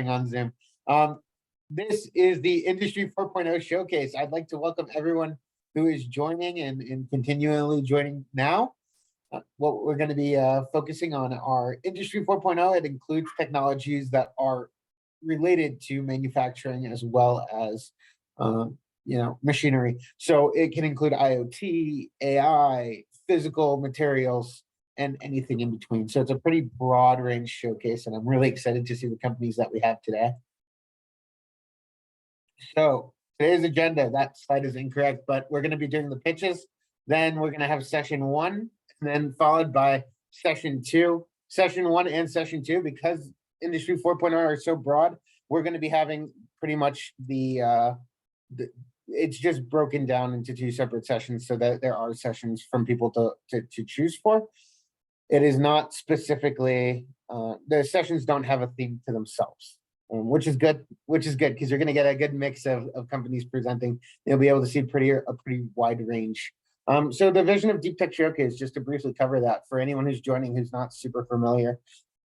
on Zoom. This is the Industry 4.0 showcase. I'd like to welcome everyone who is joining and continually joining now. What we're going to be focusing on are Industry 4.0. It includes technologies that are related to manufacturing as well as machinery. So it can include IoT, AI, physical materials, and anything in between. So it's a pretty broad range showcase, and I'm really excited to see the companies that we have today. So today's agenda, that slide is incorrect, but we're going to be doing the pitches. Then we're going to have session 1, and then followed by session 2. Session 1 and session 2, because Industry 4.0 are so broad, we're going to be having pretty much it's just broken down into 2 separate sessions so that there are sessions from people to choose for. It is not specifically, the sessions don't have a theme to themselves, which is good because you're going to get a good mix of companies presenting. You'll be able to see a pretty wide range. So the vision of Deep Tech Showcase, just to briefly cover that for anyone who's joining who's not super familiar,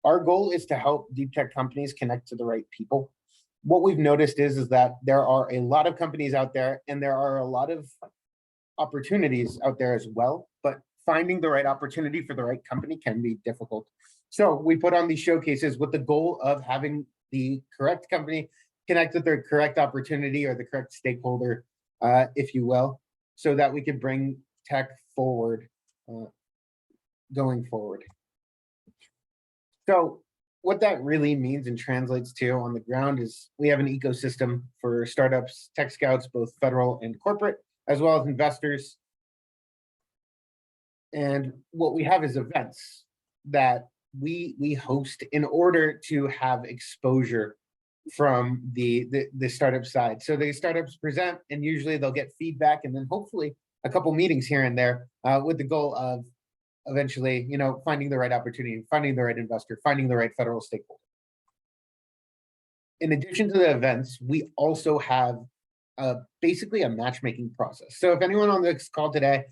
our goal is to help deep tech companies connect to the right people. What we've noticed is that there are a lot of companies out there, and there are a lot of opportunities out there as well, but finding the right opportunity for the right company can be difficult. So we put on these showcases with the goal of having the correct company connect with their correct opportunity or the correct stakeholder, if you will, so that we could bring tech forward, going forward. So what that really means and translates to on the ground is we have an ecosystem for startups, tech scouts, both federal and corporate, as well as investors. And what we have is events that we host in order to have exposure from the startup side. So the startups present, and usually they'll get feedback, and then hopefully a couple meetings here and there, with the goal of eventually, finding the right opportunity, finding the right investor, finding the right federal stakeholder. In addition to the events, we also have basically a matchmaking process. So if anyone on this call today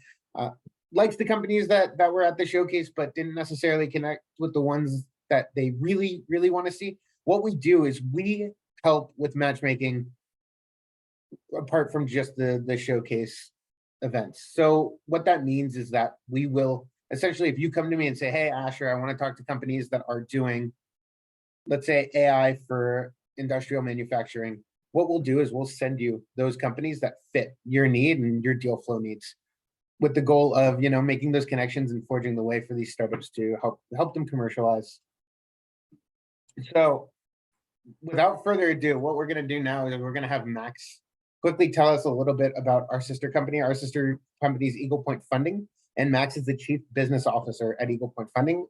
likes the companies that were at the showcase, but didn't necessarily connect with the ones that they really, really want to see, what we do is we help with matchmaking apart from just the showcase events. So what that means is that we will, essentially, if you come to me and say, hey, Asher, I want to talk to companies that are doing, let's say, AI for industrial manufacturing, what we'll do is we'll send you those companies that fit your need and your deal flow needs, with the goal of, making those connections and forging the way for these startups to help them commercialize. So without further ado, what we're going to do now is we're going to have Max quickly tell us a little bit about our sister company. Our sister company is Eagle Point Funding, and Max is the Chief Business Officer at Eagle Point Funding.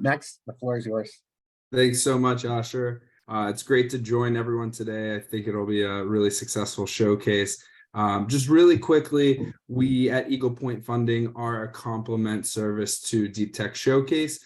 Max, the floor is yours. Thanks so much, Asher. It's great to join everyone today. I think it'll be a really successful showcase. Just really quickly, we at Eagle Point Funding are a complement service to Deep Tech Showcase.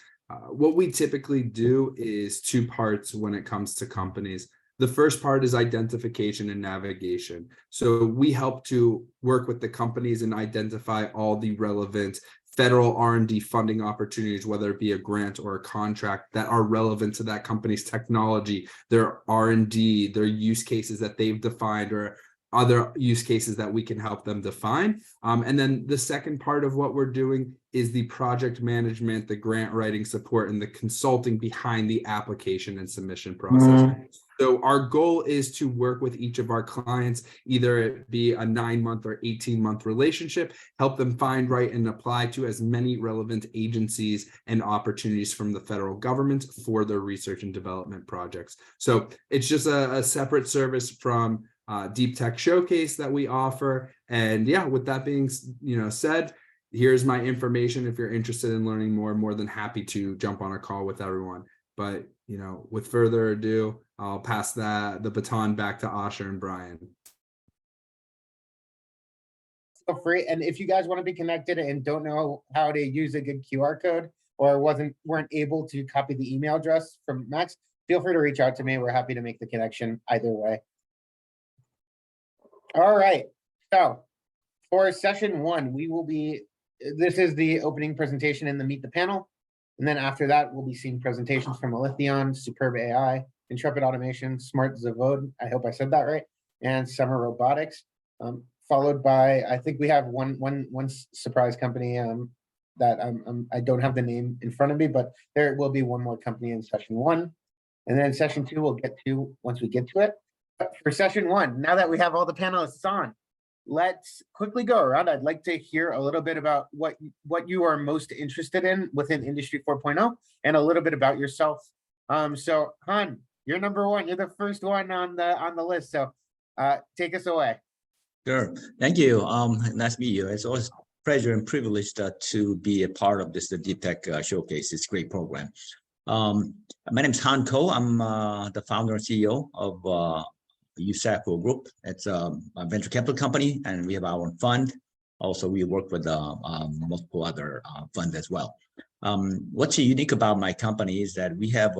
What we typically do is 2 parts when it comes to companies. The first part is identification and navigation. So we help to work with the companies and identify all the relevant federal R&D funding opportunities, whether it be a grant or a contract, that are relevant to that company's technology, their R&D, their use cases that they've defined, or other use cases that we can help them define. And then the second part of what we're doing is the project management, the grant writing support, and the consulting behind the application and submission process. So our goal is to work with each of our clients, either it be a 9-month or 18-month relationship, help them find, write, and apply to as many relevant agencies and opportunities from the federal government for their research and development projects. So it's just a separate service from Deep Tech Showcase that we offer. And yeah, with that being said, here's my information. If you're interested in learning more than happy to jump on a call with everyone. But with further ado, I'll pass the baton back to Asher and Brian. Feel free, and if you guys want to be connected and don't know how to use a good QR code or weren't able to copy the email address from Max, feel free to reach out to me. We're happy to make the connection either way. All right, so for session 1, this is the opening presentation and the meet the panel. And then after that, we'll be seeing presentations from Alithyon, Superb AI, Intrepid Automation, Smart Zavod, I hope I said that right, and Summer Robotics. Followed by, I think we have one surprise company that I don't have the name in front of me, but there will be one more company in session one. And then session two, we'll get to once we get to it. But for session one, now that we have all the panelists on, let's quickly go around. I'd like to hear a little bit about what you are most interested in within Industry 4.0 and a little bit about yourself. So Han, you're number one. You're the first one on the list. So take us away. Sure. Thank you. Nice to meet you. It's always a pleasure and privilege to be a part of this Deep Tech Showcase. It's a great program. My name is Han Ko. I'm the founder and CEO of USACO Group. It's a venture capital company, and we have our own fund. Also, we work with multiple other funds as well. What's unique about my company is that we have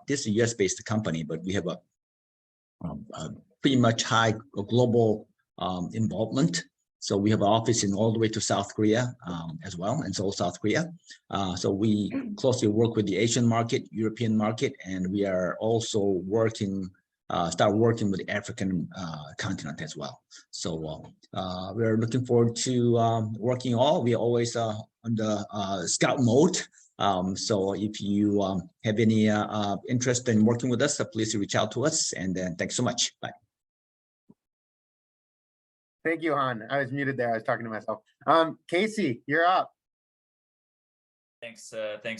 this is a US-based company, but we have a pretty much high global involvement. So we have an office in all the way to South Korea as well, and Seoul, South Korea. So we closely work with the Asian market, European market, and we are also start working with the African continent as well. So we're looking forward to working all. We are always on the scout mode. So if you have any interest in working with us, please reach out to us. And thanks so much. Bye. Thank you, Han. I was muted there. I was talking to myself. Casey, you're up. Thanks,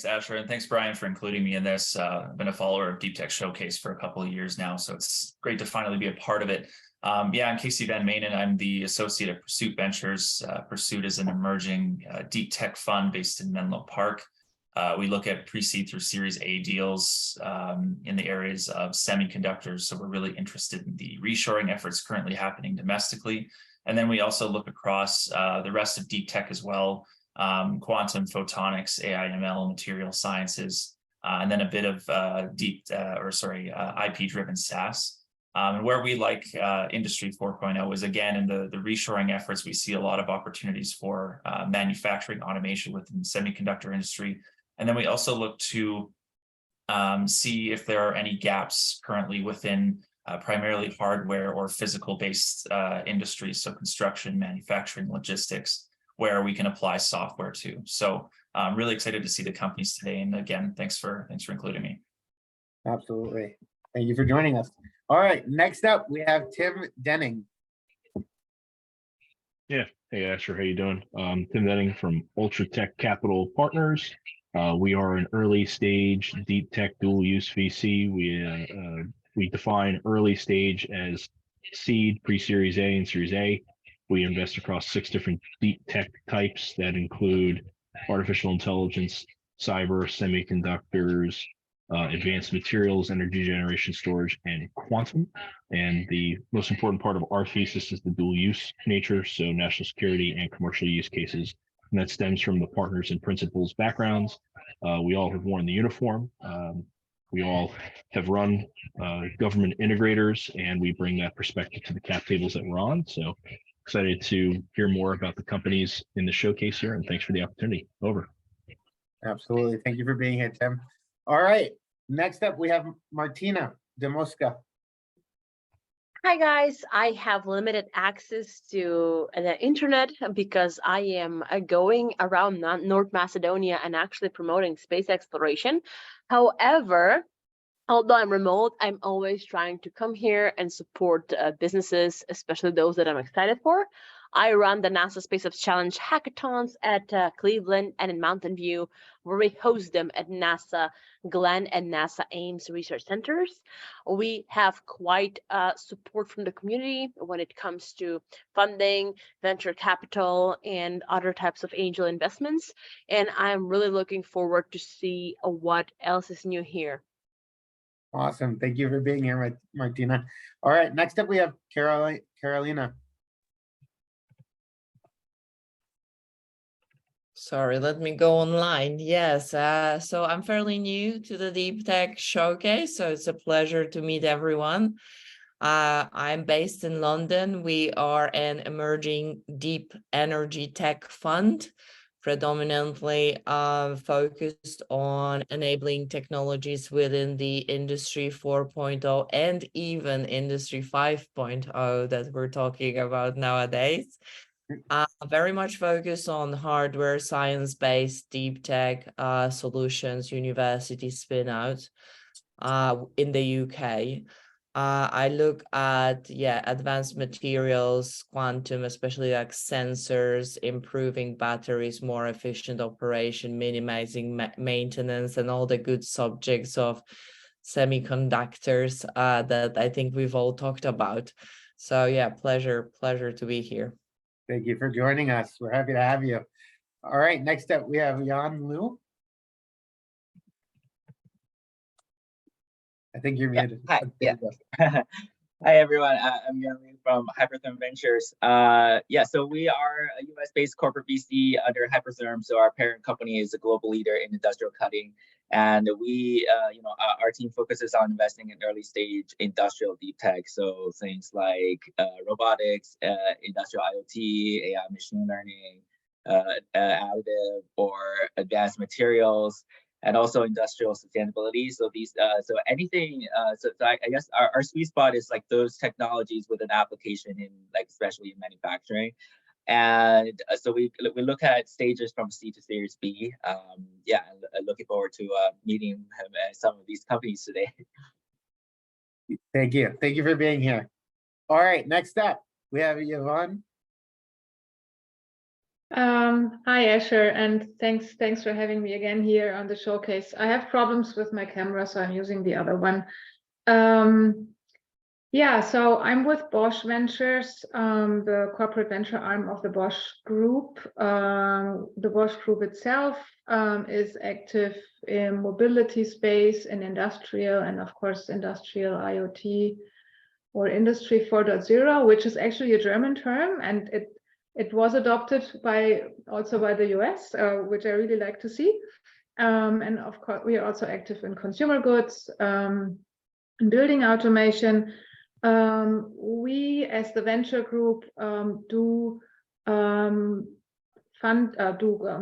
Asher, and thanks, Brian, for including me in this. I've been a follower of Deep Tech Showcase for a couple of years now, so it's great to finally be a part of it. Yeah, I'm Casey Van Manen. I'm the associate at Pursuit Ventures. Pursuit is an emerging deep tech fund based in Menlo Park. We look at pre-seed through Series A deals in the areas of semiconductors, so we're really interested in the reshoring efforts currently happening domestically. And then we also look across the rest of deep tech as well, quantum, photonics, AI, ML, material sciences, and then a bit of IP-driven SaaS. And where we like Industry 4.0 is, again, in the reshoring efforts, we see a lot of opportunities for manufacturing automation within the semiconductor industry. And then we also look to see if there are any gaps currently within primarily hardware or physical-based industries, so construction, manufacturing, logistics, where we can apply software to. So I'm really excited to see the companies today. And again, thanks for including me. Absolutely. Thank you for joining us. All right, next up, we have Tim Denning. Yeah. Hey, Asher, how you doing? Tim Denning from Ultra Tech Capital Partners. We are an early stage deep tech dual use VC. We define early stage as seed, pre-series A, and series A. We invest across 6 different deep tech types that include artificial intelligence, cyber, semiconductors, advanced materials, energy generation, storage, and quantum. And the most important part of our thesis is the dual use nature, so national security and commercial use cases. And that stems from the partners and principals' backgrounds. We all have worn the uniform. We all have run government integrators, and we bring that perspective to the cap tables that we're on. So excited to hear more about the companies in the showcase here, and thanks for the opportunity. Over. Absolutely. Thank you for being here, Tim. All right. Next up, we have Martina Demosca. Hi, guys. I have limited access to the internet because I am going around North Macedonia and actually promoting space exploration. However, although I'm remote, I'm always trying to come here and support businesses, especially those that I'm excited for. I run the NASA SpaceX Challenge hackathons at Cleveland and in Mountain View, where we host them at NASA Glenn and NASA Ames Research Centers. We have quite support from the community when it comes to funding, venture capital, and other types of angel investments. And I'm really looking forward to see what else is new here. Awesome. Thank you for being here, Martina. All right. Next up, we have Carolina. Sorry, let me go online. Yes, so I'm fairly new to the Deep Tech Showcase, so it's a pleasure to meet everyone. I'm based in London. We are an emerging deep energy tech fund predominantly focused on enabling technologies within the Industry 4.0 and even Industry 5.0 that we're talking about nowadays. Very much focused on hardware, science-based deep tech solutions, university spin-out in the UK. I look at advanced materials, quantum, especially like sensors, improving batteries, more efficient operation, minimizing maintenance, and all the good subjects of semiconductors that I think we've all talked about. So yeah, pleasure to be here. Thank you for joining us. We're happy to have you. All right, next up, we have Jan Liu. I think you're muted. Hi, There you go. Hi everyone. I'm Yan Liu from Hypertherm Ventures. So we are a US-based corporate VC under Hypertherm. So our parent company is a global leader in industrial cutting, and we, our team focuses on investing in early stage industrial deep tech. So things like robotics, industrial IoT, AI, machine learning, additive or advanced materials, and also industrial sustainability. So these, so anything, so I guess our sweet spot is like those technologies with an application in like, especially in manufacturing. And so we look at stages from C to Series B. Looking forward to meeting some of these companies today. Thank you. Thank you for being here. All right, next up, we have Yvonne. Hi, Asher, and thanks for having me again here on the showcase. I have problems with my camera, so I'm using the other one. So I'm with Bosch Ventures, the corporate venture arm of the Bosch Group. The Bosch Group itself is active in mobility space and industrial, and of course, industrial IoT or Industry 4.0, which is actually a German term, and it was adopted also by the US, which I really like to see. And of course, we are also active in consumer goods, in building automation. We, as the venture group, do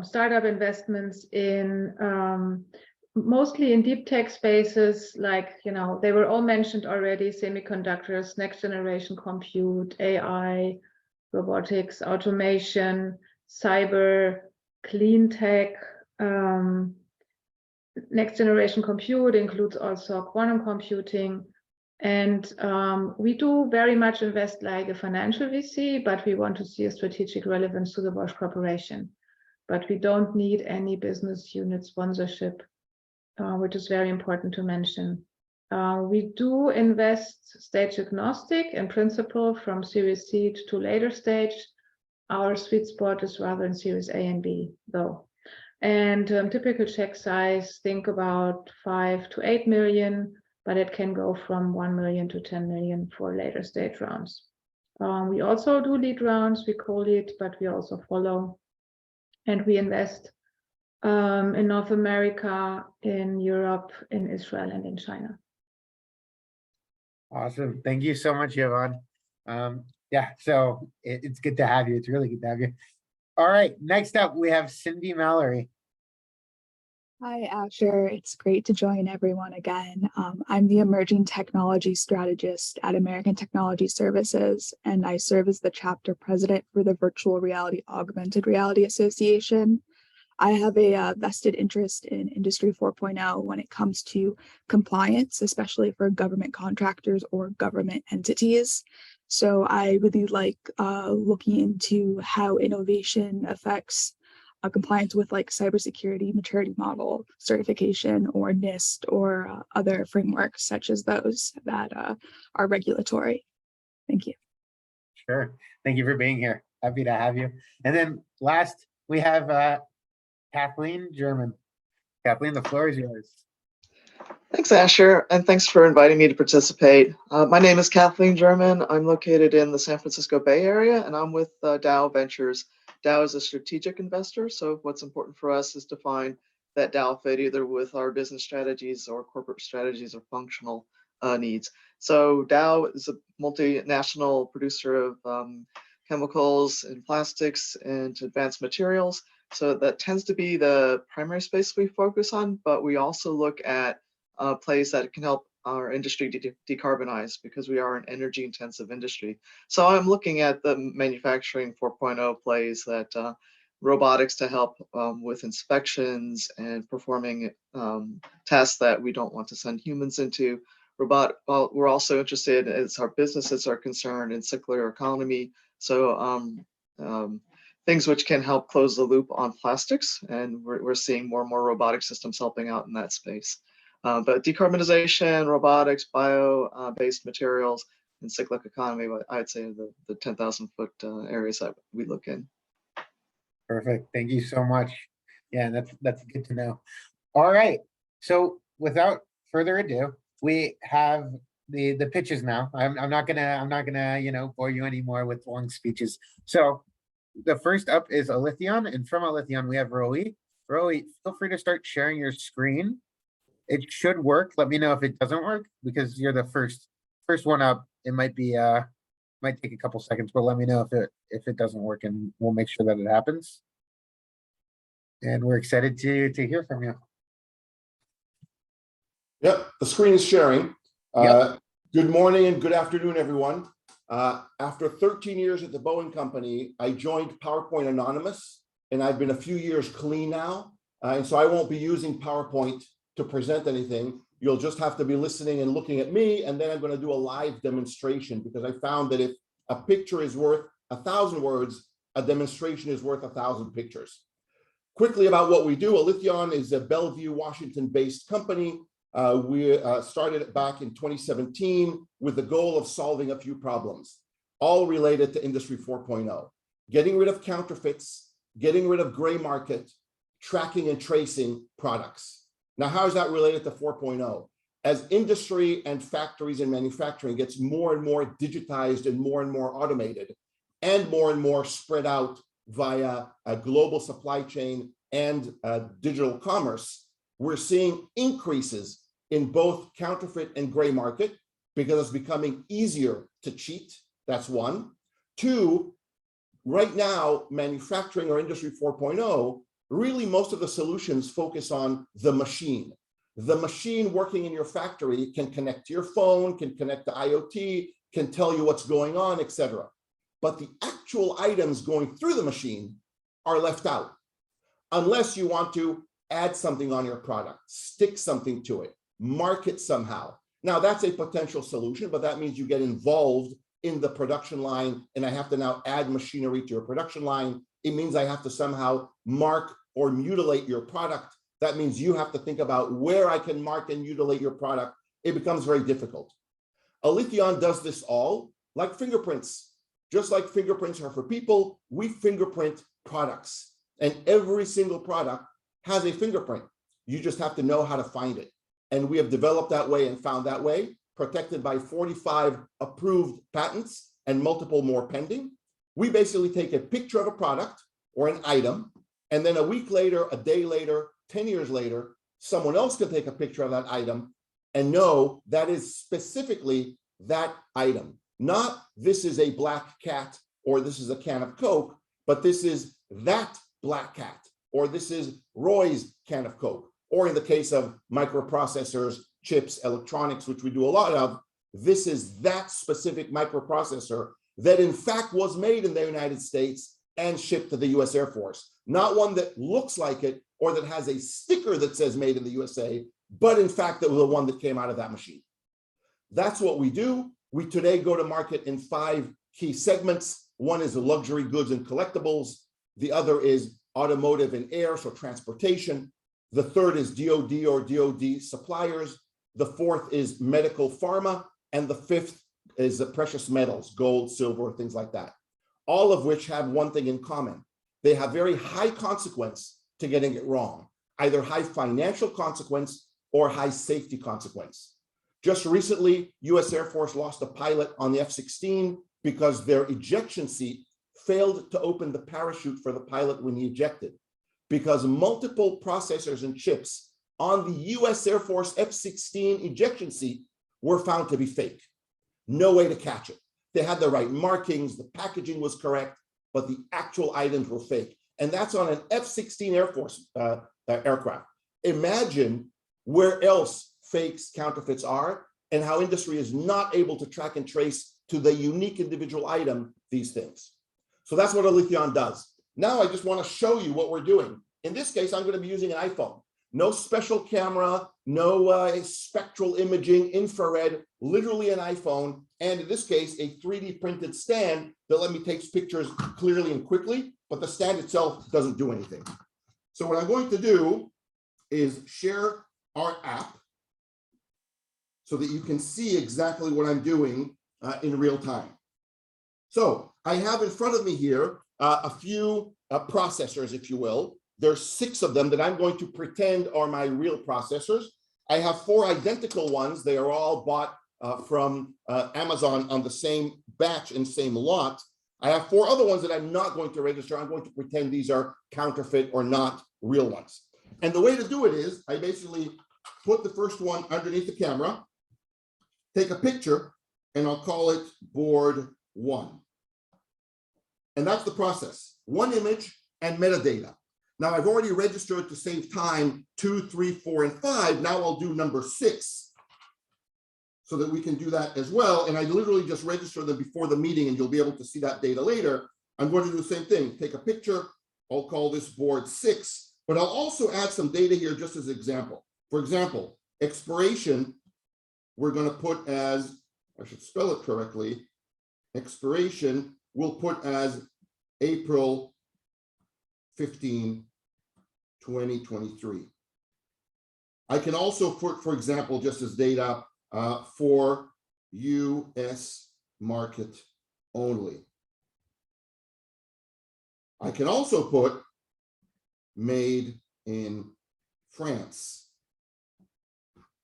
startup investments in mostly in deep tech spaces, like, they were all mentioned already: semiconductors, next generation compute, AI, robotics, automation, cyber, clean tech. Next generation compute includes also quantum computing. And we do very much invest like a financial VC, but we want to see a strategic relevance to the Bosch Corporation. But we don't need any business unit sponsorship, which is very important to mention. We do invest stage agnostic in principle from Series C to later stage. Our sweet spot is rather in Series A and B, though. And typical check size, think about 5 to 8 million, but it can go from 1 million to 10 million for later stage rounds. We also do lead rounds, we co-lead, but we also follow. And we invest in North America, in Europe, in Israel, and in China. Awesome. Thank you so much, Yvonne. So it's good to have you. It's really good to have you. All right, next up, we have Cindy Mallory. Hi, Asher. It's great to join everyone again. I'm the Emerging Technology Strategist at American Technology Services, and I serve as the chapter president for the Virtual Reality Augmented Reality Association. I have a vested interest in Industry 4.0 when it comes to compliance, especially for government contractors or government entities. So I really like looking into how innovation affects compliance with like cybersecurity maturity model certification or NIST or other frameworks such as those that are regulatory. Thank you. Sure. Thank you for being here. Happy to have you. And then last, we have Kathleen German. Kathleen, the floor is yours. Thanks, Asher, and thanks for inviting me to participate. My name is Kathleen German. I'm located in the San Francisco Bay Area, and I'm with Dow Ventures. Dow is a strategic investor, so what's important for us is to find that Dow fit either with our business strategies or corporate strategies or functional needs. So Dow is a multinational producer of chemicals and plastics and advanced materials. So that tends to be the primary space we focus on, but we also look at plays that can help our industry decarbonize because we are an energy intensive industry. So I'm looking at the manufacturing 4.0 plays that robotics to help with inspections and performing tasks that we don't want to send humans into. We're also interested, as our businesses are concerned, in circular economy. So things which can help close the loop on plastics, and we're seeing more and more robotic systems helping out in that space. But decarbonization, robotics, bio-based materials, and cyclic economy, I'd say are the 10,000 foot areas that we look in. Perfect. Thank you so much. Yeah, that's good to know. All right. So without further ado, we have the pitches now. I'm not gonna bore you anymore with long speeches. So the first up is Alithyon, and from Alithyon we have Roe. Roe, feel free to start sharing your screen. It should work. Let me know if it doesn't work because you're the first one up. It might be might take a couple seconds, but let me know if it doesn't work, and we'll make sure that it happens. And we're excited to hear from you. Yep, the screen is sharing. Yep. Good morning and good afternoon, everyone. After 13 years at the Boeing Company, I joined PowerPoint Anonymous, and I've been a few years clean now. And so I won't be using PowerPoint to present anything. You'll just have to be listening and looking at me, and then I'm going to do a live demonstration because I found that if a picture is worth 1,000 words, a demonstration is worth 1,000 pictures. Quickly about what we do, Alithyon is a Bellevue, Washington-based company. We started back in 2017 with the goal of solving a few problems, all related to Industry 4.0, getting rid of counterfeits, getting rid of gray market, tracking and tracing products. Now, how is that related to 4.0? As industry and factories and manufacturing gets more and more digitized and more automated and more spread out via a global supply chain and digital commerce, we're seeing increases in both counterfeit and gray market because it's becoming easier to cheat. That's one. Two, right now, manufacturing or Industry 4.0, really most of the solutions focus on the machine. The machine working in your factory can connect to your phone, can connect to IoT, can tell you what's going on, etc. But the actual items going through the machine are left out, unless you want to add something on your product, stick something to it, mark it somehow. Now that's a potential solution, but that means you get involved in the production line and I have to now add machinery to your production line. It means I have to somehow mark or mutilate your product. That means you have to think about where I can mark and mutilate your product. It becomes very difficult. Alithyon does this all like fingerprints. Just like fingerprints are for people, we fingerprint products. And every single product has a fingerprint. You just have to know how to find it. And we have developed that way and found that way, protected by 45 approved patents and multiple more pending. We basically take a picture of a product or an item, and then a week later, a day later, 10 years later, someone else can take a picture of that item and know that is specifically that item. Not this is a black cat or this is a can of Coke, but this is that black cat, or this is Roy's can of Coke. Or in the case of microprocessors, chips, electronics, which we do a lot of, this is that specific microprocessor that in fact was made in the United States and shipped to the US Air Force. Not one that looks like it or that has a sticker that says made in the USA, but in fact, that was the one that came out of that machine. That's what we do. We today go to market in 5 key segments. One is the luxury goods and collectibles. The other is automotive and air, so transportation. The third is DoD or DoD suppliers. The fourth is medical pharma. And the fifth is the precious metals, gold, silver, things like that. All of which have one thing in common. They have very high consequence to getting it wrong, either high financial consequence or high safety consequence. Just recently, US Air Force lost a pilot on the F-16 because their ejection seat failed to open the parachute for the pilot when he ejected, because multiple processors and chips on the US Air Force F-16 ejection seat were found to be fake. No way to catch it. They had the right markings, the packaging was correct, but the actual items were fake. and that's on an F-16 Air Force aircraft. Imagine where else fakes, counterfeits are, and how industry is not able to track and trace to the unique individual item these things. So that's what Aletheion does. Now I just want to show you what we're doing. In this case, I'm going to be using an iPhone. No special camera, no spectral imaging, infrared, literally an iPhone. And in this case, a 3D printed stand that let me take pictures clearly and quickly, but the stand itself doesn't do anything. So what I'm going to do is share our app so that you can see exactly what I'm doing in real time. So I have in front of me here a few processors, if you will. There's 6 of them that I'm going to pretend are my real processors. I have 4 identical ones. They are all bought from Amazon on the same batch and same lot. I have 4 other ones that I'm not going to register. I'm going to pretend these are counterfeit or not real ones. And the way to do it is I basically put the first one underneath the camera, take a picture, and I'll call it board 1. And that's the process. 1 image and metadata. Now I've already registered to save time 2, 3, 4, and 5. Now I'll do number 6 so that we can do that as well. And I literally just register them before the meeting and you'll be able to see that data later. I'm going to do the same thing. Take a picture. I'll call this board 6, but I'll also add some data here just as an example. For example, expiration, we're going to put as, I should spell it correctly, expiration we'll put as April 15, 2023. I can also put, for example, just as data for US market only. I can also put made in France.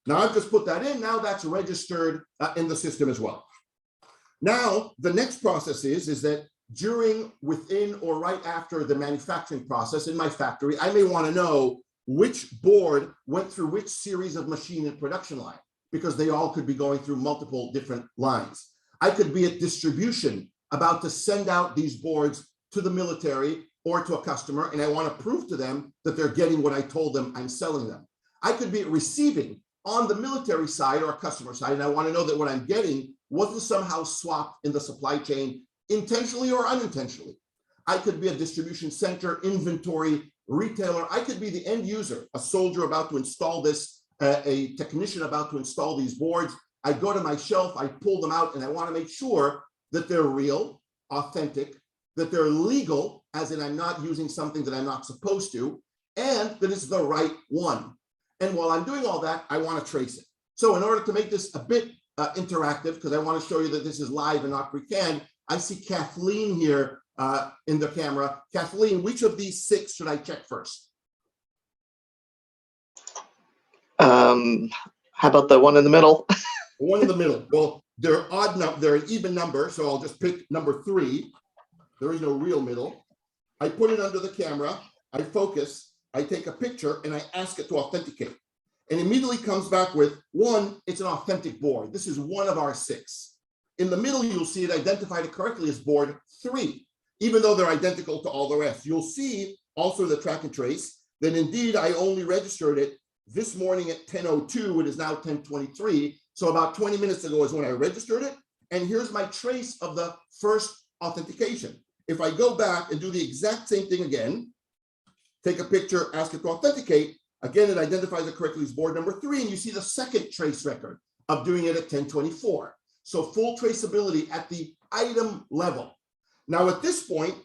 Now I've just put that in. Now that's registered in the system as well. Now the next process is that during, within, or right after the manufacturing process in my factory, I may want to know which board went through which series of machine and production line, because they all could be going through multiple different lines. I could be at distribution about to send out these boards to the military or to a customer, and I want to prove to them that they're getting what I told them I'm selling them. I could be at receiving on the military side or customer side, and I want to know that what I'm getting wasn't somehow swapped in the supply chain intentionally or unintentionally. I could be a distribution center, inventory, retailer. I could be the end user, a soldier about to install this, a technician about to install these boards. I go to my shelf, I pull them out, and I want to make sure that they're real, authentic, that they're legal, as in I'm not using something that I'm not supposed to, and that it's the right one. And while I'm doing all that, I want to trace it. So in order to make this a bit interactive, because I want to show you that this is live and not pre-canned, I see Kathleen here in the camera. Kathleen, which of these 6 should I check first? How about the one in the middle? The one in the middle. Well, they're odd number, they're an even number, so I'll just pick number 3. There is no real middle. I put it under the camera, I focus, I take a picture, and I ask it to authenticate. And immediately comes back with 1, it's an authentic board. This is one of our 6. In the middle, you'll see it identified correctly as board 3, even though they're identical to all the rest. You'll see also the track and trace that indeed I only registered it this morning at 10:02. It is now 10:23. So about 20 minutes ago is when I registered it. And here's my trace of the first authentication. If I go back and do the exact same thing again, take a picture, ask it to authenticate, again, it identifies it correctly as board number 3, and you see the second trace record of doing it at 10:24. So full traceability at the item level. Now at this point,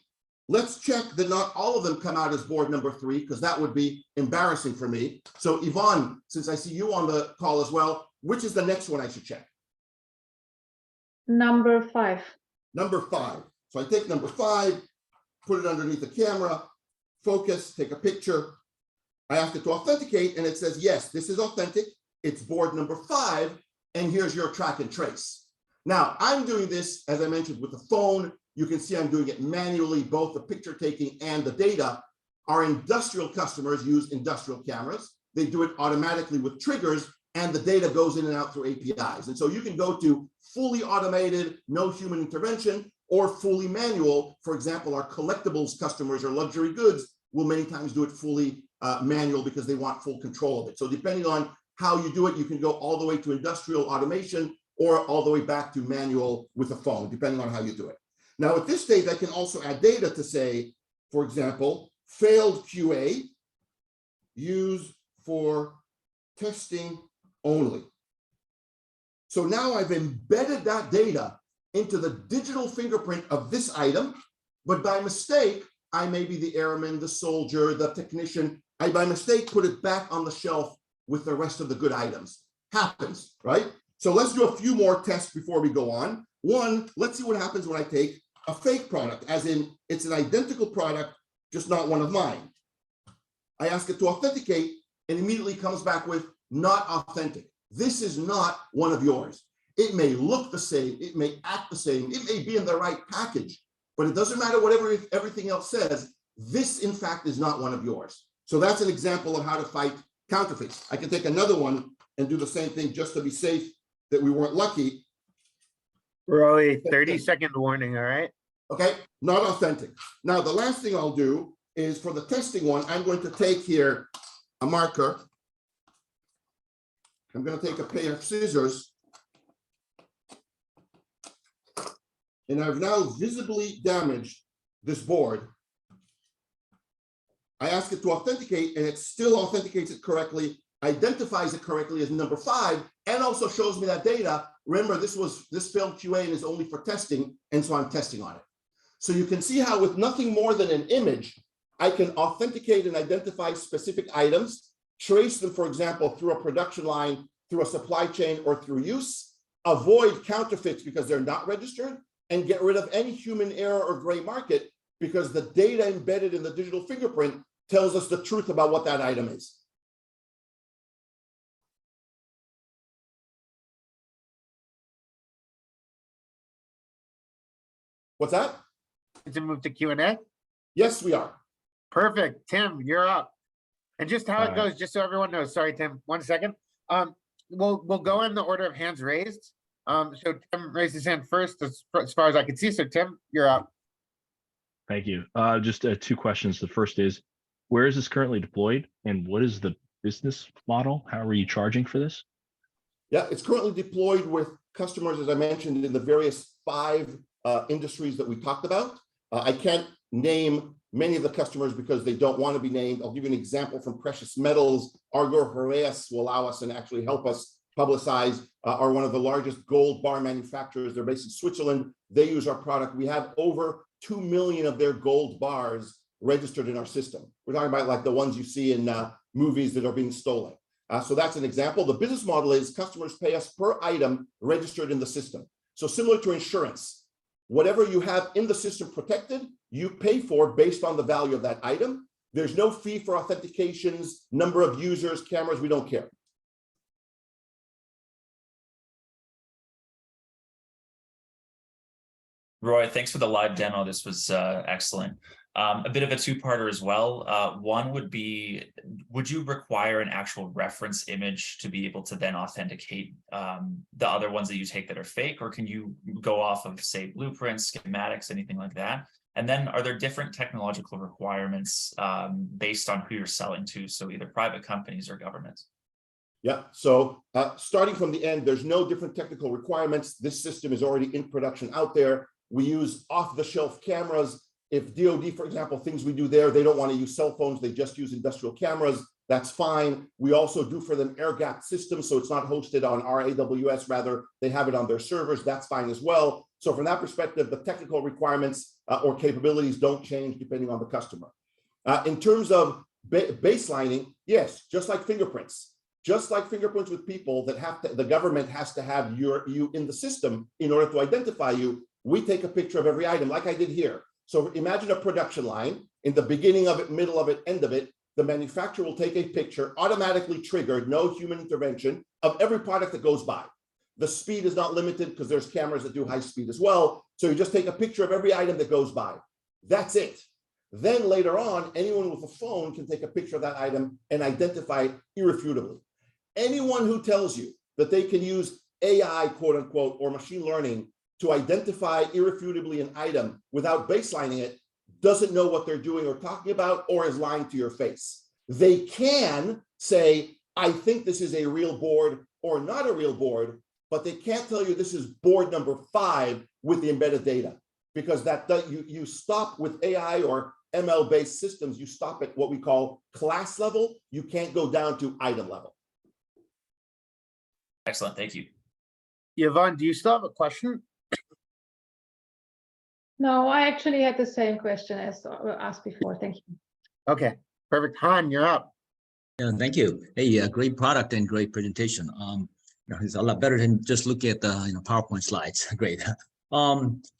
let's check that not all of them come out as board number 3, because that would be embarrassing for me. So Yvonne, since I see you on the call as well, which is the next one I should check? Number 5. Number 5. So I take number 5, put it underneath the camera, focus, take a picture. I ask it to authenticate, and it says, yes, this is authentic. It's board number 5, and here's your track and trace. Now, I'm doing this, as I mentioned, with the phone. You can see I'm doing it manually, both the picture taking and the data. Our industrial customers use industrial cameras. They do it automatically with triggers, and the data goes in and out through APIs. And so you can go to fully automated, no human intervention, or fully manual. For example, our collectibles customers or luxury goods will many times do it fully manual because they want full control of it. So depending on how you do it, you can go all the way to industrial automation or all the way back to manual with a phone, depending on how you do it. Now, at this stage, I can also add data to say, for example, failed QA used for testing only. So now I've embedded that data into the digital fingerprint of this item, but by mistake, I may be the airman, the soldier, the technician. I, by mistake, put it back on the shelf with the rest of the good items. Happens, right? So let's do a few more tests before we go on. One, let's see what happens when I take a fake product, as in it's an identical product, just not one of mine. I ask it to authenticate and immediately comes back with not authentic. This is not one of yours. It may look the same, it may act the same, it may be in the right package, but it doesn't matter whatever everything else says. This, in fact, is not one of yours. So that's an example of how to fight counterfeits. I can take another one and do the same thing just to be safe that we weren't lucky. Roy, 30-second warning, all right? Okay, not authentic. Now, the last thing I'll do is for the testing one, I'm going to take here a marker. I'm going to take a pair of scissors. And I've now visibly damaged this board. I ask it to authenticate, and it still authenticates it correctly, identifies it correctly as number 5, and also shows me that data. Remember, this failed QA and is only for testing, and so I'm testing on it. So you can see how with nothing more than an image, I can authenticate and identify specific items, trace them, for example, through a production line, through a supply chain, or through use, avoid counterfeits because they're not registered, and get rid of any human error or gray market because the data embedded in the digital fingerprint tells us the truth about what that item is. What's that? To move to Q&A? Yes, we are. Perfect. Tim, you're up. And just how it All goes, just so everyone knows. Sorry, Tim, 1 second. We'll go in the order of hands raised. So Tim raised his hand first as far as I can see. So Tim, you're up. Thank you. Just 2 questions. The first is, where is this currently deployed, and what is the business model? How are you charging for this? Yeah, it's currently deployed with customers, as I mentioned, in the various 5 industries that we talked about. I can't name many of the customers because they don't want to be named. I'll give you an example from precious metals. Argo Heraeus will allow us and actually help us publicize, are one of the largest gold bar manufacturers. They're based in Switzerland. They use our product. We have over 2 million of their gold bars registered in our system. We're talking about like the ones you see in movies that are being stolen. So that's an example. The business model is customers pay us per item registered in the system. So similar to insurance, whatever you have in the system protected, you pay for based on the value of that item. There's no fee for authentications, number of users, cameras, we don't care. Roy, thanks for the live demo. This was excellent. A bit of a 2-parter as well. One would be, would you require an actual reference image to be able to then authenticate the other ones that you take that are fake, or can you go off of, say, blueprints, schematics, anything like that? And then are there different technological requirements based on who you're selling to, so either private companies or governments? Yeah, so starting from the end, there's no different technical requirements. This system is already in production out there. We use off-the-shelf cameras. If DoD, for example, things we do there, they don't want to use cell phones, they just use industrial cameras, that's fine. We also do for them air-gapped systems, so it's not hosted on our AWS, rather they have it on their servers, that's fine as well. So from that perspective, the technical requirements or capabilities don't change depending on the customer. In terms of baselining, yes, just like fingerprints. Just like fingerprints with people that have to, the government has to have you in the system in order to identify you. We take a picture of every item like I did here. So imagine a production line. In the beginning of it, middle of it, end of it, the manufacturer will take a picture, automatically triggered, no human intervention, of every product that goes by. The speed is not limited because there's cameras that do high speed as well. So you just take a picture of every item that goes by. That's it. Then later on, anyone with a phone can take a picture of that item and identify it irrefutably. Anyone who tells you that they can use AI, quote unquote, or machine learning to identify irrefutably an item without baselining it doesn't know what they're doing or talking about, or is lying to your face. They can say, I think this is a real board or not a real board, but they can't tell you this is board number 5 with the embedded data, because you stop with AI or ML-based systems, you stop at what we call class level. You can't go down to item level. Excellent. Thank you. Yvonne, do you still have a question? No, I actually had the same question as asked before. Thank you. Okay, perfect. Han, you're up. Yeah, thank you. Hey, great product and great presentation. It's a lot better than just looking at the PowerPoint slides. Great.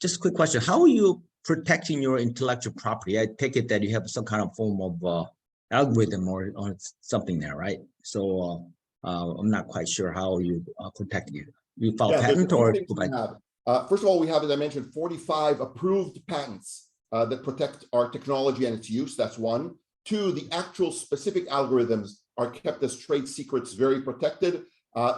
Just a quick question: how are you protecting your intellectual property? I take it that you have some kind of form of algorithm or something there, right? So I'm not quite sure how you protect it. You file patent or? First of all, we have, as I mentioned, 45 approved patents that protect our technology and its use. That's one. 2, the actual specific algorithms are kept as trade secrets, very protected.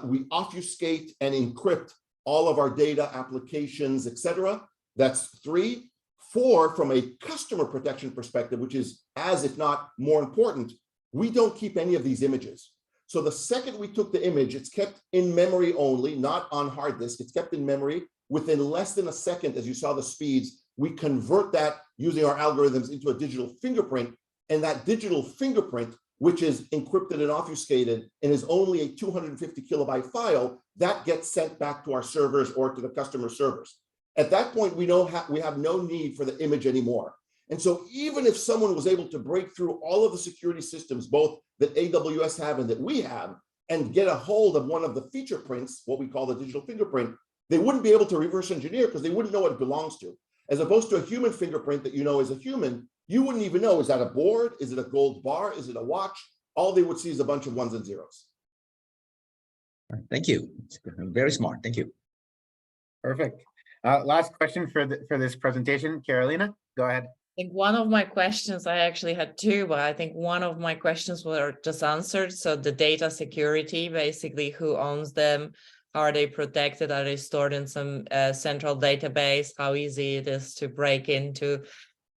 We obfuscate and encrypt all of our data, applications, etc. That's 3. 4, from a customer protection perspective, which is as if not more important, we don't keep any of these images. So the second we took the image, it's kept in memory only, not on hard disk. It's kept in memory. Within less than a second, as you saw the speeds, we convert that using our algorithms into a digital fingerprint. And that digital fingerprint, which is encrypted and obfuscated and is only a 250 kilobyte file, that gets sent back to our servers or to the customer servers. At that point, we have no need for the image anymore. And so even if someone was able to break through all of the security systems, both that AWS have and that we have, and get a hold of one of the feature prints, what we call the digital fingerprint, they wouldn't be able to reverse engineer because they wouldn't know what it belongs to. As opposed to a human fingerprint that you know is a human, you wouldn't even know, is that a board? Is it a gold bar? Is it a watch? All they would see is a bunch of ones and zeros. Thank you. Very smart. Thank you. Perfect. Last question for this presentation, Carolina, go ahead. I think one of my questions, I actually had 2, but I think one of my questions were just answered. So the data security, basically who owns them, how are they protected? Are they stored in some central database? How easy it is to break into,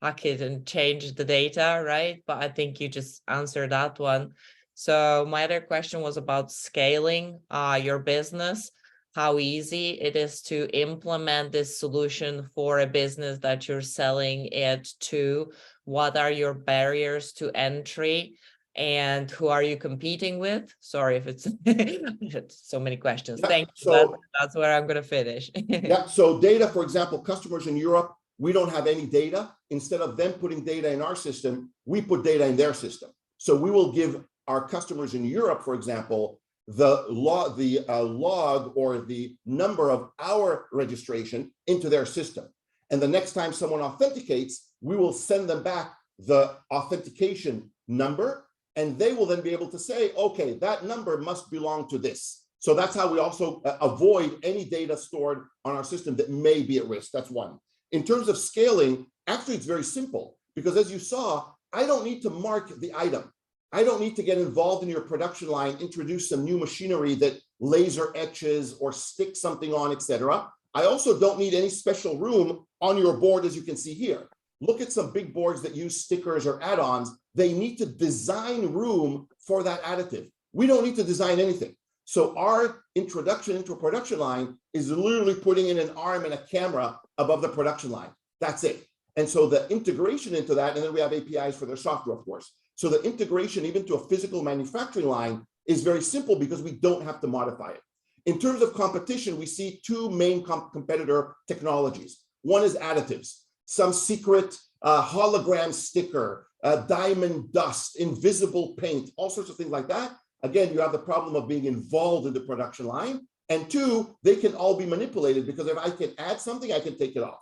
hack it and change the data, right? But I think you just answered that one. So my other question was about scaling your business. How easy it is to implement this solution for a business that you're selling it to? What are your barriers to entry? And who are you competing with? Sorry if it's so many questions. Yeah, Thank you. so, that's where I'm going to finish. Yeah, so data, for example, customers in Europe, we don't have any data. Instead of them putting data in our system, we put data in their system. So we will give our customers in Europe, for example, the log or the number of our registration into their system. And the next time someone authenticates, we will send them back the authentication number, and they will then be able to say, okay, that number must belong to this. So that's how we also avoid any data stored on our system that may be at risk. That's one. In terms of scaling, actually, it's very simple, because as you saw, I don't need to mark the item. I don't need to get involved in your production line, introduce some new machinery that laser etches or sticks something on, etc. I also don't need any special room on your board, as you can see here. Look at some big boards that use stickers or add-ons. They need to design room for that additive. We don't need to design anything. So our introduction into a production line is literally putting in an arm and a camera above the production line. That's it. And so the integration into that, and then we have APIs for their software, of course. So the integration even to a physical manufacturing line is very simple because we don't have to modify it. In terms of competition, we see 2 main competitor technologies. One is additives, some secret hologram sticker, diamond dust, invisible paint, all sorts of things like that. Again, you have the problem of being involved in the production line. And 2, they can all be manipulated, because if I can add something, I can take it off.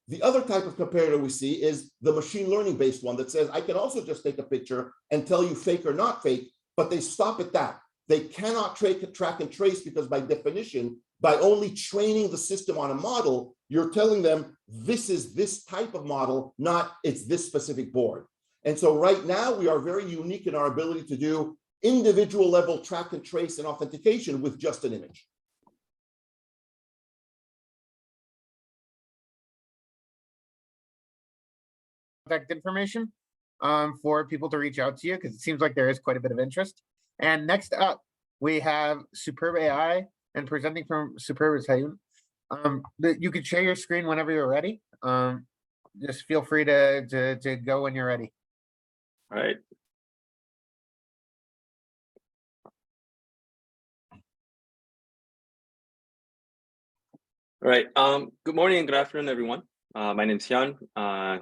The other type of comparator we see is the machine learning based one that says, I can also just take a picture and tell you fake or not fake, but they stop at that. They cannot track and trace, because by definition, by only training the system on a model, you're telling them this is this type of model, not it's this specific board. And so right now we are very unique in our ability to do individual level track and trace and authentication with just an image. contact information for people to reach out to you, because it seems like there is quite a bit of interest. And next up, we have Superb AI, and presenting from Superb is Hayun. You can share your screen whenever you're ready. Just feel free to go when you're ready. All right. All right. Good morning and good afternoon, everyone. My name is Hyun,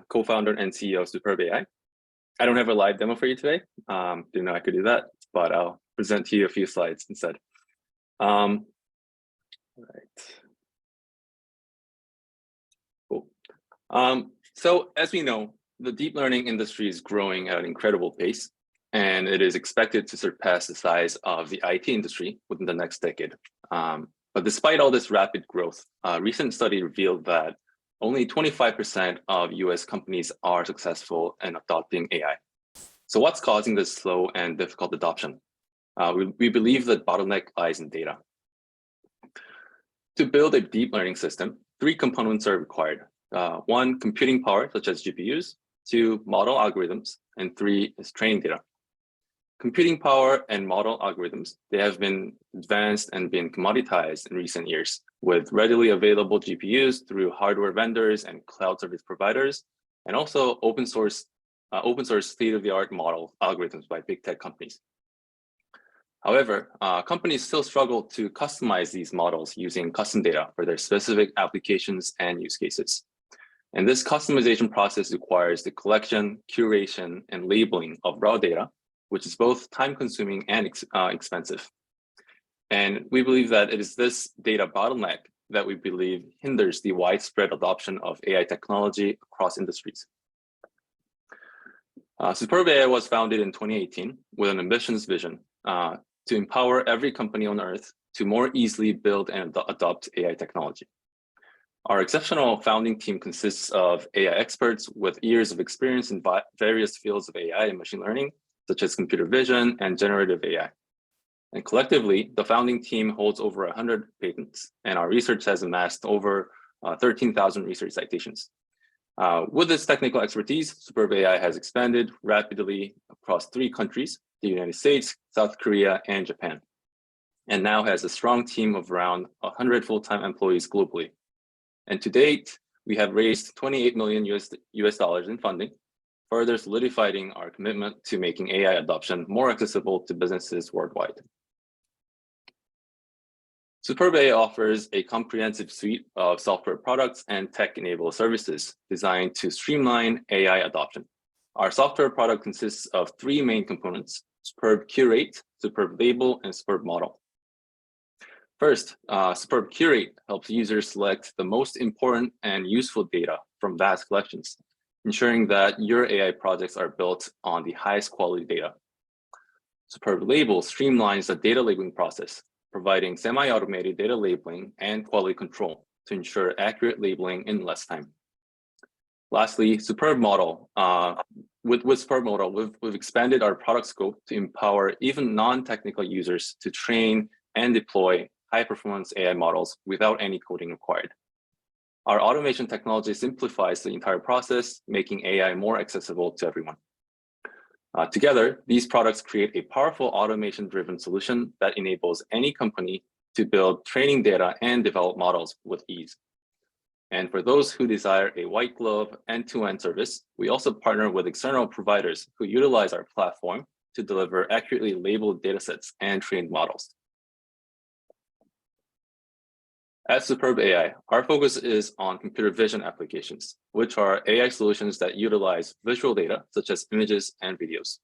co-founder and CEO of Superb AI. I don't have a live demo for you today. Didn't know I could do that, but I'll present to you a few slides instead. Right. Cool. So as we know, the deep learning industry is growing at an incredible pace, and it is expected to surpass the size of the IT industry within the next decade. But despite all this rapid growth, a recent study revealed that only 25% of US companies are successful in adopting AI. So what's causing this slow and difficult adoption? We believe the bottleneck lies in data. To build a deep learning system, 3 components are required. 1, computing power, such as GPUs, 2, model algorithms, and 3 is training data. Computing power and model algorithms, they have been advanced and been commoditized in recent years with readily available GPUs through hardware vendors and cloud service providers, and also open source state-of-the-art model algorithms by big tech companies. However, companies still struggle to customize these models using custom data for their specific applications and use cases. And this customization process requires the collection, curation, and labeling of raw data, which is both time-consuming and expensive. And we believe that it is this data bottleneck that we believe hinders the widespread adoption of AI technology across industries. Superb AI was founded in 2018 with an ambitious vision to empower every company on Earth to more easily build and adopt AI technology. Our exceptional founding team consists of AI experts with years of experience in various fields of AI and machine learning, such as computer vision and generative AI. And collectively, the founding team holds over 100 patents, and our research has amassed over 13,000 research citations. With this technical expertise, Superb AI has expanded rapidly across 3 countries, the United States, South Korea, and Japan, and now has a strong team of around 100 full-time employees globally. And to date, we have raised $28 million US in funding, further solidifying our commitment to making AI adoption more accessible to businesses worldwide. Superb AI offers a comprehensive suite of software products and tech-enabled services designed to streamline AI adoption. Our software product consists of 3 main components: Superb Curate, Superb Label, and Superb Model. First, Superb Curate helps users select the most important and useful data from vast collections, ensuring that your AI projects are built on the highest quality data. Superb Label streamlines the data labeling process, providing semi-automated data labeling and quality control to ensure accurate labeling in less time. Lastly, Superb Model. With Superb Model, we've expanded our product scope to empower even non-technical users to train and deploy high-performance AI models without any coding required. Our automation technology simplifies the entire process, making AI more accessible to everyone. Together, these products create a powerful automation-driven solution that enables any company to build training data and develop models with ease. And for those who desire a white glove end-to-end service, we also partner with external providers who utilize our platform to deliver accurately labeled datasets and trained models. At Superb AI, our focus is on computer vision applications, which are AI solutions that utilize visual data, such as images and videos.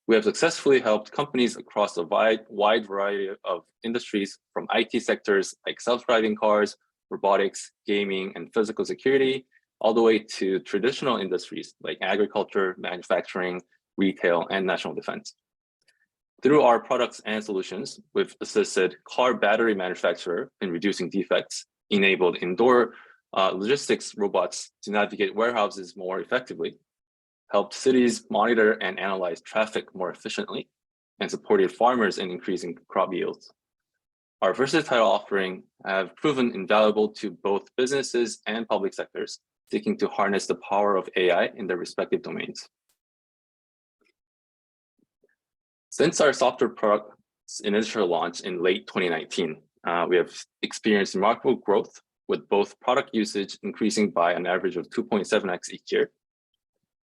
We have successfully helped companies across a wide variety of industries, from IT sectors like self-driving cars, robotics, gaming, and physical security, all the way to traditional industries like agriculture, manufacturing, retail, and national defense. Through our products and solutions, we've assisted car battery manufacturer in reducing defects, enabled indoor logistics robots to navigate warehouses more effectively, helped cities monitor and analyze traffic more efficiently, and supported farmers in increasing crop yields. Our versatile offering have proven invaluable to both businesses and public sectors, seeking to harness the power of AI in their respective domains. Since our software product's initial launch in late 2019, we have experienced remarkable growth, with both product usage increasing by an average of 2.7x each year.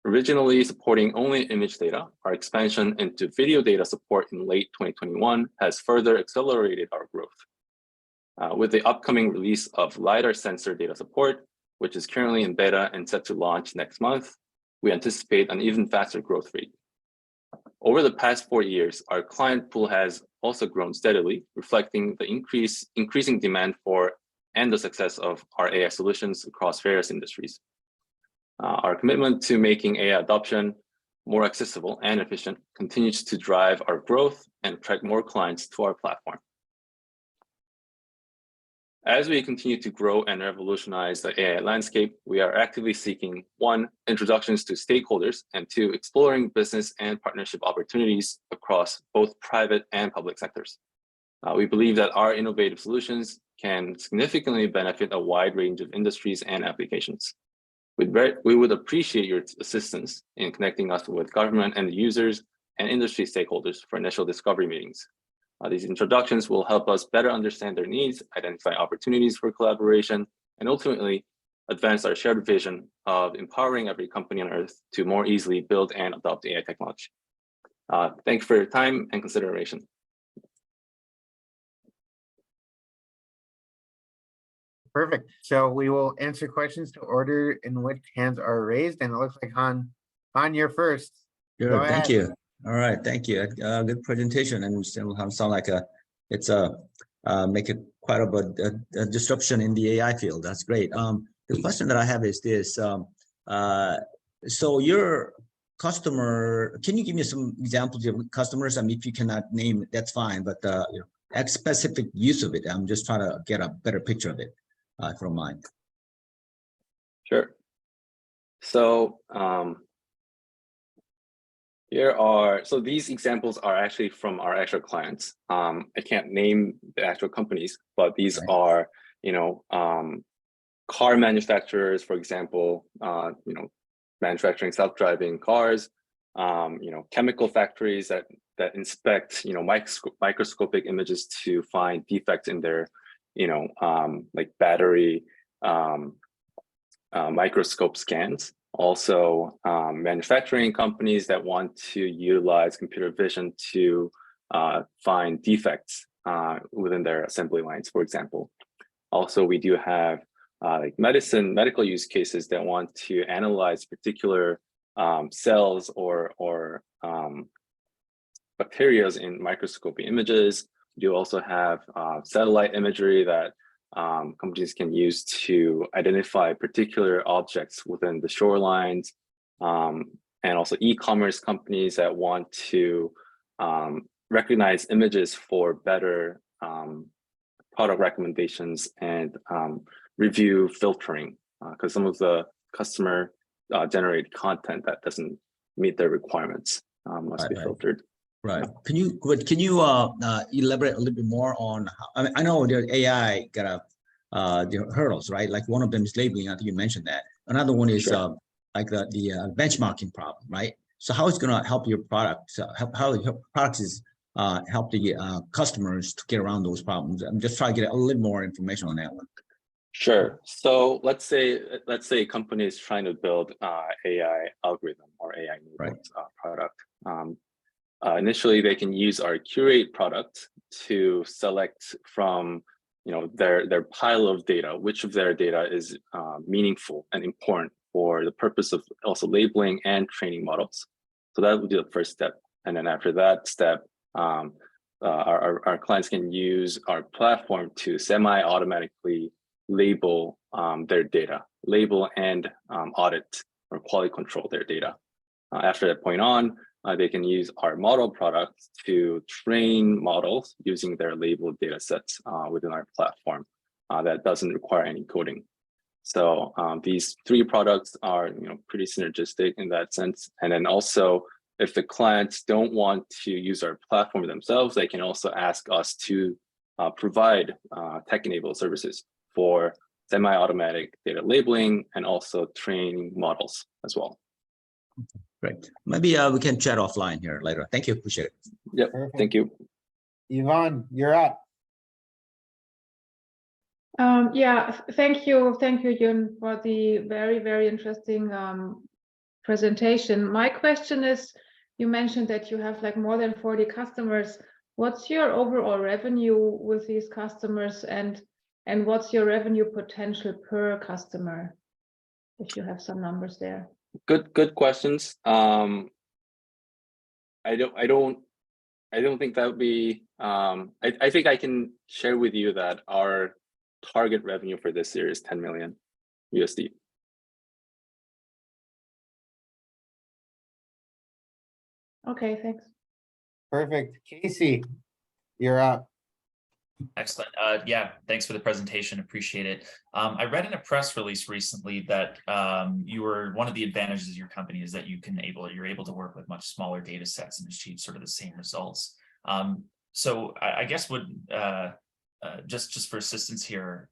Originally supporting only image data, our expansion into video data support in late 2021 has further accelerated our growth. With the upcoming release of LiDAR sensor data support, which is currently in beta and set to launch next month, we anticipate an even faster growth rate. Over the past 4 years, our client pool has also grown steadily, reflecting the increasing demand for and the success of our AI solutions across various industries. Our commitment to making AI adoption more accessible and efficient continues to drive our growth and attract more clients to our platform. As we continue to grow and revolutionize the AI landscape, we are actively seeking 1, introductions to stakeholders, and 2, exploring business and partnership opportunities across both private and public sectors. We believe that our innovative solutions can significantly benefit a wide range of industries and applications. We would appreciate your assistance in connecting us with government and users and industry stakeholders for initial discovery meetings. These introductions will help us better understand their needs, identify opportunities for collaboration, and ultimately advance our shared vision of empowering every company on Earth to more easily build and adopt AI technology. Thank you for your time and consideration. Perfect. So we will answer questions to order in which hands are raised, and it looks like Han, you're first. Good, Go thank ahead. you. All right, thank you. Good presentation, and sound like it's make it quite a disruption in the AI field. That's great. The question that I have is this: so your customer, can you give me some examples of customers? I mean, if you cannot name, that's fine, but you know, specific use of it. I'm just trying to get a better picture of it, if you don't mind. Sure. So so these examples are actually from our actual clients. I can't name the actual companies, but these are, you know, car manufacturers, for example, you know, manufacturing self-driving cars, you know, chemical factories that inspect, you know, microscopic images to find defects in their, you know, like battery microscope scans. Also, manufacturing companies that want to utilize computer vision to find defects within their assembly lines, for example. Also, we do have like medical use cases that want to analyze particular cells or bacteria in microscopic images. We do also have satellite imagery that companies can use to identify particular objects within the shorelines, and also e-commerce companies that want to recognize images for better product recommendations and review filtering, because some of the customer generated content that doesn't meet their requirements must be filtered. Right. Can you elaborate a little bit more on how, I know the AI got the hurdles, right? Like one of them is labeling. I think you mentioned that. Another one is like the benchmarking problem, right? So how it's going to help your product? How your product is help the customers to get around those problems? I'm just trying to get a little more information on that one. Sure. So let's say a company is trying to build AI algorithm or AI product. Initially, they can use our Curate product to select from, you know, their pile of data, which of their data is meaningful and important for the purpose of also labeling and training models. So that would be the first step. And then after that step, our clients can use our platform to semi-automatically label their data, label and audit or quality control their data. After that point on, they can use our model products to train models using their labeled data sets within our platform that doesn't require any coding. So these three products are, you know, pretty synergistic in that sense. And then also, if the clients don't want to use our platform themselves, they can also ask us to provide tech-enabled services for semi-automatic data labeling, and also training models as well. Great. Maybe we can chat offline here later. Thank you. Appreciate it. Yep. Perfect. Thank you. Yvonne, you're up. Yeah, thank you, Yun, for the very, very interesting presentation. My question is, you mentioned that you have like more than 40 customers. What's your overall revenue with these customers, and what's your revenue potential per customer, if you have some numbers there? Good questions. I don't think that would be. I think I can share with you that our target revenue for this year is 10 million USD. Okay, thanks. Perfect. Casey, you're up. Excellent. Yeah, thanks for the presentation. Appreciate it. I read in a press release recently that one of the advantages of your company is that you're able to work with much smaller data sets and achieve sort of the same results. So I guess just for assistance here,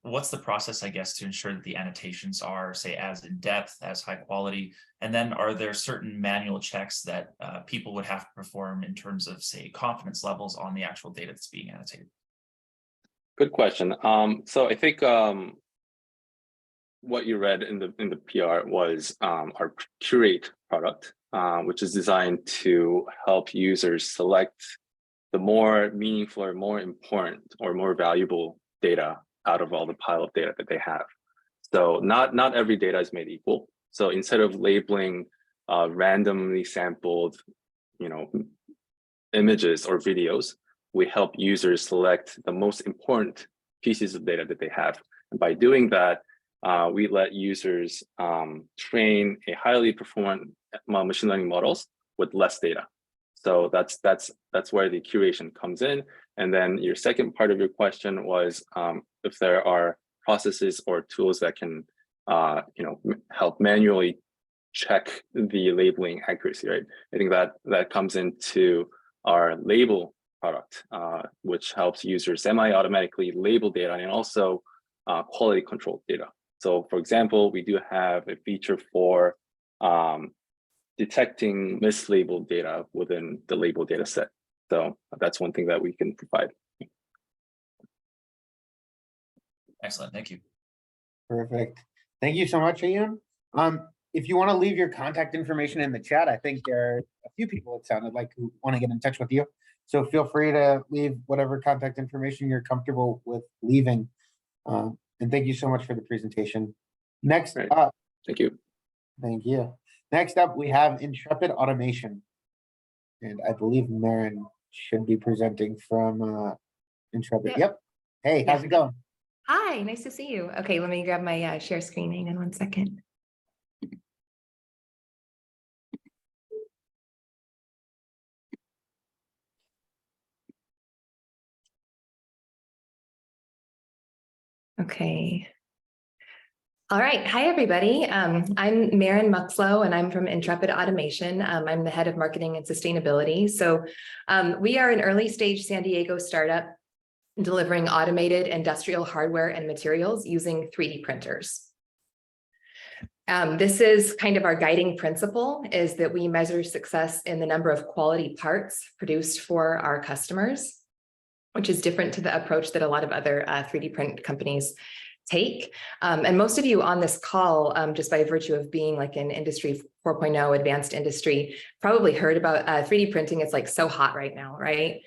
what's the process, I guess, to ensure that the annotations are, say, as in depth, as high quality? And then are there certain manual checks that people would have to perform in terms of, say, confidence levels on the actual data that's being annotated? Good question. So I think what you read in the PR was our Curate product, which is designed to help users select the more meaningful or more important or more valuable data out of all the pile of data that they have. So not every data is made equal. So instead of labeling randomly sampled, images or videos, we help users select the most important pieces of data that they have. And by doing that, we let users train a highly performant machine learning models with less data. So that's where the curation comes in. And then your second part of your question was if there are processes or tools that can help manually check the labeling accuracy, right? I think that comes into our label product, which helps users semi-automatically label data and also quality control data. So for example, we do have a feature for detecting mislabeled data within the label data set. So that's one thing that we can provide. Excellent, thank you. Perfect. Thank you so much, Ian. If you want to leave your contact information in the chat, I think there are a few people, it sounded like, who want to get in touch with you. So feel free to leave whatever contact information you're comfortable with leaving. And thank you so much for the presentation. Next up. Thank you. Thank you. Next up, we have Intrepid Automation. And I believe Maren should be presenting from Intrepid. Yep. Hey, how's it going? Hi, nice to see you. Okay, let me grab my share screen. Hang on 1 second. Okay. All right. Hi, everybody. I'm Maren Muxlow, and I'm from Intrepid Automation. I'm the head of marketing and sustainability. So we are an early stage San Diego startup delivering automated industrial hardware and materials using 3D printers. This is kind of our guiding principle, is that we measure success in the number of quality parts produced for our customers, which is different to the approach that a lot of other 3D print companies take. And most of you on this call, just by virtue of being like in industry 4.0 advanced industry, probably heard about 3D printing. It's like so hot right now, right?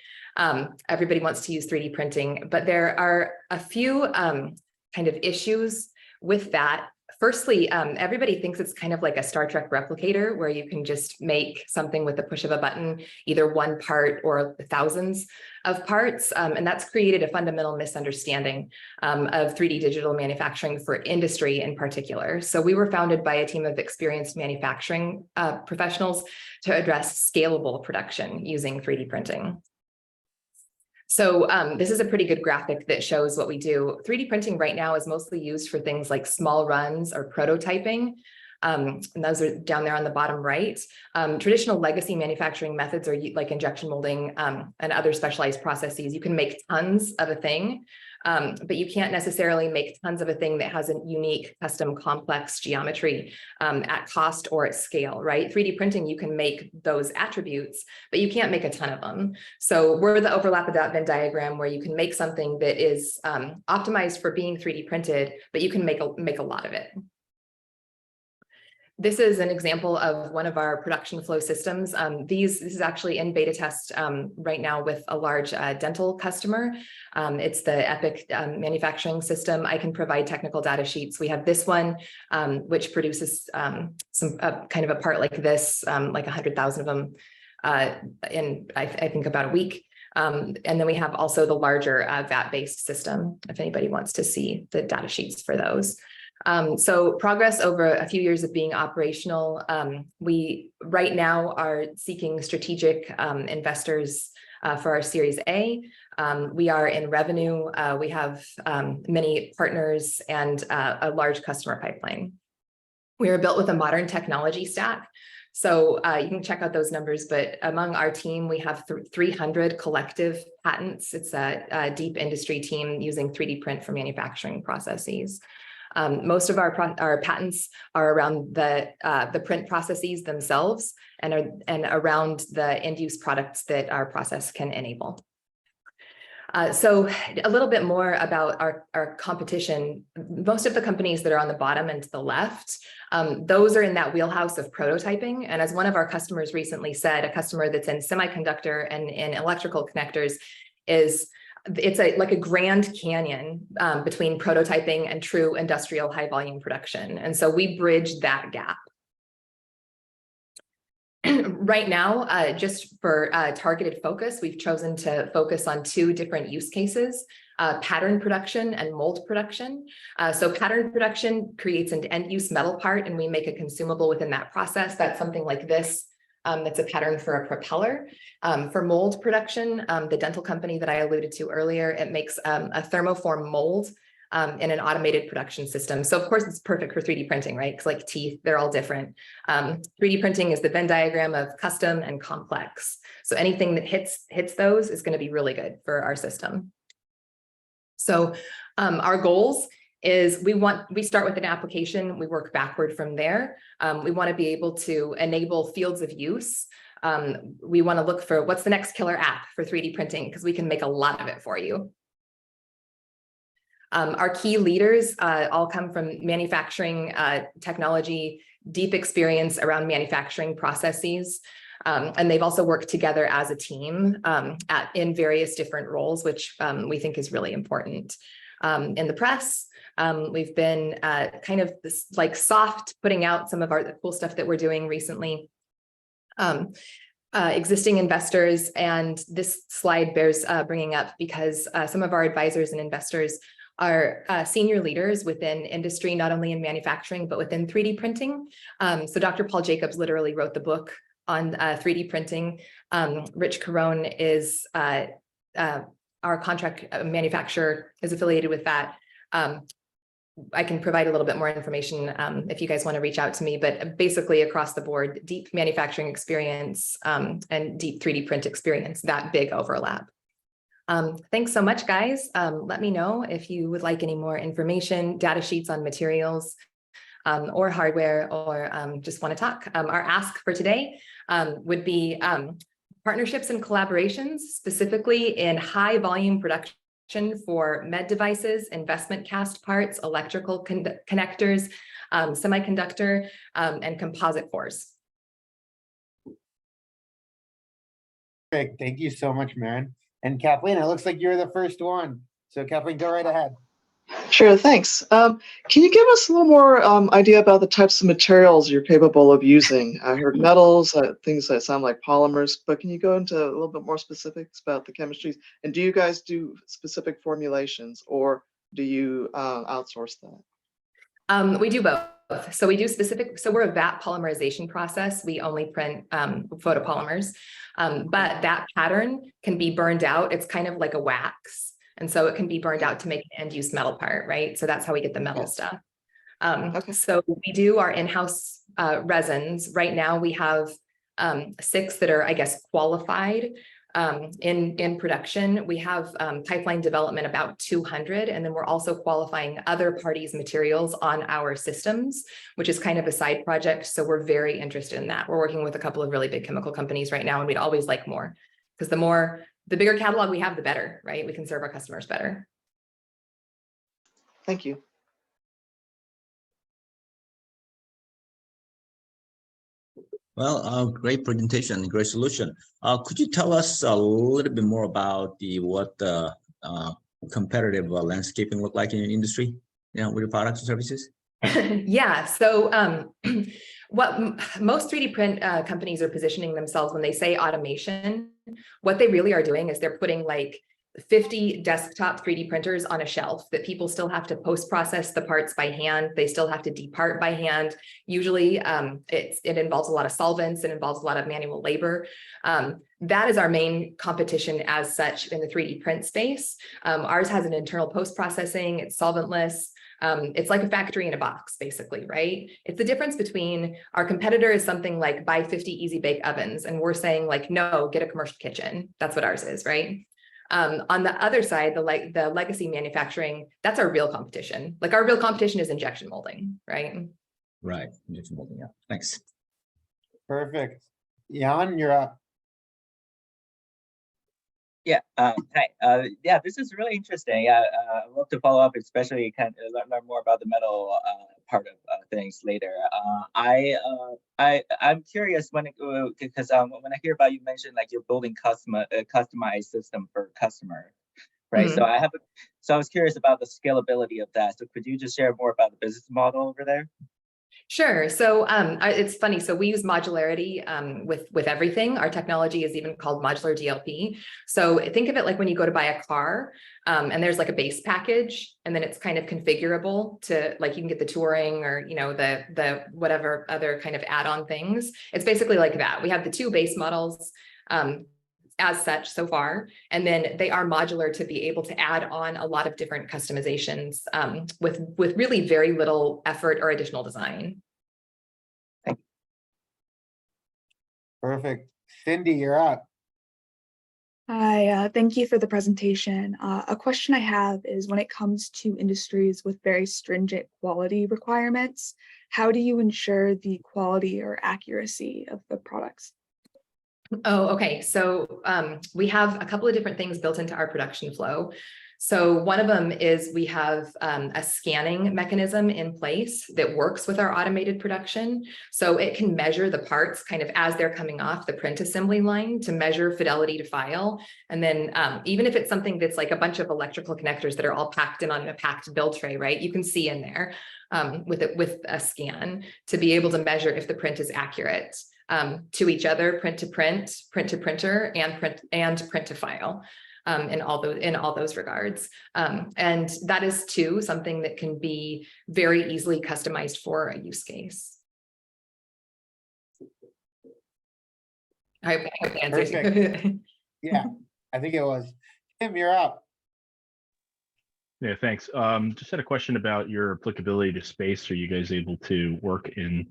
Everybody wants to use 3D printing, but there are a few kind of issues with that. Firstly, everybody thinks it's kind of like a Star Trek replicator where you can just make something with the push of a button, either one part or thousands of parts. And that's created a fundamental misunderstanding of 3D digital manufacturing for industry in particular. So we were founded by a team of experienced manufacturing professionals to address scalable production using 3D printing. So this is a pretty good graphic that shows what we do. 3D printing right now is mostly used for things like small runs or prototyping. And those are down there on the bottom right. Traditional legacy manufacturing methods are like injection molding and other specialized processes. You can make tons of a thing but you can't necessarily make tons of a thing that has a unique, custom, complex geometry at cost or at scale, right? 3D printing, you can make those attributes, but you can't make a ton of them. So we're the overlap of that Venn diagram where you can make something that is optimized for being 3D printed, but you can make a lot of it. This is an example of one of our production flow systems. This is actually in beta test right now with a large dental customer. It's the Epic manufacturing system. I can provide technical data sheets. We have this one, which produces some kind of a part like this, like 100,000 of them in, I think, about a week. And then we have also the larger VAT-based system, if anybody wants to see the data sheets for those. So progress over a few years of being operational. We right now are seeking strategic investors for our Series A. We are in revenue. We have many partners and a large customer pipeline. We are built with a modern technology stack. So you can check out those numbers, but among our team, we have 300 collective patents. It's a deep industry team using 3D print for manufacturing processes. Most of our patents are around the print processes themselves and around the end use products that our process can enable. So a little bit more about our competition. Most of the companies that are on the bottom and to the left, those are in that wheelhouse of prototyping. And as one of our customers recently said, a customer that's in semiconductor and in electrical connectors it's like a Grand Canyon between prototyping and true industrial high volume production. And so we bridge that gap. Right now, just for targeted focus, we've chosen to focus on 2 different use cases, pattern production and mold production. So pattern production creates an end use metal part and we make a consumable within that process. That's something like this. That's a pattern for a propeller. For mold production, the dental company that I alluded to earlier, it makes a thermoform mold in an automated production system. So of course it's perfect for 3D printing, right? Because like teeth, they're all different. 3D printing is the Venn diagram of custom and complex. So anything that hits those is going to be really good for our system. So our goals is we start with an application, we work backward from there. We want to be able to enable fields of use. We want to look for what's the next killer app for 3D printing, because we can make a lot of it for you. Our key leaders all come from manufacturing technology, deep experience around manufacturing processes. And they've also worked together as a team in various different roles, which we think is really important. In the press, we've been kind of this like soft putting out some of the cool stuff that we're doing recently. Existing investors, and this slide bears bringing up because some of our advisors and investors are senior leaders within industry, not only in manufacturing, but within 3D printing. So Dr. Paul Jacobs literally wrote the book on 3D printing. Rich Carone is our contract manufacturer, is affiliated with that. I can provide a little bit more information if you guys want to reach out to me, but basically across the board, deep manufacturing experience and deep 3D print experience, that big overlap. Thanks so much, guys. Let me know if you would like any more information, data sheets on materials or hardware, or just want to talk. Our ask for today would be partnerships and collaborations, specifically in high volume production for med devices, investment cast parts, electrical connectors, semiconductor, and composite cores. Perfect. Thank you so much, Maren. And Kathleen, it looks like you're the first one. So Kathleen, go right ahead. Sure, thanks. Can you give us a little more idea about the types of materials you're capable of using? I heard metals, things that sound like polymers, but can you go into a little bit more specifics about the chemistries? And do you guys do specific formulations, or do you outsource that? We do both. So we do specific, so we're a VAT polymerization process. We only print photopolymers, but that pattern can be burned out. It's kind of like a wax. And so it can be burned out to make an end-use metal part, right? So that's how we get the metal stuff. So we do our in-house resins. Right now we have 6 that are, I guess, qualified. in production. We have pipeline development about 200, and then we're also qualifying other parties' materials on our systems, which is kind of a side project. So we're very interested in that. We're working with a couple of really big chemical companies right now, and we'd always like more, because the bigger catalog we have, the better, right? We can serve our customers better. Thank you. Well, great presentation, great solution. Could you tell us a little bit more about what the competitive landscaping look like in your industry, with your products and services? Yeah, so what most 3D print companies are positioning themselves when they say automation, what they really are doing is they're putting like 50 desktop 3D printers on a shelf that people still have to post-process the parts by hand. They still have to depart by hand. Usually it involves a lot of solvents, it involves a lot of manual labor. That is our main competition as such in the 3D print space. Ours has an internal post-processing, it's solventless. It's like a factory in a box, basically, right? It's the difference between our competitor is something like buy 50 easy bake ovens, and we're saying like, no, get a commercial kitchen. That's what ours is, right? On the other side, the legacy manufacturing, that's our real competition. Like our real competition is injection molding, right? Right, injection molding, yeah. Thanks. Perfect. Jan, you're up. Yeah, hi. Yeah, this is really interesting. I'd love to follow up, especially kind of learn more about the metal part of things later. I'm curious because when I hear about you mention like you're building customized system for customer, right? Mm-hmm. So I was curious about the scalability of that. So could you just share more about the business model over there? Sure. So it's funny. So we use modularity with everything. Our technology is even called modular DLP. So think of it like when you go to buy a car and there's like a base package, and then it's kind of configurable to like you can get the touring or the whatever other kind of add-on things. It's basically like that. We have the two base models as such so far, and then they are modular to be able to add on a lot of different customizations with really very little effort or additional design. Perfect. Cindy, you're up. Hi, thank you for the presentation. A question I have is when it comes to industries with very stringent quality requirements, how do you ensure the quality or accuracy of the products? Oh, okay. So we have a couple of different things built into our production flow. So one of them is we have a scanning mechanism in place that works with our automated production. So it can measure the parts kind of as they're coming off the print assembly line to measure fidelity to file. And then even if it's something that's like a bunch of electrical connectors that are all packed in on a packed build tray, right? You can see in there with a scan to be able to measure if the print is accurate. To each other, print to print, print to printer, and print to file, in all those regards. And that is too something that can be very easily customized for a use case. I hope that answers. Yeah, I think it was. Tim, you're up. Yeah, thanks. Just had a question about your applicability to space. Are you guys able to work in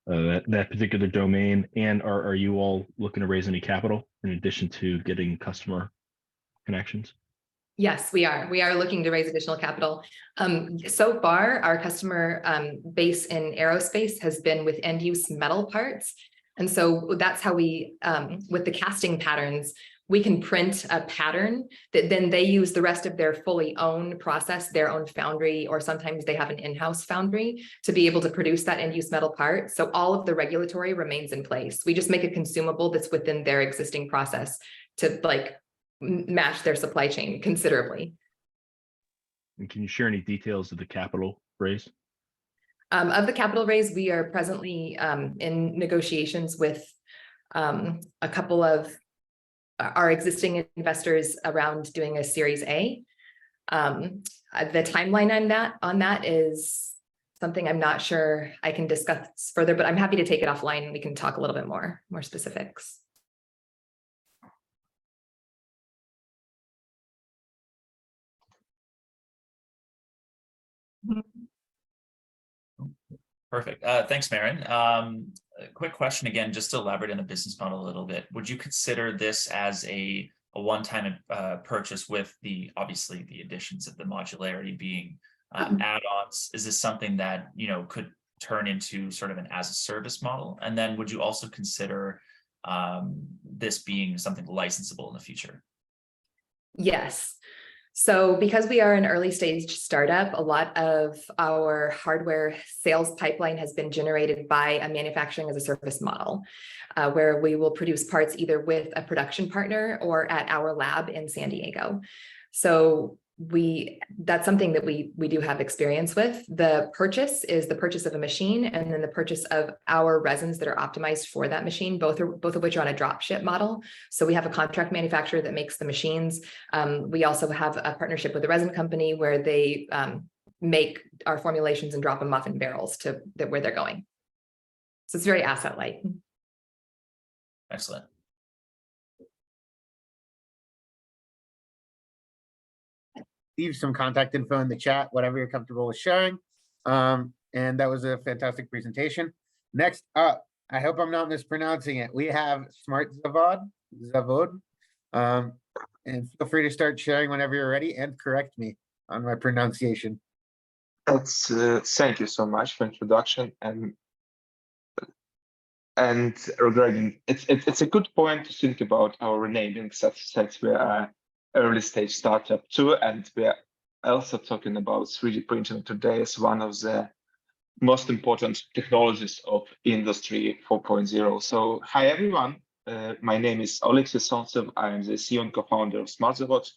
that particular domain, and are you all looking to raise any capital in addition to getting customer connections? Yes, we are. We are looking to raise additional capital. So far, our customer base in aerospace has been with end-use metal parts, and so that's how we, with the casting patterns, we can print a pattern that then they use the rest of their fully owned process, their own foundry, or sometimes they have an in-house foundry to be able to produce that end-use metal part. So all of the regulatory remains in place. We just make a consumable that's within their existing process to like match their supply chain considerably. And can you share any details of the capital raise? Of the capital raise, we are presently in negotiations with a couple of our existing investors around doing a Series A. The timeline on that is something I'm not sure I can discuss further, but I'm happy to take it offline and we can talk a little bit more specifics. Perfect. Thanks, Maren. quick question again, just to elaborate on the business model a little bit. Would you consider this as a one-time purchase with obviously the additions of the modularity being add-ons? Is this something that, could turn into sort of an as-a-service model? And then would you also consider this being something licensable in the future? Yes. So because we are an early stage startup, a lot of our hardware sales pipeline has been generated by a manufacturing as a service model, where we will produce parts either with a production partner or at our lab in San Diego. So that's something that we do have experience with. The purchase is the purchase of a machine, and then the purchase of our resins that are optimized for that machine, both of which are on a drop ship model. So we have a contract manufacturer that makes the machines. We also have a partnership with a resin company where they make our formulations and drop them off in barrels to where they're going. So it's very asset light. Excellent. Leave some contact info in the chat, whatever you're comfortable with sharing. And that was a fantastic presentation. Next up, I hope I'm not mispronouncing it. We have Smart Zavod. And feel free to start sharing whenever you're ready and correct me on my pronunciation. Thank you so much for introduction, and regarding it's a good point to think about our renaming, such as we are early stage startup too, and we are also talking about 3D printing today as one of the most important technologies of Industry 4.0. So hi everyone, my name is Oleksiy Sontsev. I am the CEO and co-founder of SmartZavod.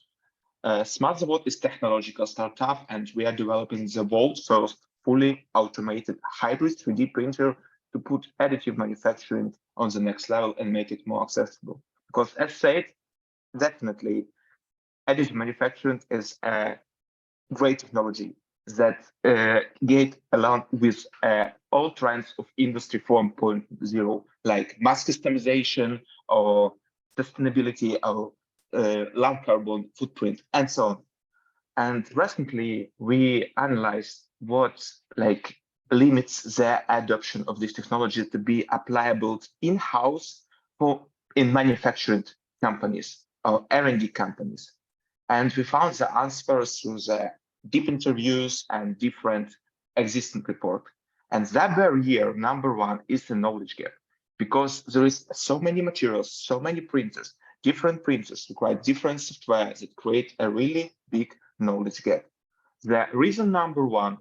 SmartZavod is a technological startup, and we are developing the world's first fully automated hybrid 3D printer to put additive manufacturing on the next level and make it more accessible. Because as said, definitely additive manufacturing is a great technology that get along with all trends of Industry 4.0, like mass customization or sustainability or low carbon footprint and so on. And recently we analyzed what limits the adoption of this technology to be applicable in-house in manufacturing companies or R&D companies. And we found the answers through the deep interviews and different existing reports. And that barrier, number one, is the knowledge gap, because there is so many materials, so many printers, different printers require different software that create a really big knowledge gap. The reason number one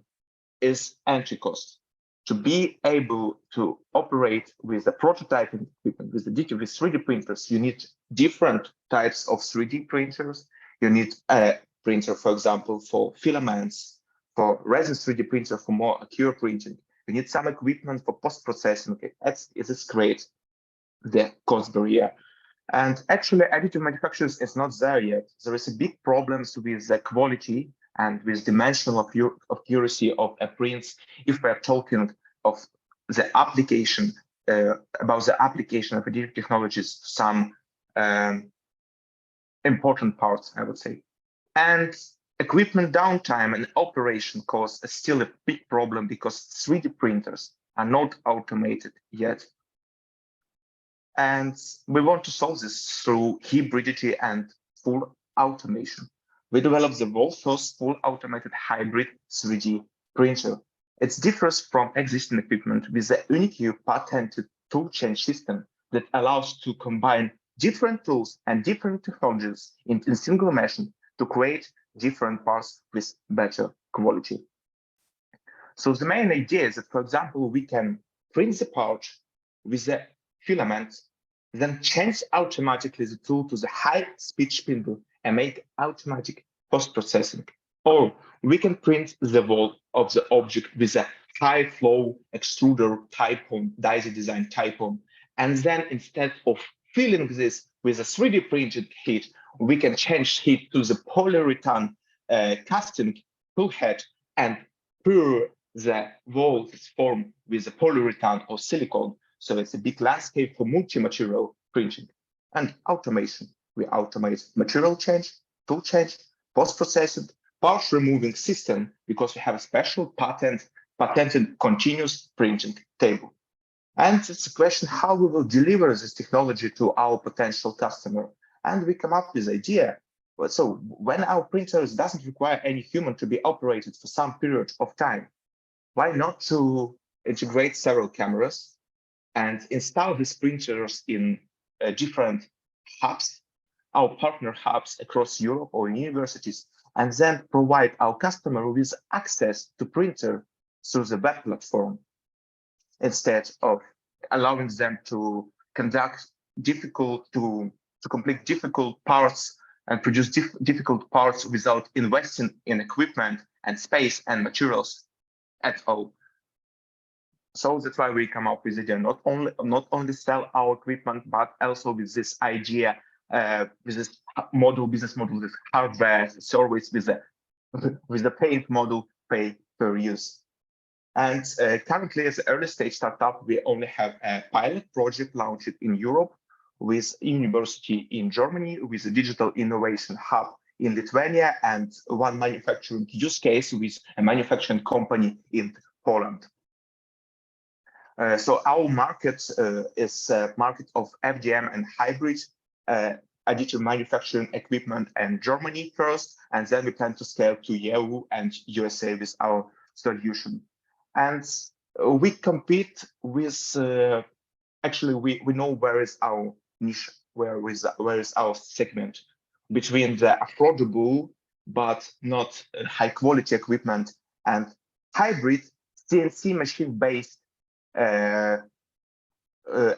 is entry cost. To be able to operate with the prototyping equipment, with the 3D printers, you need different types of 3D printers. You need a printer, for example, for filaments, for resin 3D printer for more accurate printing. You need some equipment for post-processing. Okay, it is great, the cost barrier. And actually, additive manufacturing is not there yet. There is a big problems with the quality and with dimensional accuracy of a prints. If we're talking of the application, about the application of additive technologies, some important parts, I would say. And equipment downtime and operation costs is still a big problem because 3D printers are not automated yet. And we want to solve this through hybridity and full automation. We developed the world's first full automated hybrid 3D printer. It differs from existing equipment with a unique patented tool chain system that allows to combine different tools and different technologies in a single machine to create different parts with better quality. So the main idea is that, for example, we can print the part with the filament, then change automatically the tool to the high-speed spindle and make automatic post-processing. Or we can print the wall of the object with a high-flow extruder type-on, Daisy design type-on. And then instead of filling this with a 3D printed heat, we can change heat to the polyurethane casting tool head and pour the wall is formed with the polyurethane or silicone. So it's a big landscape for multi-material printing. And automation. We automate material change, tool change, post-processing, part removing system, because we have a special patented continuous printing table. And it's a question how we will deliver this technology to our potential customer. And we come up with idea. So when our printers doesn't require any human to be operated for some period of time, why not to integrate several cameras and install these printers in different hubs, our partner hubs across Europe or in universities, and then provide our customer with access to printer through the web platform, instead of allowing them to conduct to complete difficult parts and produce difficult parts without investing in equipment and space and materials at all. So that's why we come up with it, and not only sell our equipment, but also with this idea, with this business model, with hardware service, with the paying model, pay per use. And currently, as an early stage startup, we only have a pilot project launched in Europe with a university in Germany, with a digital innovation hub in Lithuania, and one manufacturing use case with a manufacturing company in Poland. So our market is a market of FDM and hybrid additive manufacturing equipment in Germany first, and then we plan to scale to EU and USA with our solution. And we compete with, actually, we know where is our niche, where is our segment between the affordable but not high quality equipment and hybrid CNC machine-based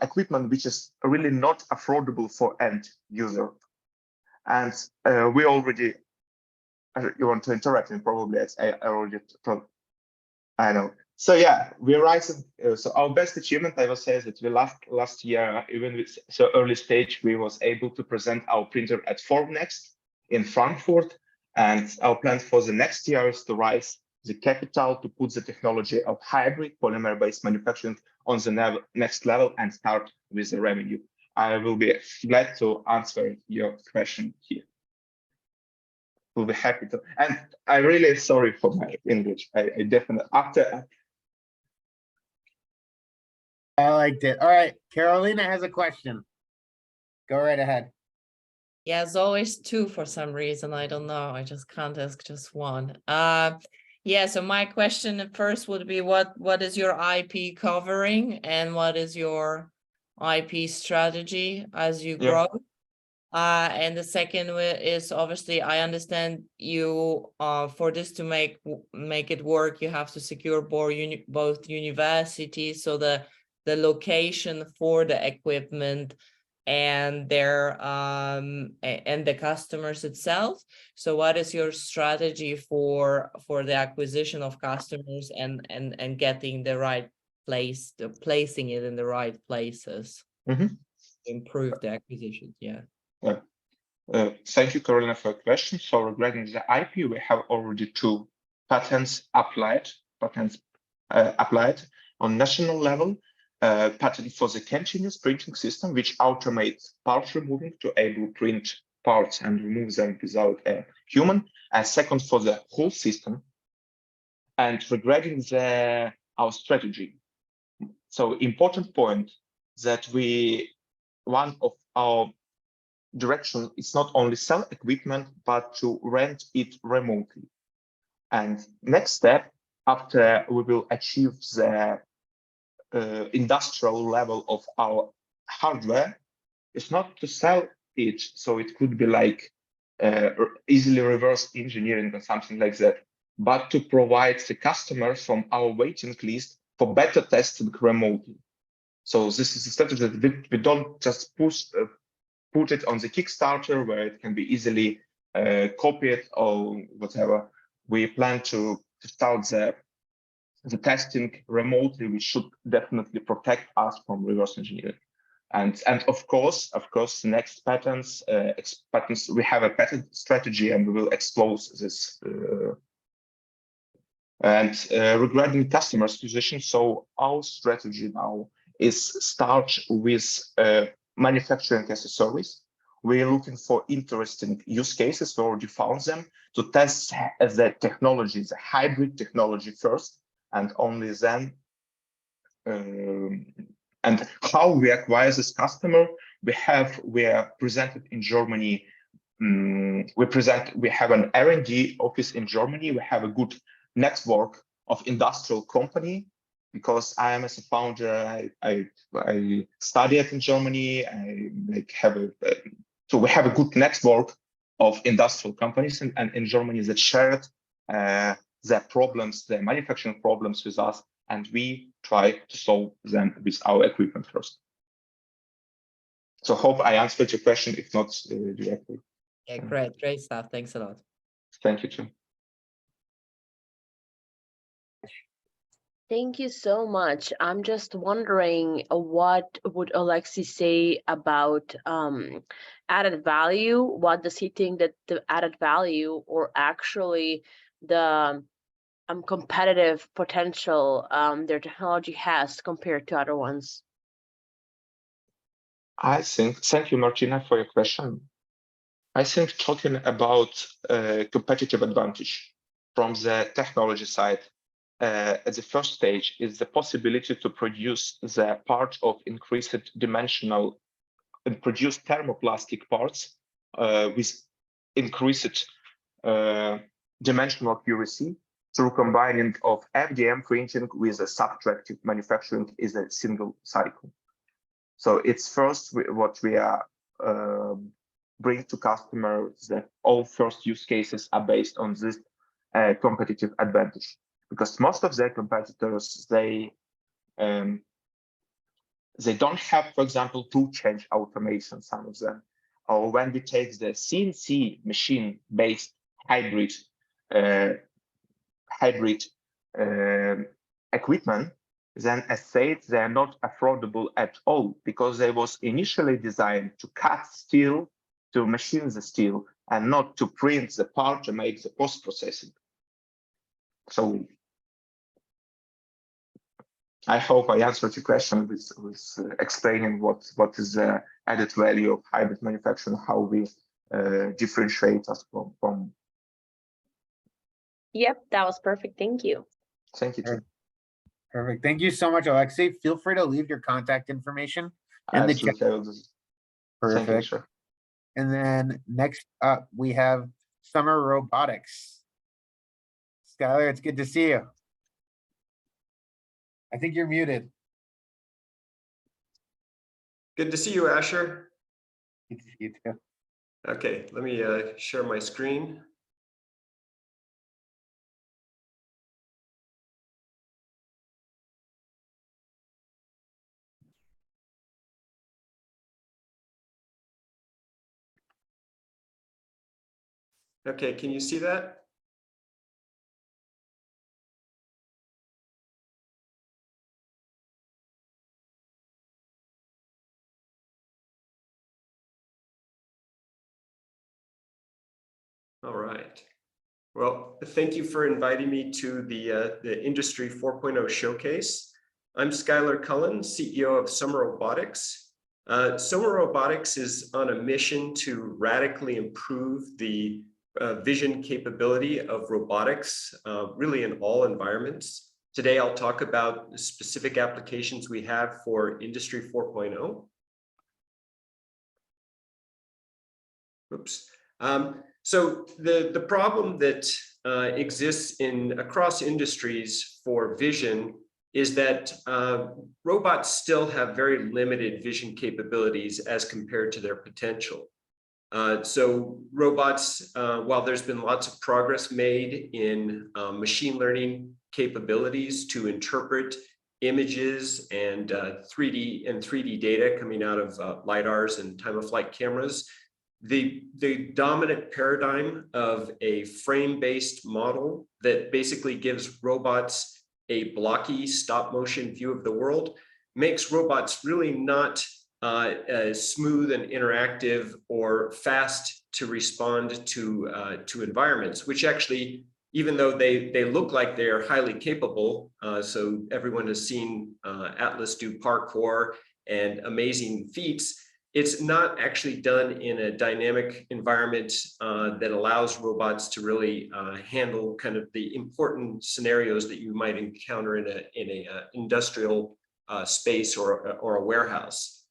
equipment, which is really not affordable for end user. And we already, you want to interrupt me probably, as I already told, I know. So yeah, we rising. So our best achievement, I will say, is that we last year, even with so early stage, we was able to present our printer at Formnext in Frankfurt, and our plan for the next year is to raise the capital to put the technology of hybrid polymer-based manufacturing on the next level and start with the revenue. I will be glad to answer your question here. We'll be happy to. And I'm really sorry for my English. I definitely, after. I liked it. All right, Carolina has a question. Go right ahead. Yeah, it's always two for some reason. I don't know. I just can't ask just one. Yeah, so my question at first would be what is your IP covering and what is your IP strategy as you grow? And the second is obviously I understand you for this to make it work, you have to secure both universities, so the location for the equipment and their and the customers itself. So what is your strategy for the acquisition of customers and getting the right place, placing it in the right places? Improve the acquisition. Thank you, Carolina, for your question. So regarding the IP, we have already 2 patents applied on national level. Patent for the continuous printing system, which automates part removing to able print parts and remove them without a human. And second, for the whole system. And regarding our strategy, so important point that one of our direction is not only sell equipment, but to rent it remotely. And next step, after we will achieve the industrial level of our hardware, is not to sell it. So it could be like easily reverse engineering or something like that, but to provide the customers from our waiting list for better testing remotely. So this is a strategy that we don't just put it on the Kickstarter where it can be easily copied or whatever. We plan to start the testing remotely, which should definitely protect us from reverse engineering. And of course, the next patents, we have a patent strategy and we will expose this. Regarding customer acquisition, so our strategy now is start with manufacturing as a service. We're looking for interesting use cases. We already found them to test the technology, the hybrid technology first, and only then And how we acquire this customer, we are presented in Germany. We have an R&D office in Germany. We have a good network of industrial company, because I am as a founder, I studied in Germany. So we have a good network of industrial companies and in Germany that shared their problems, their manufacturing problems with us, and we try to solve them with our equipment first. So hope I answered your question, if not directly. Yeah, great stuff. Thanks a lot. Thank you, Jim. Thank you so much. I'm just wondering, what would Alexei say about added value? What does he think that the added value, or actually the competitive potential their technology has compared to other ones? Thank you, Martina, for your question. I think talking about competitive advantage from the technology side, at the first stage is the possibility to produce the part of increased dimensional and produce thermoplastic parts with increased dimensional accuracy through combining of FDM printing with a subtractive manufacturing is a single cycle. So it's first what we are bring to customers, that all first use cases are based on this competitive advantage. Because most of their competitors, they don't have, for example, tool change automation, some of them. Or when we take the CNC machine-based hybrid equipment, then as said, they are not affordable at all, because they was initially designed to cut steel, to machine the steel, and not to print the part to make the post-processing. So I hope I answered your question with explaining what is the added value of hybrid manufacturing, how we differentiate us from. Yep, that was perfect. Thank you. Thank you. Perfect. Thank you so much, Alexei. Feel free to leave your contact information in the chat. Perfect. Thank you, sure. And then next up, we have Summer Robotics. Skylar, it's good to see you. I think you're muted. Good to see you, Asher. Good to see you too. Okay, let me share my screen. Okay, can you see that? All right. Well, thank you for inviting me to the Industry 4.0 showcase. I'm Skylar Cullen, CEO of Summer Robotics. Summer Robotics is on a mission to radically improve the vision capability of robotics, really in all environments. Today, I'll talk about the specific applications we have for Industry 4.0. Oops. So the problem that exists across industries for vision is that robots still have very limited vision capabilities as compared to their potential. So robots, while there's been lots of progress made in machine learning capabilities to interpret images and 3D data coming out of LiDARs and time-of-flight cameras, the dominant paradigm of a frame-based model that basically gives robots a blocky stop-motion view of the world makes robots really not smooth and interactive or fast to respond to environments, which actually, even though they look like they are highly capable, so everyone has seen Atlas do parkour and amazing feats, it's not actually done in a dynamic environment that allows robots to really handle kind of the important scenarios that you might encounter in a industrial space or a warehouse.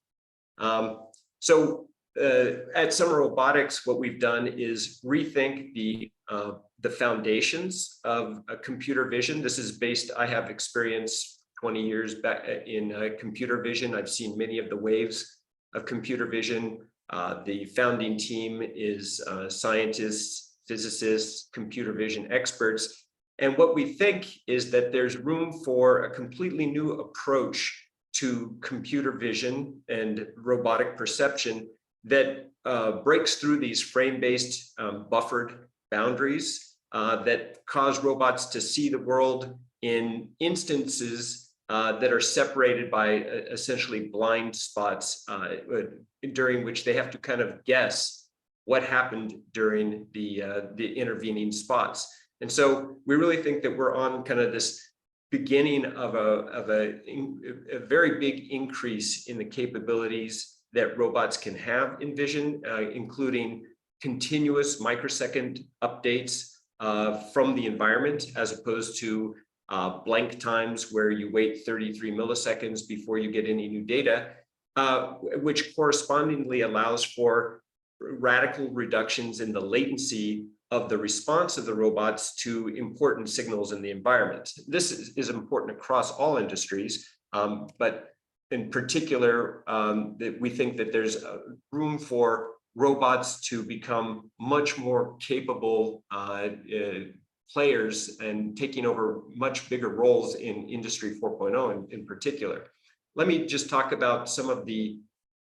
So at Summer Robotics, what we've done is rethink the foundations of computer vision. This is based, I have experience 20 years back in computer vision. I've seen many of the waves of computer vision. The founding team is scientists, physicists, computer vision experts. And what we think is that there's room for a completely new approach to computer vision and robotic perception that breaks through these frame-based buffered boundaries that cause robots to see the world in instances that are separated by essentially blind spots during which they have to kind of guess what happened during the intervening spots. And so we really think that we're on kind of this beginning of a very big increase in the capabilities that robots can have in vision, including continuous microsecond updates from the environment, as opposed to blank times where you wait 33 milliseconds before you get any new data, which correspondingly allows for radical reductions in the latency of the response of the robots to important signals in the environment. This is important across all industries, but in particular, that we think that there's room for robots to become much more capable players and taking over much bigger roles in Industry 4.0 in particular. Let me just talk about some of the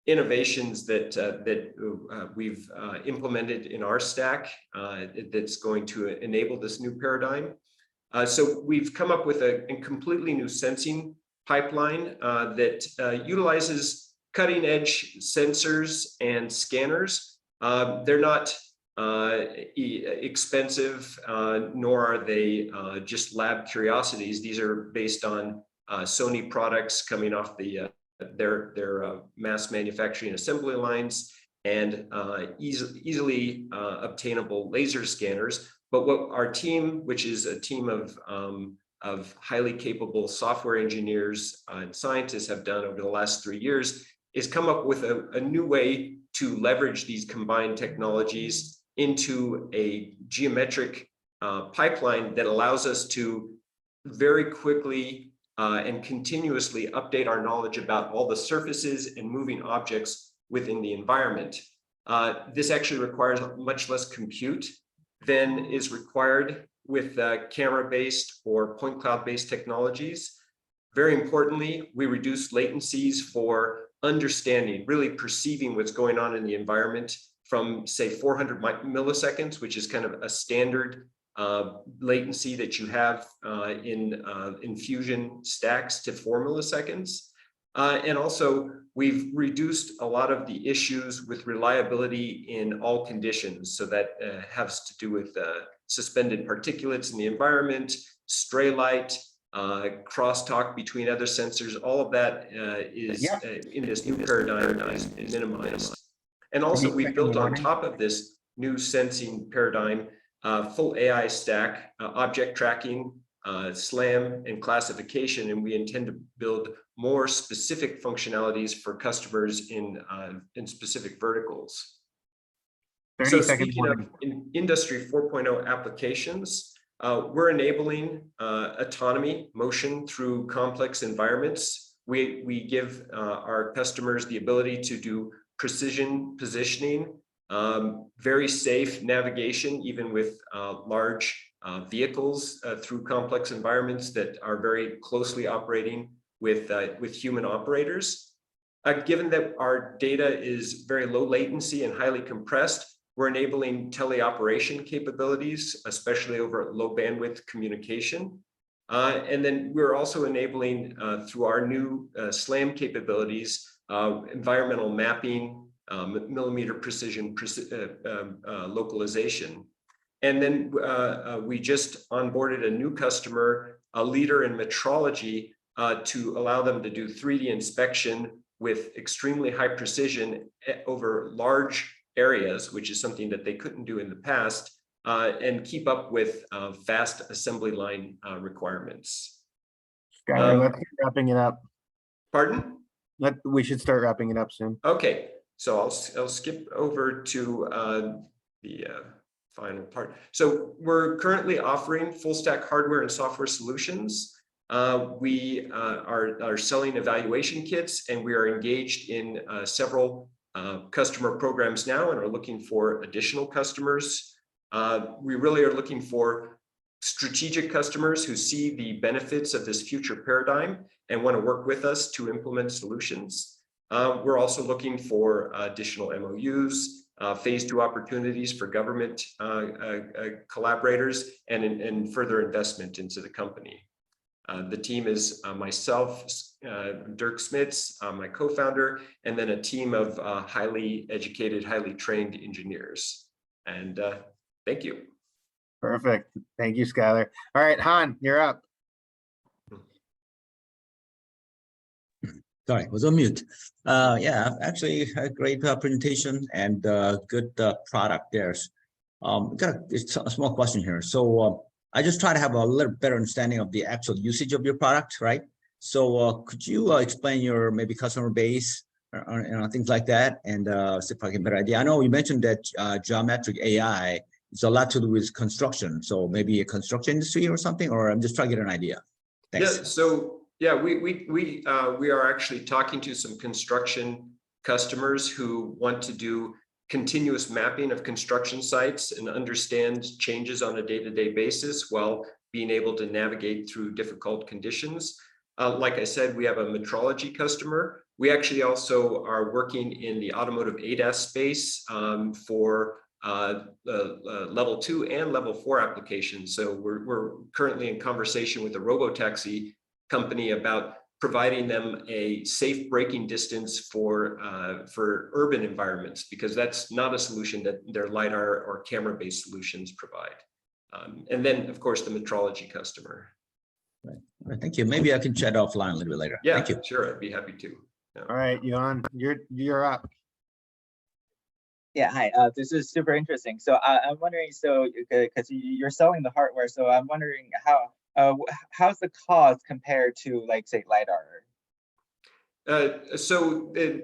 innovations that we've implemented in our stack that's going to enable this new paradigm. So we've come up with a completely new sensing pipeline that utilizes cutting edge sensors and scanners. They're not expensive, nor are they just lab curiosities. These are based on Sony products coming off their mass manufacturing assembly lines and easily obtainable laser scanners. But what our team, which is a team of highly capable software engineers and scientists have done over the last 3 years, is come up with a new way to leverage these combined technologies into a geometric pipeline that allows us to very quickly and continuously update our knowledge about all the surfaces and moving objects within the environment. This actually requires much less compute than is required with camera-based or point cloud-based technologies. Very importantly, we reduce latencies for understanding, really perceiving what's going on in the environment from, say, 400 milliseconds, which is kind of a standard latency that you have in Fusion stacks, to 4 milliseconds. And also, we've reduced a lot of the issues with reliability in all conditions. So that has to do with suspended particulates in the environment, stray light, crosstalk between other sensors. All of that is in this new paradigm is minimized. And also, we've built on top of this new sensing paradigm full AI stack, object tracking, SLAM, and classification, and we intend to build more specific functionalities for customers in specific verticals. So speaking of Industry 4.0 applications, we're enabling autonomy, motion through complex environments. We give our customers the ability to do precision positioning, very safe navigation, even with large vehicles through complex environments that are very closely operating with human operators. Given that our data is very low latency and highly compressed, we're enabling teleoperation capabilities, especially over low bandwidth communication. And then we're also enabling through our new SLAM capabilities, environmental mapping, millimeter precision localization. And then we just onboarded a new customer, a leader in metrology, to allow them to do 3D inspection with extremely high precision over large areas, which is something that they couldn't do in the past, and keep up with fast assembly line requirements. Skylar, let's keep wrapping it up. Pardon? We should start wrapping it up soon. Okay, so I'll skip over to the final part. So we're currently offering full stack hardware and software solutions. We are selling evaluation kits, and we are engaged in several customer programs now and are looking for additional customers. We really are looking for strategic customers who see the benefits of this future paradigm and want to work with us to implement solutions. We're also looking for additional MOUs, phase 2 opportunities for government collaborators, and further investment into the company. The team is myself, Dirk Smits, my co-founder, and then a team of highly educated, highly trained engineers. And thank you. Perfect. Thank you, Skylar. All right, Han, you're up. Sorry, I was on mute. Yeah, actually a great presentation and good product there. Got a small question here. So I just try to have a little better understanding of the actual usage of your product, right? So could you explain your maybe customer base or things like that, and see if I get a better idea? I know you mentioned that geometric AI is a lot to do with construction, so maybe a construction industry or something, or I'm just trying to get an idea. Thanks. Yeah, so yeah, we are actually talking to some construction customers who want to do continuous mapping of construction sites and understand changes on a day-to-day basis while being able to navigate through difficult conditions. Like I said, we have a metrology customer. We actually also are working in the automotive ADAS space for level 2 and level 4 applications. So we're currently in conversation with a robotaxi company about providing them a safe braking distance for urban environments, because that's not a solution that their LiDAR or camera-based solutions provide. And then, of course, the metrology customer. Right. All right, thank you. Maybe I can chat offline a little bit later. Yeah, thank you. Sure, I'd be happy to. Yeah. All right, Johan, you're up. Yeah, hi. This is super interesting. So I'm wondering, so because you're selling the hardware, so I'm wondering how's the cost compared to, like, say, LiDAR?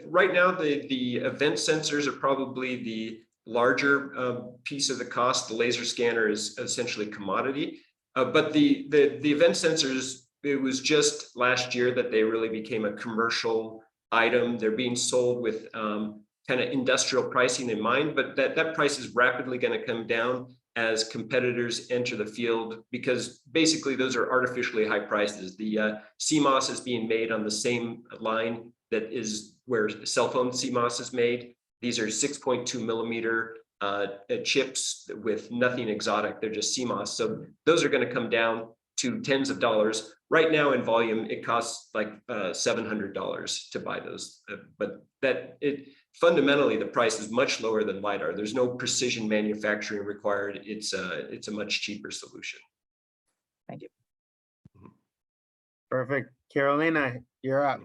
Right now, the event sensors are probably the larger piece of the cost. The laser scanner is essentially commodity, but the event sensors, it was just last year that they really became a commercial item. They're being sold with kind of industrial pricing in mind, but that price is rapidly going to come down as competitors enter the field, because basically those are artificially high prices. The CMOS is being made on the same line that is where cell phone CMOS is made. These are 6.2 millimeter chips with nothing exotic. They're just CMOS. So those are going to come down to tens of dollars. Right now in volume, it costs like $700 to buy those, but fundamentally, the price is much lower than LiDAR. There's no precision manufacturing required. It's a much cheaper solution. Thank you. Perfect. Carolina, you're up.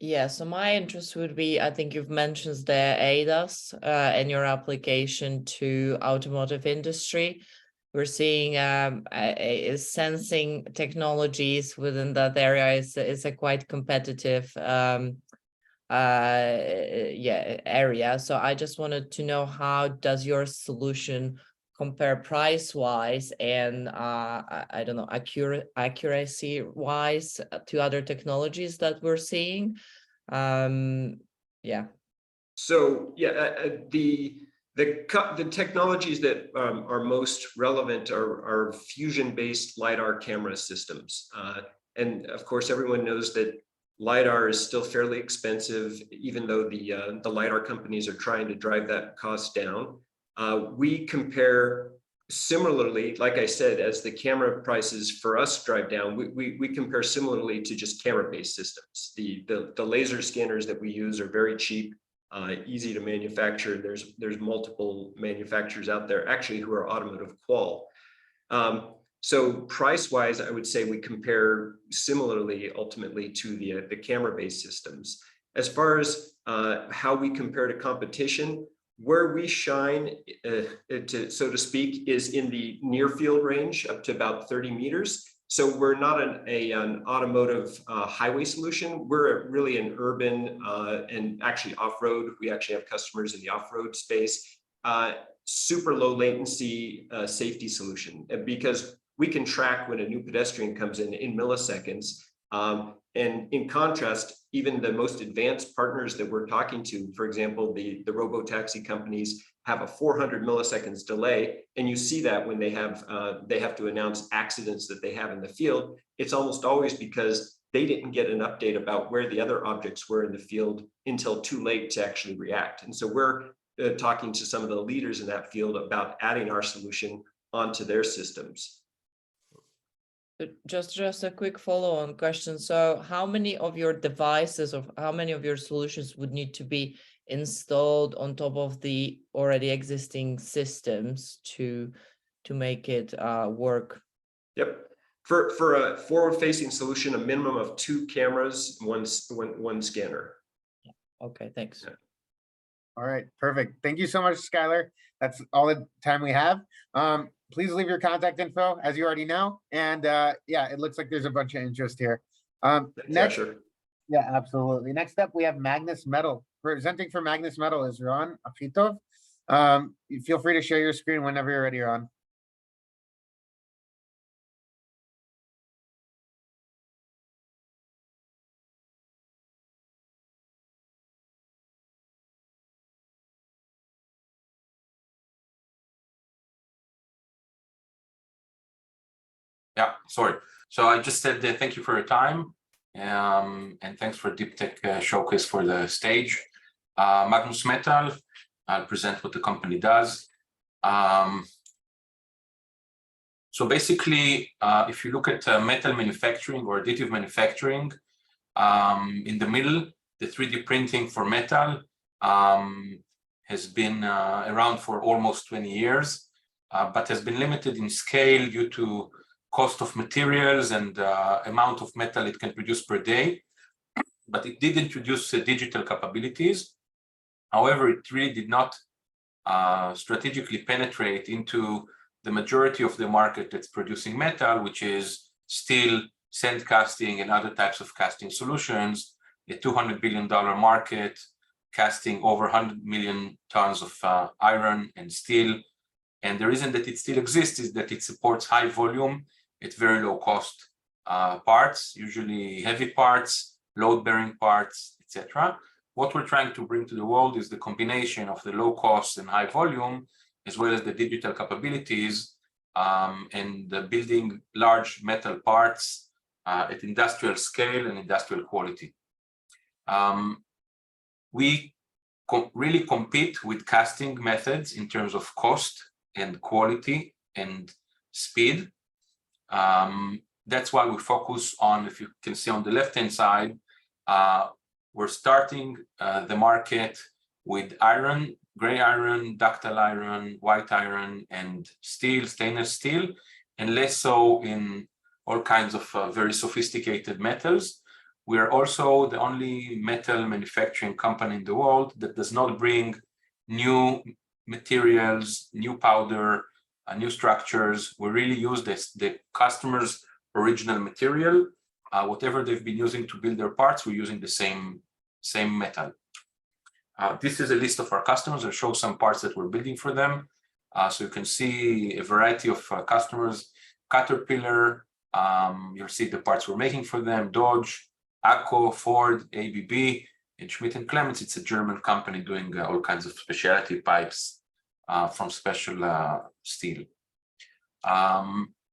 Yeah, so my interest would be, I think you've mentioned the ADAS and your application to automotive industry. We're seeing sensing technologies within that area is a quite competitive area. So I just wanted to know, how does your solution compare price-wise and I don't know, accuracy-wise to other technologies that we're seeing? Yeah. So yeah, the technologies that are most relevant are fusion-based LiDAR camera systems. And of course, everyone knows that LiDAR is still fairly expensive, even though the LiDAR companies are trying to drive that cost down. We compare similarly, like I said, as the camera prices for us drive down, we compare similarly to just camera-based systems. The laser scanners that we use are very cheap, easy to manufacture. There's multiple manufacturers out there actually who are automotive qual. So price-wise, I would say we compare similarly ultimately to the camera-based systems. As far as how we compare to competition, where we shine, so to speak, is in the near field range up to about 30 meters. So we're not an automotive highway solution. We're really an urban and actually off-road. We actually have customers in the off-road space. Super low latency safety solution, because we can track when a new pedestrian comes in milliseconds. And in contrast, even the most advanced partners that we're talking to, for example, the robo-taxi companies have a 400 milliseconds delay. And you see that when they have to announce accidents that they have in the field. It's almost always because they didn't get an update about where the other objects were in the field until too late to actually react. And so we're talking to some of the leaders in that field about adding our solution onto their systems. Just a quick follow-on question. So how many of your devices or how many of your solutions would need to be installed on top of the already existing systems to make it work? Yep. For a forward-facing solution, a minimum of 2 cameras, one scanner. Okay, thanks. Yeah. All right, perfect. Thank you so much, Skylar. That's all the time we have. Please leave your contact info, as you already know. And yeah, it looks like there's a bunch of interest here. Next, sure. yeah, absolutely. Next up, we have Magnus Metal. Presenting for Magnus Metal is Ron Afitov. Feel free to share your screen whenever you're ready, Ron. Yeah, sorry. So I just said thank you for your time, and thanks for Deep Tech Showcase for the stage. Magnus Metal, I'll present what the company does. So basically, if you look at metal manufacturing or additive manufacturing, in the middle, the 3D printing for metal has been around for almost 20 years, but has been limited in scale due to cost of materials and amount of metal it can produce per day. But it did introduce digital capabilities. However, it really did not strategically penetrate into the majority of the market that's producing metal, which is steel, sand casting, and other types of casting solutions, a $200 billion market, casting over 100 million tons of iron and steel. And the reason that it still exists is that it supports high volume at very low cost parts, usually heavy parts, load-bearing parts, etc. What we're trying to bring to the world is the combination of the low cost and high volume, as well as the digital capabilities, and building large metal parts at industrial scale and industrial quality. We really compete with casting methods in terms of cost and quality and speed. That's why we focus on, if you can see on the left-hand side, we're starting the market with iron, gray iron, ductile iron, white iron, and steel, stainless steel, and less so in all kinds of very sophisticated metals. We are also the only metal manufacturing company in the world that does not bring new materials, new powder, new structures. We really use the customer's original material. Whatever they've been using to build their parts, we're using the same metal. This is a list of our customers. I'll show some parts that we're building for them. So you can see a variety of customers. Caterpillar, you'll see the parts we're making for them. Dodge, AGCO, Ford, ABB, and Schmidt & Clemens. It's a German company doing all kinds of specialty pipes from special steel.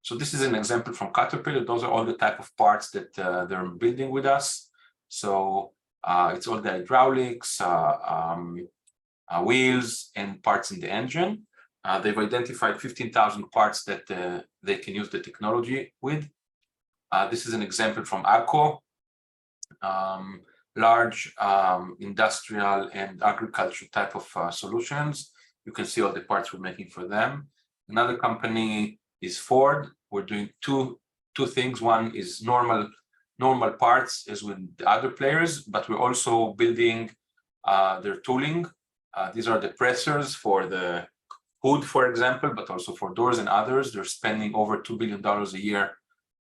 So this is an example from Caterpillar. Those are all the type of parts that they're building with us. So it's all the hydraulics, wheels, and parts in the engine. They've identified 15,000 parts that they can use the technology with. This is an example from AGCO, large industrial and agriculture type of solutions. You can see all the parts we're making for them. Another company is Ford. We're doing two things. One is normal parts as with the other players, but we're also building their tooling. These are the pressers for the hood, for example, but also for doors and others. They're spending over $2 billion a year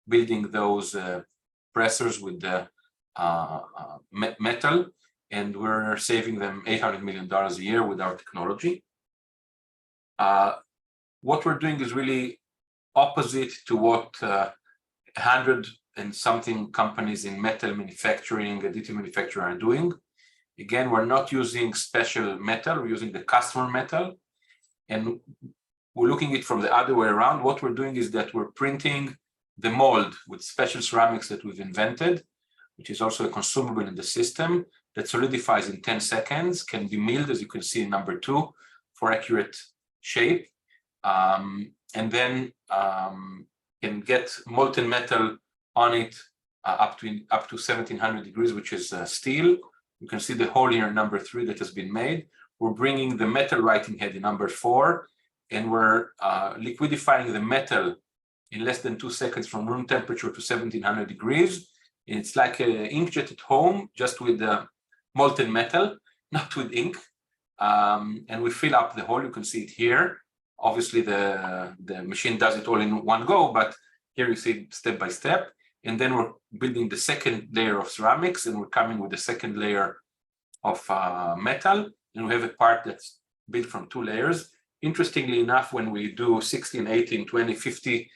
building those pressers with the metal, and we're saving them $800 million a year with our technology. What we're doing is really opposite to what 100 and something companies in metal manufacturing, additive manufacturing are doing. Again, we're not using special metal, we're using the customer metal. And we're looking at it from the other way around. What we're doing is that we're printing the mold with special ceramics that we've invented, which is also a consumable in the system that solidifies in 10 seconds, can be milled, as you can see in number 2, for accurate shape. And then can get molten metal on it up to 1700 degrees, which is steel. You can see the hole here, number 3, that has been made. We're bringing the metal writing head in number 4, and we're liquidifying the metal in less than 2 seconds from room temperature to 1700 degrees. And it's like an inkjet at home, just with the molten metal, not with ink. And we fill up the hole. You can see it here. Obviously, the machine does it all in one go, but here you see it step by step. And then we're building the second layer of ceramics, and we're coming with the second layer of metal. And we have a part that's built from 2 layers. Interestingly enough, when we do 16, 18, 20, 50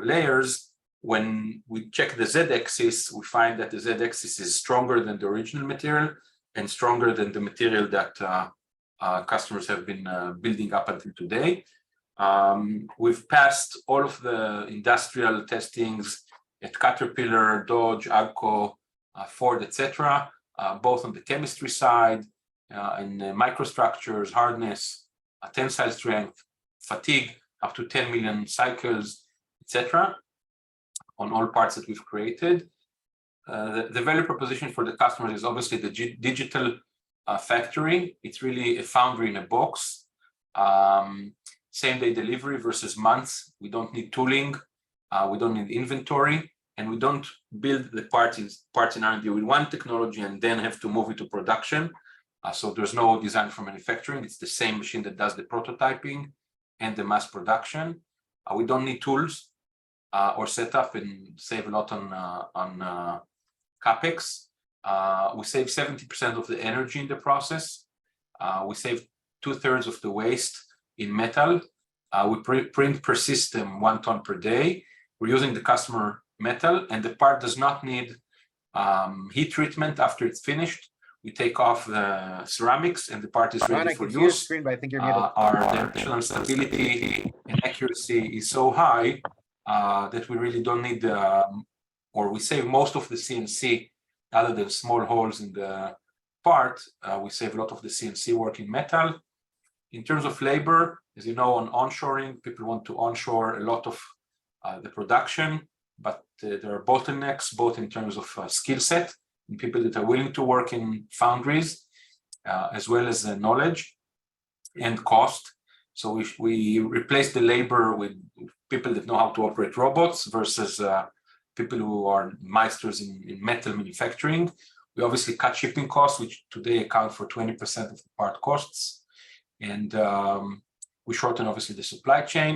layers, when we check the z-axis, we find that the z-axis is stronger than the original material and stronger than the material that customers have been building up until today. We've passed all of the industrial testings at Caterpillar, Dodge, AGCO, Ford, etc., both on the chemistry side, in microstructures, hardness, tensile strength, fatigue, up to 10 million cycles, etc., on all parts that we've created. The value proposition for the customers is obviously the digital factory. It's really a foundry in a box. Same-day delivery versus months. We don't need tooling. We don't need inventory. And we don't build the parts in R&D with one technology and then have to move it to production. So there's no design for manufacturing. It's the same machine that does the prototyping and the mass production. We don't need tools or setup, and save a lot on CapEx. We save 70% of the energy in the process. We save 2/3 of the waste in metal. We print per system 1 ton per day. We're using the customer metal, and the part does not need heat treatment after it's finished. We take off the ceramics and the part is ready for use. Screen, but I think you're muted. Our directional stability and accuracy is so high that we really don't need, or we save most of the CNC, other than small holes in the part. We save a lot of the CNC work in metal. In terms of labor, as you know, on onshoring, people want to onshore a lot of the production, but there are bottlenecks, both in terms of skill set and people that are willing to work in foundries, as well as knowledge and cost. So we replace the labor with people that know how to operate robots versus people who are meisters in metal manufacturing. We obviously cut shipping costs, which today account for 20% of the part costs. And we shorten obviously the supply chain.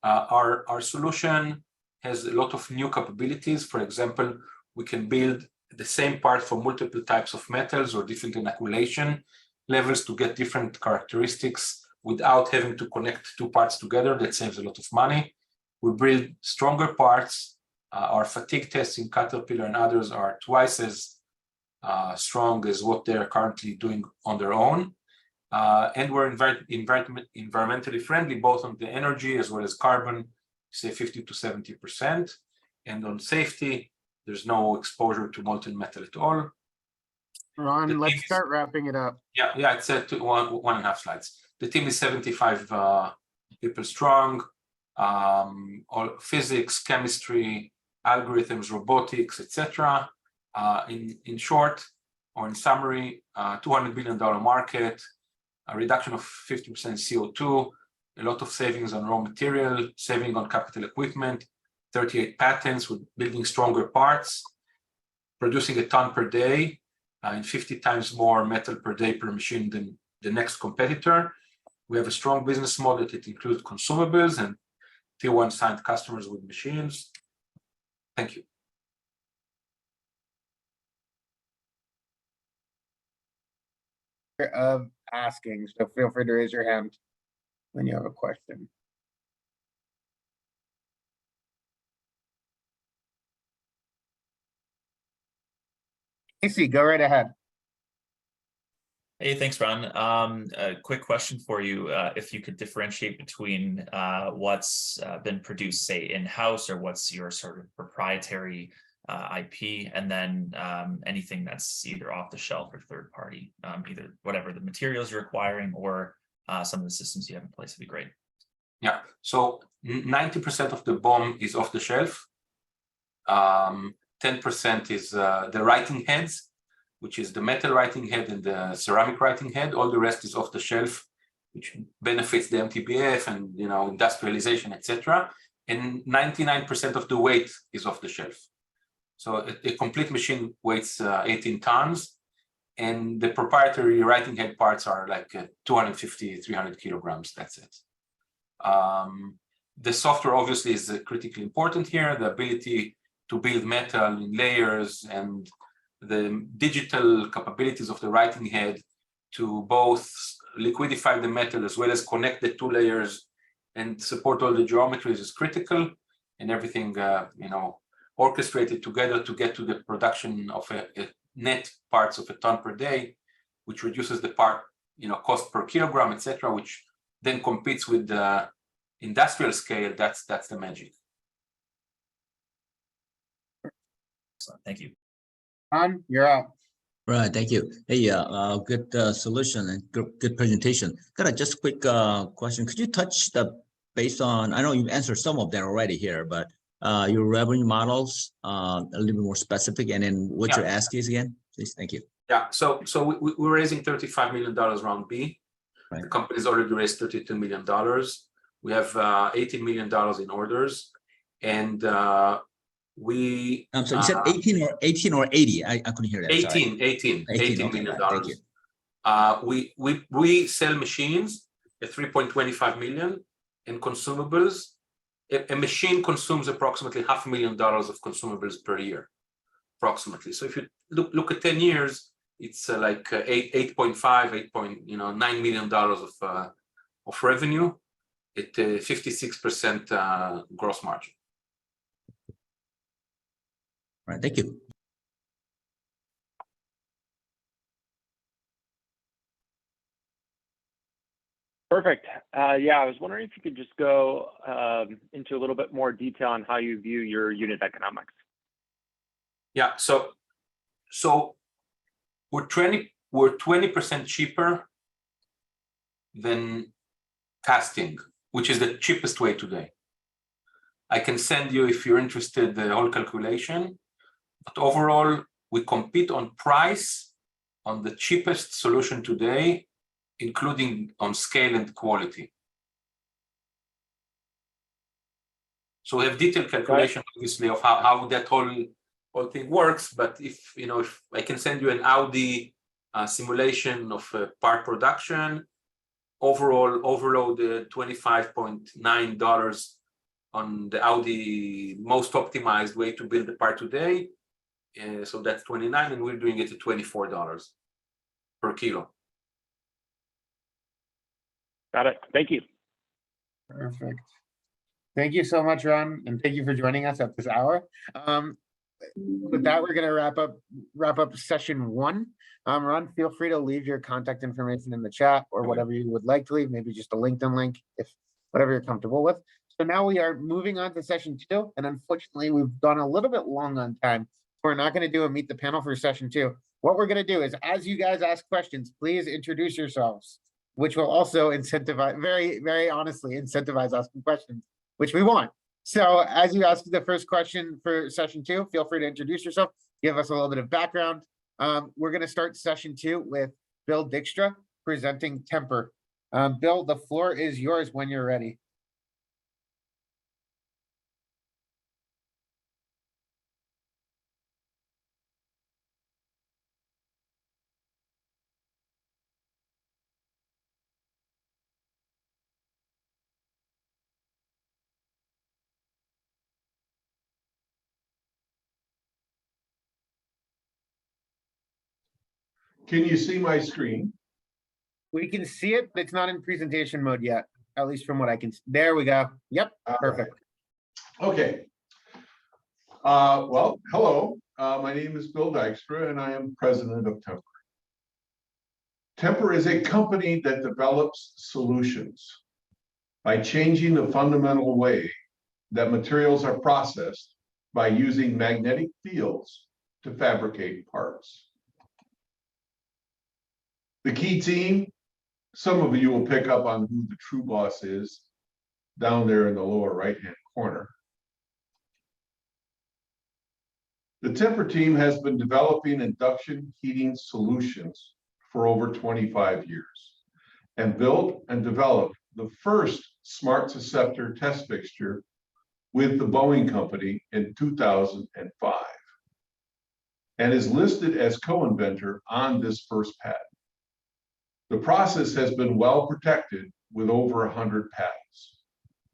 Our solution has a lot of new capabilities. For example, we can build the same part for multiple types of metals or different inoculation levels to get different characteristics without having to connect 2 parts together. That saves a lot of money. We build stronger parts. Our fatigue tests in Caterpillar and others are twice as strong as what they're currently doing on their own. And we're environmentally friendly, both on the energy as well as carbon, say 50 to 70%. And on safety, there's no exposure to molten metal at all. Ron, let's start wrapping it up. Yeah, it's 1.5 slides. The team is 75 people strong, all physics, chemistry, algorithms, robotics, etc. In short, or in summary, $200 billion market, a reduction of 50% CO2, a lot of savings on raw material, saving on capital equipment, 38 patents with building stronger parts, producing a ton per day, and 50 times more metal per day per machine than the next competitor. We have a strong business model that includes consumables and tier 1 signed customers with machines. Thank you. Of asking, so feel free to raise your hand when you have a question. Casey, go right ahead. Hey, thanks, Ron. A quick question for you. If you could differentiate between what's been produced, say, in-house, or what's your sort of proprietary IP, and then anything that's either off the shelf or third party, either whatever the materials you're acquiring or some of the systems you have in place would be great. Yeah, so 90% of the BOM is off the shelf. 10% is the writing heads, which is the metal writing head and the ceramic writing head. All the rest is off the shelf, which benefits the MTBF and, you know, industrialization, etc. And 99% of the weight is off the shelf. So a complete machine weighs 18 tons, and the proprietary writing head parts are like 250, 300 kilograms. That's it. The software obviously is critically important here. The ability to build metal in layers and the digital capabilities of the writing head to both liquidify the metal as well as connect the two layers and support all the geometries is critical, and everything you know, orchestrated together to get to the production of a net parts of a ton per day, which reduces the part, you know, cost per kilogram, etc., which then competes with the industrial scale. That's the magic. Thank you. You're up. Right, thank you. Hey, good solution and good presentation. Got a just quick question. Could you touch the based on, I know you answered some of them already here, but your revenue models a little bit more specific, and then what your ask is again, please. Thank you. Yeah, so we're raising $35 million round B. Right. The company's already raised $32 million. We have $18 million in orders, and we. So you said 18 or 80? I couldn't hear that. 18 okay, million right, thank you. We sell machines at 3.25 million, and consumables. A machine consumes approximately $500,000 of consumables per year, approximately. So if you look at 10 years, it's like 9 million dollars of revenue at 56% gross margin. Right, thank you. Perfect. Yeah, I was wondering if you could just go into a little bit more detail on how you view your unit economics. Yeah, so we're 20% cheaper than casting, which is the cheapest way today. I can send you, if you're interested, the whole calculation. But overall, we compete on price on the cheapest solution today, including on scale and quality. So we have detailed calculation, obviously, of how that whole thing works. But if I can send you an Audi simulation of part production, overall overload $25.9 on the Audi most optimized way to build the part today. So that's 29, and we're doing it at $24 per kilo. Got it. Thank you. Perfect. Thank you so much, Ron, and thank you for joining us at this hour. With that, we're going to wrap up session 1. Ron, feel free to leave your contact information in the chat or whatever you would like to leave, maybe just a LinkedIn link, if whatever you're comfortable with. So now we are moving on to session 2, and unfortunately, we've gone a little bit long on time. We're not going to do a meet the panel for session 2. What we're going to do is, as you guys ask questions, please introduce yourselves, which will also incentivize, very, very honestly, incentivize asking questions, which we want. So as you ask the first question for session 2, feel free to introduce yourself, give us a little bit of background. We're going to start session 2 with Bill Dykstra presenting Tempur. Bill, the floor is yours when you're ready. Can you see my screen? We can see it, but it's not in presentation mode yet, at least from what I can, there we go. Yep, perfect. Okay. Well, hello. My name is Bill Dykstra, and I am president of Temper. Temper is a company that develops solutions by changing the fundamental way that materials are processed by using magnetic fields to fabricate parts. The key team, some of you will pick up on who the true boss is down there in the lower right-hand corner. The Temper team has been developing induction heating solutions for over 25 years and built and developed the first smart susceptor test fixture with the Boeing Company in 2005 and is listed as co-inventor on this first patent. The process has been well protected with over 100 patents,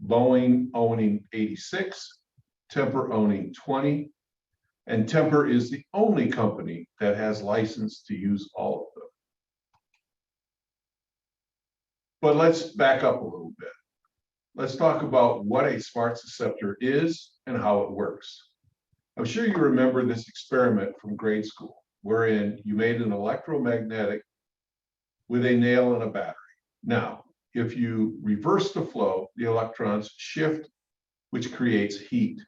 Boeing owning 86, Temper owning 20, and Temper is the only company that has license to use all of them. But let's back up a little bit. Let's talk about what a smart susceptor is and how it works. I'm sure you remember this experiment from grade school, wherein you made an electromagnetic with a nail and a battery. Now, if you reverse the flow, the electrons shift, which creates heat.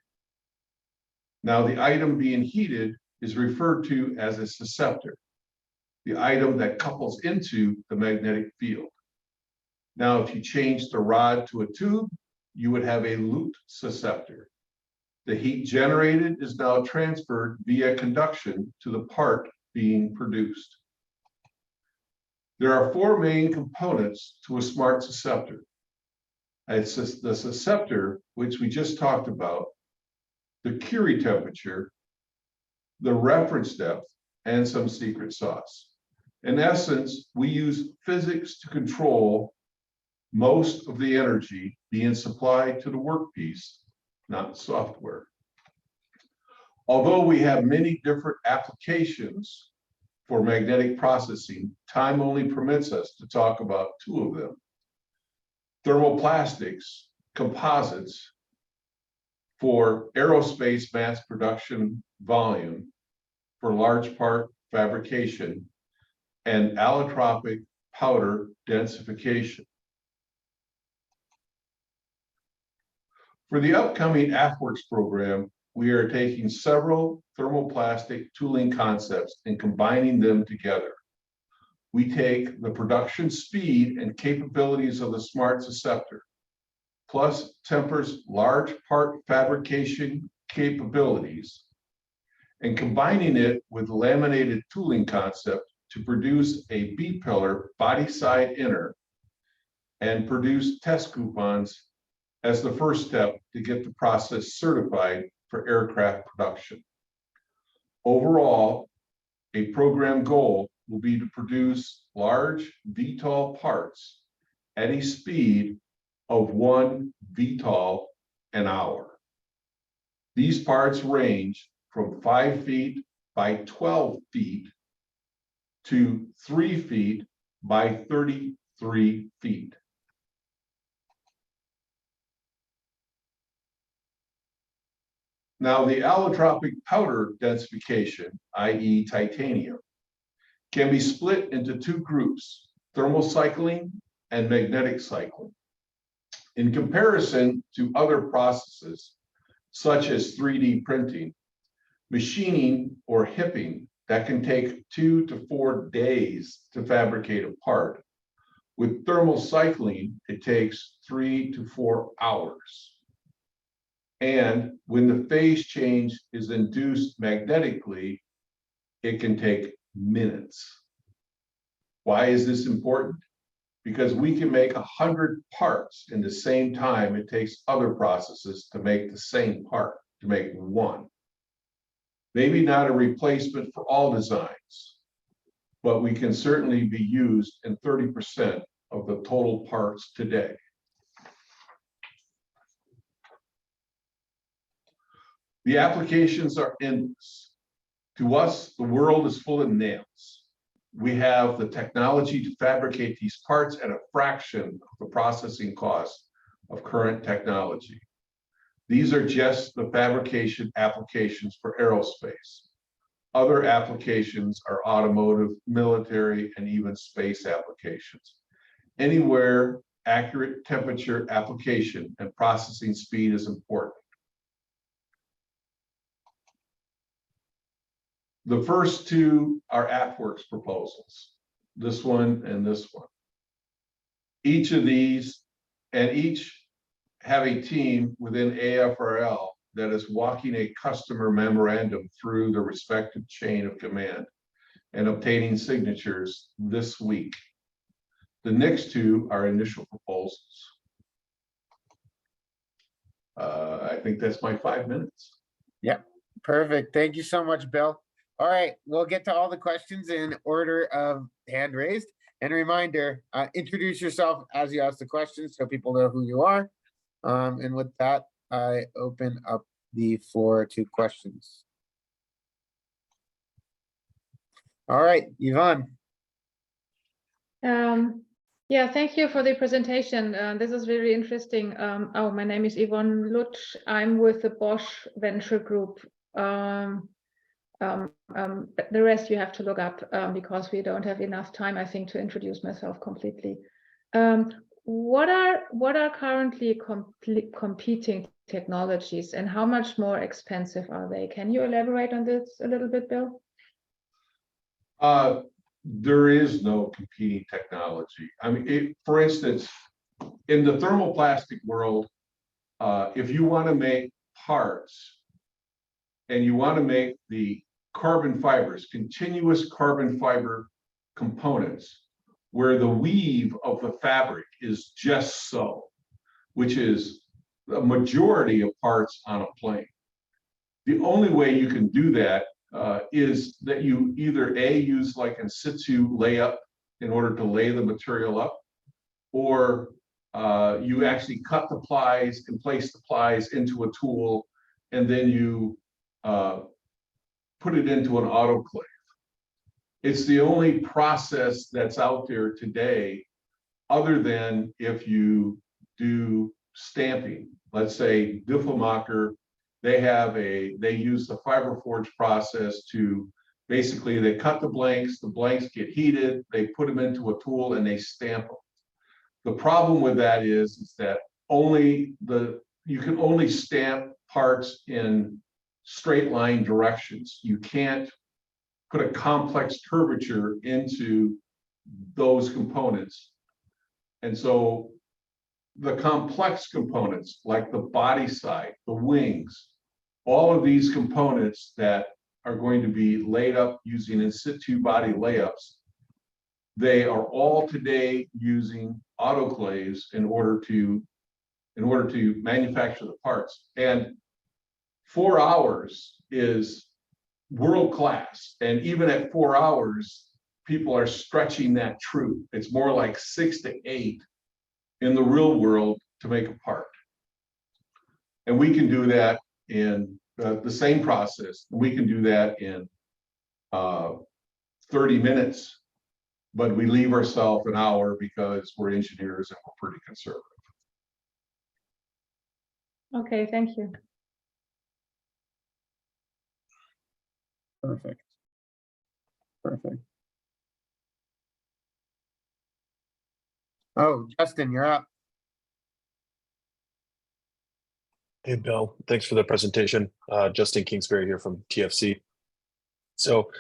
Now, the item being heated is referred to as a susceptor, the item that couples into the magnetic field. Now, if you change the rod to a tube, you would have a looped susceptor. The heat generated is now transferred via conduction to the part being produced. There are four main components to a smart susceptor. It's the susceptor, which we just talked about, the Curie temperature, the reference depth, and some secret sauce. In essence, we use physics to control most of the energy being supplied to the workpiece, not software. Although we have many different applications for magnetic processing, time only permits us to talk about two of them. Thermoplastics, composites for aerospace mass production volume for large part fabrication, and allotropic powder densification. For the upcoming AFWERX program, we are taking several thermoplastic tooling concepts and combining them together. We take the production speed and capabilities of the smart susceptor, plus Temper's large part fabrication capabilities, and combining it with laminated tooling concept to produce a B-pillar body side inner and produce test coupons as the first step to get the process certified for aircraft production. Overall, a program goal will be to produce large VTOL parts at a speed of 1 VTOL an hour. These parts range from 5 feet by 12 feet to 3 feet by 33 feet. Now, the allotropic powder densification, i.e. titanium, can be split into two groups, thermal cycling and magnetic cycling. In comparison to other processes, such as 3D printing, machining or hipping that can take 2 to 4 days to fabricate a part, with thermal cycling, it takes 3 to 4 hours. And when the phase change is induced magnetically, it can take minutes. Why is this important? Because we can make 100 parts in the same time it takes other processes to make the same part, to make one. Maybe not a replacement for all designs, but we can certainly be used in 30% of the total parts today. The applications are endless. To us, the world is full of nails. We have the technology to fabricate these parts at a fraction of the processing cost of current technology. These are just the fabrication applications for aerospace. Other applications are automotive, military, and even space applications. Anywhere accurate temperature application and processing speed is important. The first two are AppWorks proposals, this one and this one. Each of these, and each have a team within AFRL that is walking a customer memorandum through the respective chain of command and obtaining signatures this week. The next two are initial proposals. I think that's my 5 minutes. Yeah, perfect. Thank you so much, Bill. All right, we'll get to all the questions in order of hand raised. And reminder, introduce yourself as you ask the questions so people know who you are. And with that, I open up the floor to questions. All right, Yvonne. Yeah, thank you for the presentation. This is really interesting. My name is Yvonne Lutsch. I'm with the Bosch Venture Group. The rest you have to look up because we don't have enough time, I think, to introduce myself completely. What are currently competing technologies and how much more expensive are they? Can you elaborate on this a little bit, Bill? There is no competing technology. I mean, for instance, in the thermoplastic world, if you want to make parts and you want to make the carbon fibers, continuous carbon fiber components, where the weave of the fabric is just so, which is the majority of parts on a plane. The only way you can do that is that you either use like in situ layup in order to lay the material up, or you actually cut the plies and place the plies into a tool, and then you put it into an autoclave. It's the only process that's out there today, other than if you do stamping. Let's say Diffelmacher, they use the FiberForge process to basically, they cut the blanks get heated, they put them into a tool and they stamp them. The problem with that is that you can only stamp parts in straight line directions. You can't put a complex curvature into those components. And so the complex components, like the body side, the wings, all of these components that are going to be laid up using in situ body layups, they are all today using autoclaves in order to manufacture the parts. And 4 hours is world class. And even at 4 hours, people are stretching that truth. It's more like 6 to 8 in the real world to make a part. And we can do that in the same process. We can do that in 30 minutes, but we leave ourselves an hour because we're engineers and we're pretty conservative. Okay, thank you. Perfect. Perfect. Oh, Justin, you're up. Hey, Bill, thanks for the presentation. Justin Kingsbury here from TFC. So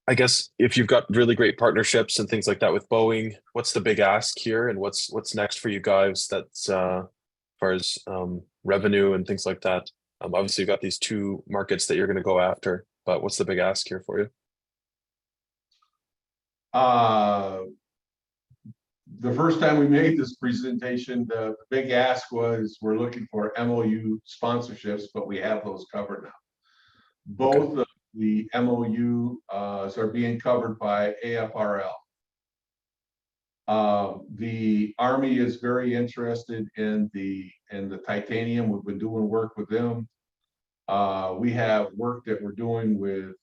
I guess if you've got really great partnerships and things like that with Boeing, what's the big ask here and what's next for you guys that's as far as revenue and things like that? Obviously, you've got these two markets that you're going to go after, but what's the big ask here for you? The first time we made this presentation, the big ask was we're looking for MOU sponsorships, but we have those covered now. Both of the MOUs are being covered by AFRL. The Army is very interested in the titanium. We've been doing work with them. We have work that we're doing with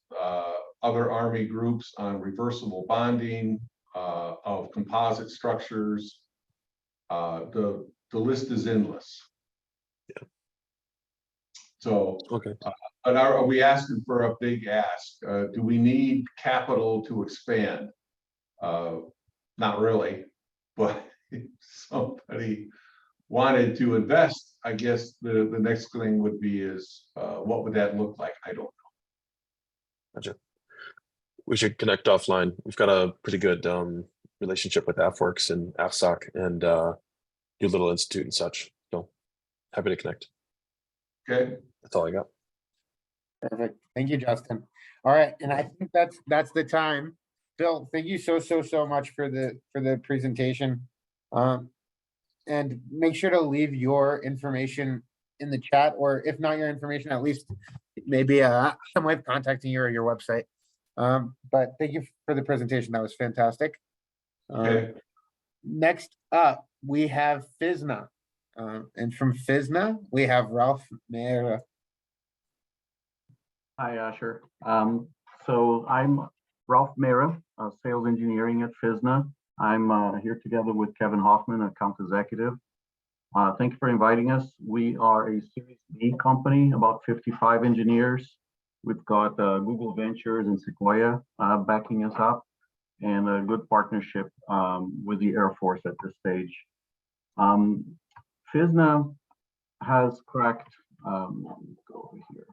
other Army groups on reversible bonding of composite structures. The list is endless. Yeah. So, okay. But are we asking for a big ask? Do we need capital to expand? Not really, but if somebody wanted to invest, I guess the next thing would be is what would that look like? I don't know. Gotcha. We should connect offline. We've got a pretty good relationship with AFWorks and AFSOC and Doolittle Institute and such. So happy to connect. Okay. That's all I got. Perfect. Thank you, Justin. All right, and I think that's the time. Bill, thank you so much for the presentation. And make sure to leave your information in the chat, or if not your information, at least maybe some way of contacting you or your website. But thank you for the presentation. That was fantastic. Okay. Next up, we have FISNA. And from FISNA, we have Ralph Meira. Hi, Asher. So I'm Ralph Meira, sales engineering at FISNA. I'm here together with Kevin Hoffman, account executive. Thank you for inviting us. We are a Series B company, about 55 engineers. We've got Google Ventures and Sequoia backing us up, and a good partnership with the Air Force at this stage. FISNA has cracked, let me go over here.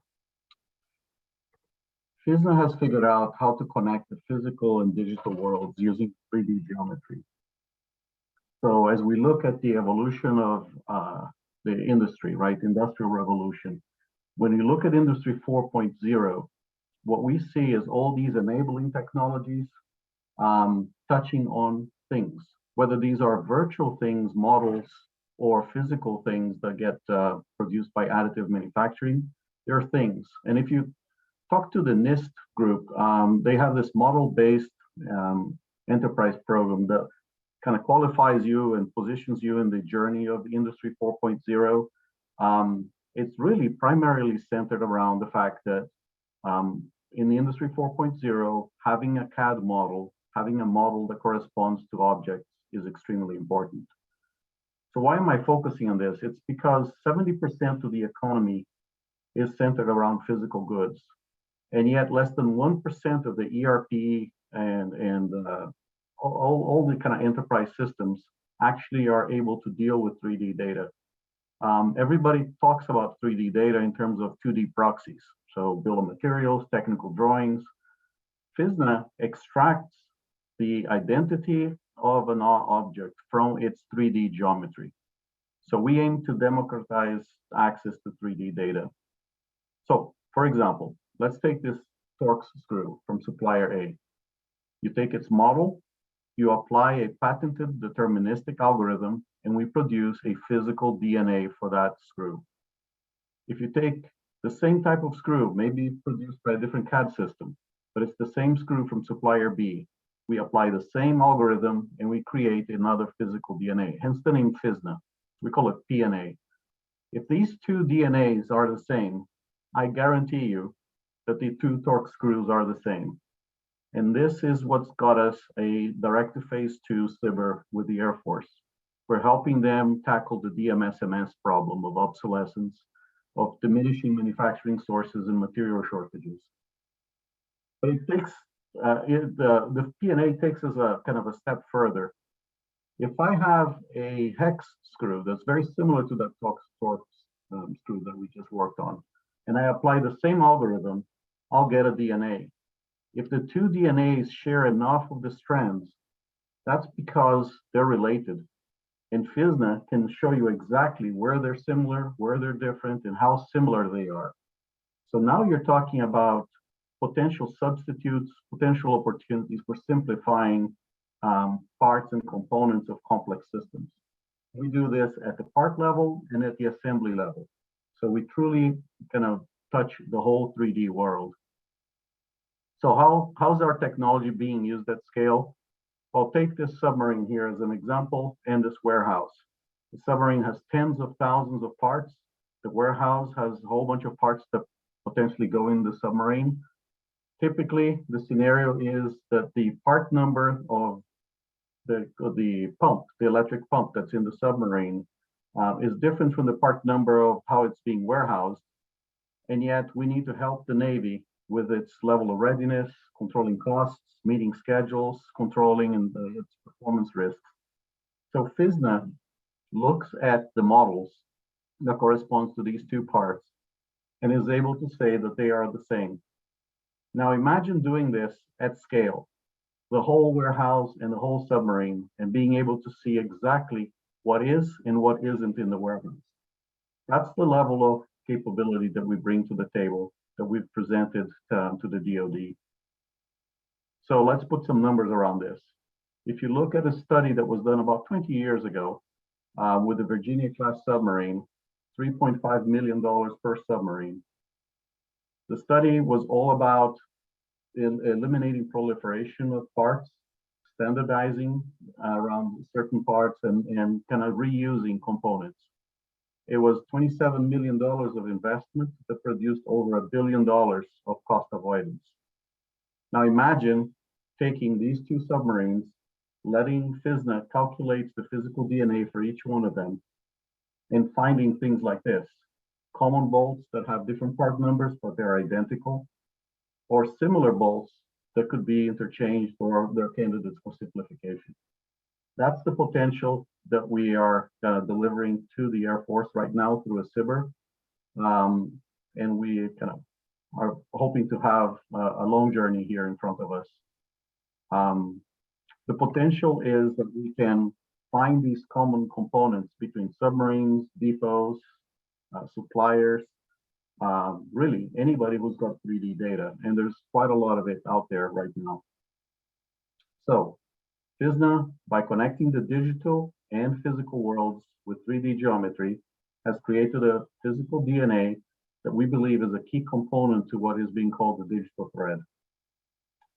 FISNA has figured out how to connect the physical and digital worlds using 3D geometry. So as we look at the evolution of the industry, right, industrial revolution, when you look at Industry 4.0, what we see is all these enabling technologies touching on things, whether these are virtual things, models, or physical things that get produced by additive manufacturing. There are things, and if you talk to the NIST group, they have this model-based enterprise program that kind of qualifies you and positions you in the journey of Industry 4.0. It's really primarily centered around the fact that in the Industry 4.0, having a CAD model, having a model that corresponds to objects is extremely important. So why am I focusing on this? It's because 70% of the economy is centered around physical goods. And yet less than 1% of the ERP and all the kind of enterprise systems actually are able to deal with 3D data. Everybody talks about 3D data in terms of 2D proxies. So bill of materials, technical drawings. FISNA extracts the identity of an object from its 3D geometry. So we aim to democratize access to 3D data. So for example, let's take this Torx screw from supplier A. You take its model, you apply a patented deterministic algorithm, and we produce a physical DNA for that screw. If you take the same type of screw, maybe produced by a different CAD system, but it's the same screw from supplier B, we apply the same algorithm and we create another physical DNA, hence the name FISNA. We call it PNA. If these two DNAs are the same, I guarantee you that the two Torx screws are the same. And this is what's got us a direct-to-phase 2 SBIR with the Air Force. We're helping them tackle the DMSMS problem of obsolescence, of diminishing manufacturing sources and material shortages. But it takes, the PNA takes us a kind of a step further. If I have a hex screw that's very similar to that Torx screw that we just worked on, and I apply the same algorithm, I'll get a DNA. If the two DNAs share enough of the strands, that's because they're related. And FISNA can show you exactly where they're similar, where they're different, and how similar they are. So now you're talking about potential substitutes, potential opportunities for simplifying parts and components of complex systems. We do this at the part level and at the assembly level. So we truly kind of touch the whole 3D world. So how's our technology being used at scale? I'll take this submarine here as an example and this warehouse. The submarine has tens of thousands of parts. The warehouse has a whole bunch of parts that potentially go in the submarine. Typically, the scenario is that the part number of the pump, the electric pump that's in the submarine, is different from the part number of how it's being warehoused. And yet we need to help the Navy with its level of readiness, controlling costs, meeting schedules, controlling its performance risks. So FISNA looks at the models that corresponds to these two parts and is able to say that they are the same. Now imagine doing this at scale, the whole warehouse and the whole submarine, and being able to see exactly what is and what isn't in the warehouse. That's the level of capability that we bring to the table that we've presented to the DoD. So let's put some numbers around this. If you look at a study that was done about 20 years ago with the Virginia-class submarine, $3.5 million per submarine. The study was all about eliminating proliferation of parts, standardizing around certain parts, and kind of reusing components. It was $27 million of investment that produced over $1 billion of cost avoidance. Now imagine taking these two submarines, letting FISNA calculate the physical DNA for each one of them, and finding things like this: common bolts that have different part numbers, but they're identical, or similar bolts that could be interchanged or they're candidates for simplification. That's the potential that we are delivering to the Air Force right now through a SBIR. And we kind of are hoping to have a long journey here in front of us. The potential is that we can find these common components between submarines, depots, suppliers, really anybody who's got 3D data, and there's quite a lot of it out there right now. So FISNA, by connecting the digital and physical worlds with 3D geometry, has created a physical DNA that we believe is a key component to what is being called the digital thread.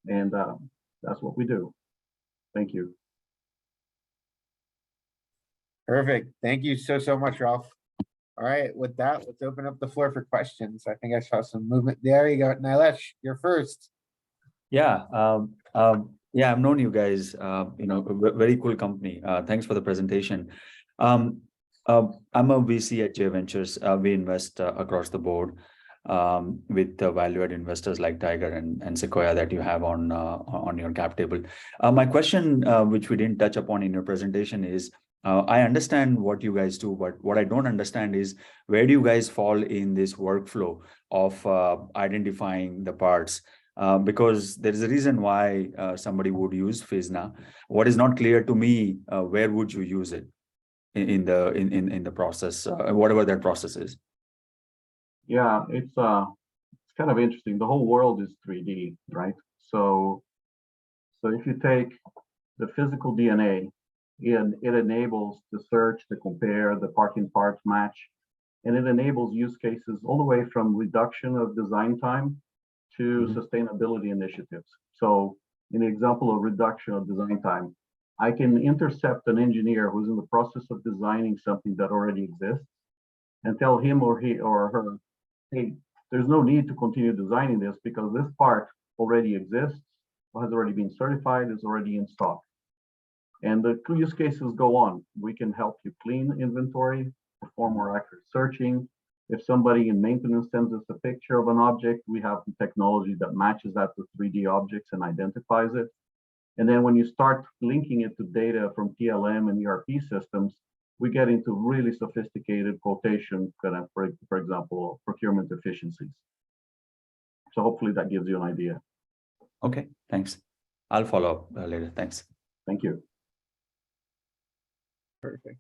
And that's what we do. Thank you. Perfect. Thank you so much, Ralph. All right, with that, let's open up the floor for questions. I think I saw some movement. There you go. Nilesh, you're first. Yeah, yeah, I've known you guys, very cool company. Thanks for the presentation. I'm a VC at J Ventures. We invest across the board with value-add investors like Tiger and Sequoia that you have on your cap table. My question, which we didn't touch upon in your presentation, is I understand what you guys do, but what I don't understand is where do you guys fall in this workflow of identifying the parts? Because there is a reason why somebody would use FISNA. What is not clear to me, where would you use it in the process, whatever that process is? Yeah, it's kind of interesting. The whole world is 3D, right? So if you take the physical DNA, it enables the search, to compare, the parts match, and it enables use cases all the way from reduction of design time to sustainability initiatives. So in the example of reduction of design time, I can intercept an engineer who's in the process of designing something that already exists and tell him or her, hey, there's no need to continue designing this because this part already exists, has already been certified, is already in stock. And the use cases go on. We can help you clean inventory, perform more accurate searching. If somebody in maintenance sends us a picture of an object, we have the technology that matches that to 3D objects and identifies it. And then when you start linking it to data from PLM and ERP systems, we get into really sophisticated quotation, kind of, for example, procurement efficiencies. So hopefully that gives you an idea. Okay, thanks. I'll follow up later. Thanks. Thank you. Perfect.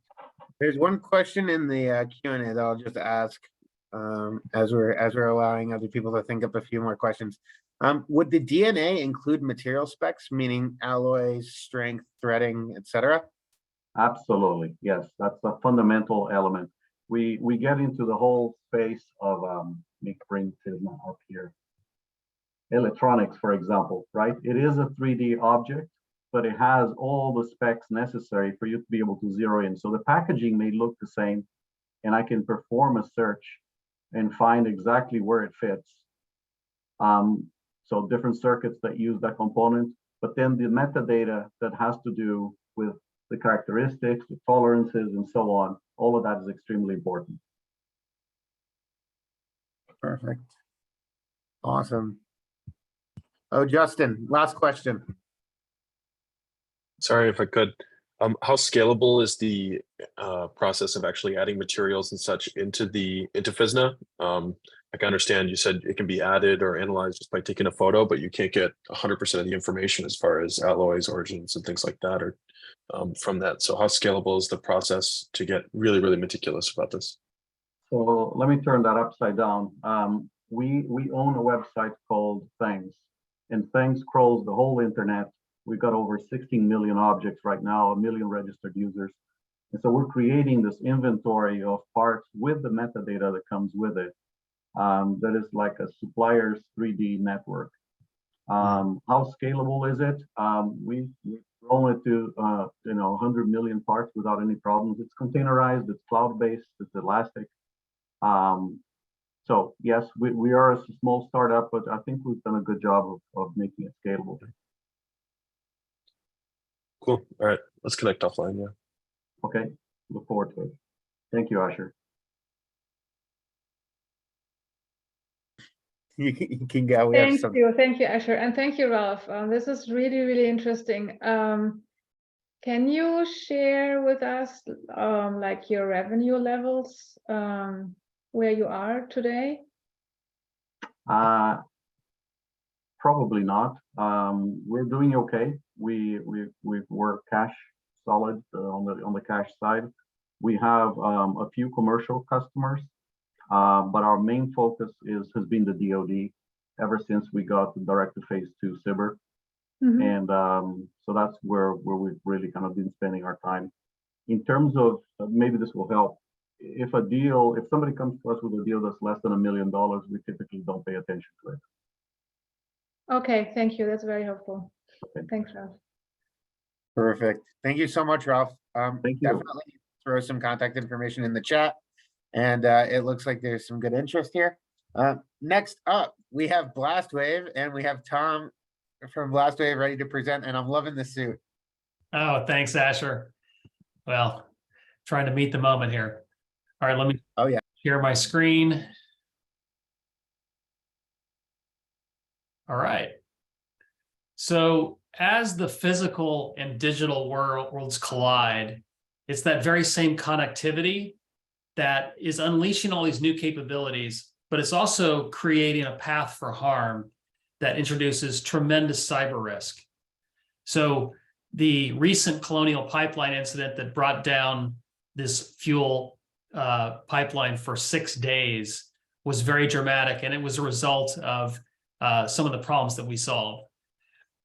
There's one question in the Q&A that I'll just ask as we're allowing other people to think up a few more questions. Would the DNA include material specs, meaning alloys, strength, threading, etc.? Absolutely, yes. That's a fundamental element. We get into the whole space of let me bring FISNA up here. Electronics, for example, right? It is a 3D object, but it has all the specs necessary for you to be able to zero in. So the packaging may look the same, and I can perform a search and find exactly where it fits. So different circuits that use that component, but then the metadata that has to do with the characteristics, the tolerances, and so on, all of that is extremely important. Perfect. Awesome. Oh, Justin, last question. Sorry if I could. How scalable is the process of actually adding materials and such into FISNA? I can understand you said it can be added or analyzed just by taking a photo, but you can't get 100% of the information as far as alloys, origins, and things like that, or from that. So how scalable is the process to get really, really meticulous about this? So let me turn that upside down. We own a website called Things, and Things crawls the whole internet. We've got over 16 million objects right now, 1 million registered users. And so we're creating this inventory of parts with the metadata that comes with it. That is like a supplier's 3D network. How scalable is it? We've grown it to 100 million parts without any problems. It's containerized, it's cloud-based, it's elastic. So yes, we are a small startup, but I think we've done a good job of making it scalable. Cool. All right, let's connect offline. Yeah. Okay. Look forward to it. Thank you, Asher. You can go. We have some. Thank you, Asher, and thank you, Ralph. This is really, really interesting. Can you share with us like your revenue levels, where you are today? Probably not. We're doing okay. We're cash solid on the cash side. We have a few commercial customers, but our main focus has been the DoD ever since we got the direct to phase 2 SBIR. And so that's where we've really kind of been spending our time. In terms of maybe this will help. If somebody comes to us with a deal that's less than $1 million, we typically don't pay attention to it. Okay, thank you. That's very helpful. Okay. Thanks, Ralph. Perfect. Thank you so much, Ralph. Thank you. Definitely throw some contact information in the chat. And it looks like there's some good interest here. Next up, we have Blastwave, and we have Tom from Blastwave ready to present, and I'm loving the suit. Oh, thanks, Asher. Well, trying to meet the moment here. All right, let me share my screen. All right. So as the physical and digital worlds collide, it's that very same connectivity that is unleashing all these new capabilities, but it's also creating a path for harm that introduces tremendous cyber risk. So the recent Colonial Pipeline incident that brought down this fuel pipeline for 6 days was very dramatic, and it was a result of some of the problems that we solved.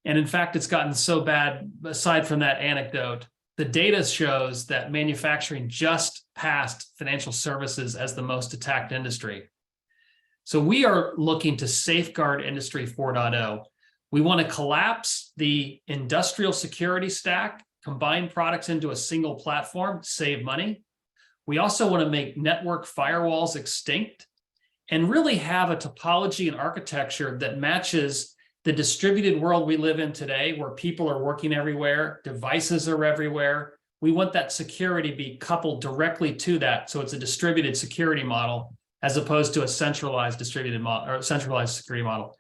And in fact, it's gotten so bad, aside from that anecdote, the data shows that manufacturing just passed financial services as the most attacked industry. So we are looking to safeguard Industry 4.0. We want to collapse the industrial security stack, combine products into a single platform, save money. We also want to make network firewalls extinct and really have a topology and architecture that matches the distributed world we live in today, where people are working everywhere, devices are everywhere. We want that security be coupled directly to that, so it's a distributed security model as opposed to a centralized distributed model or centralized security model.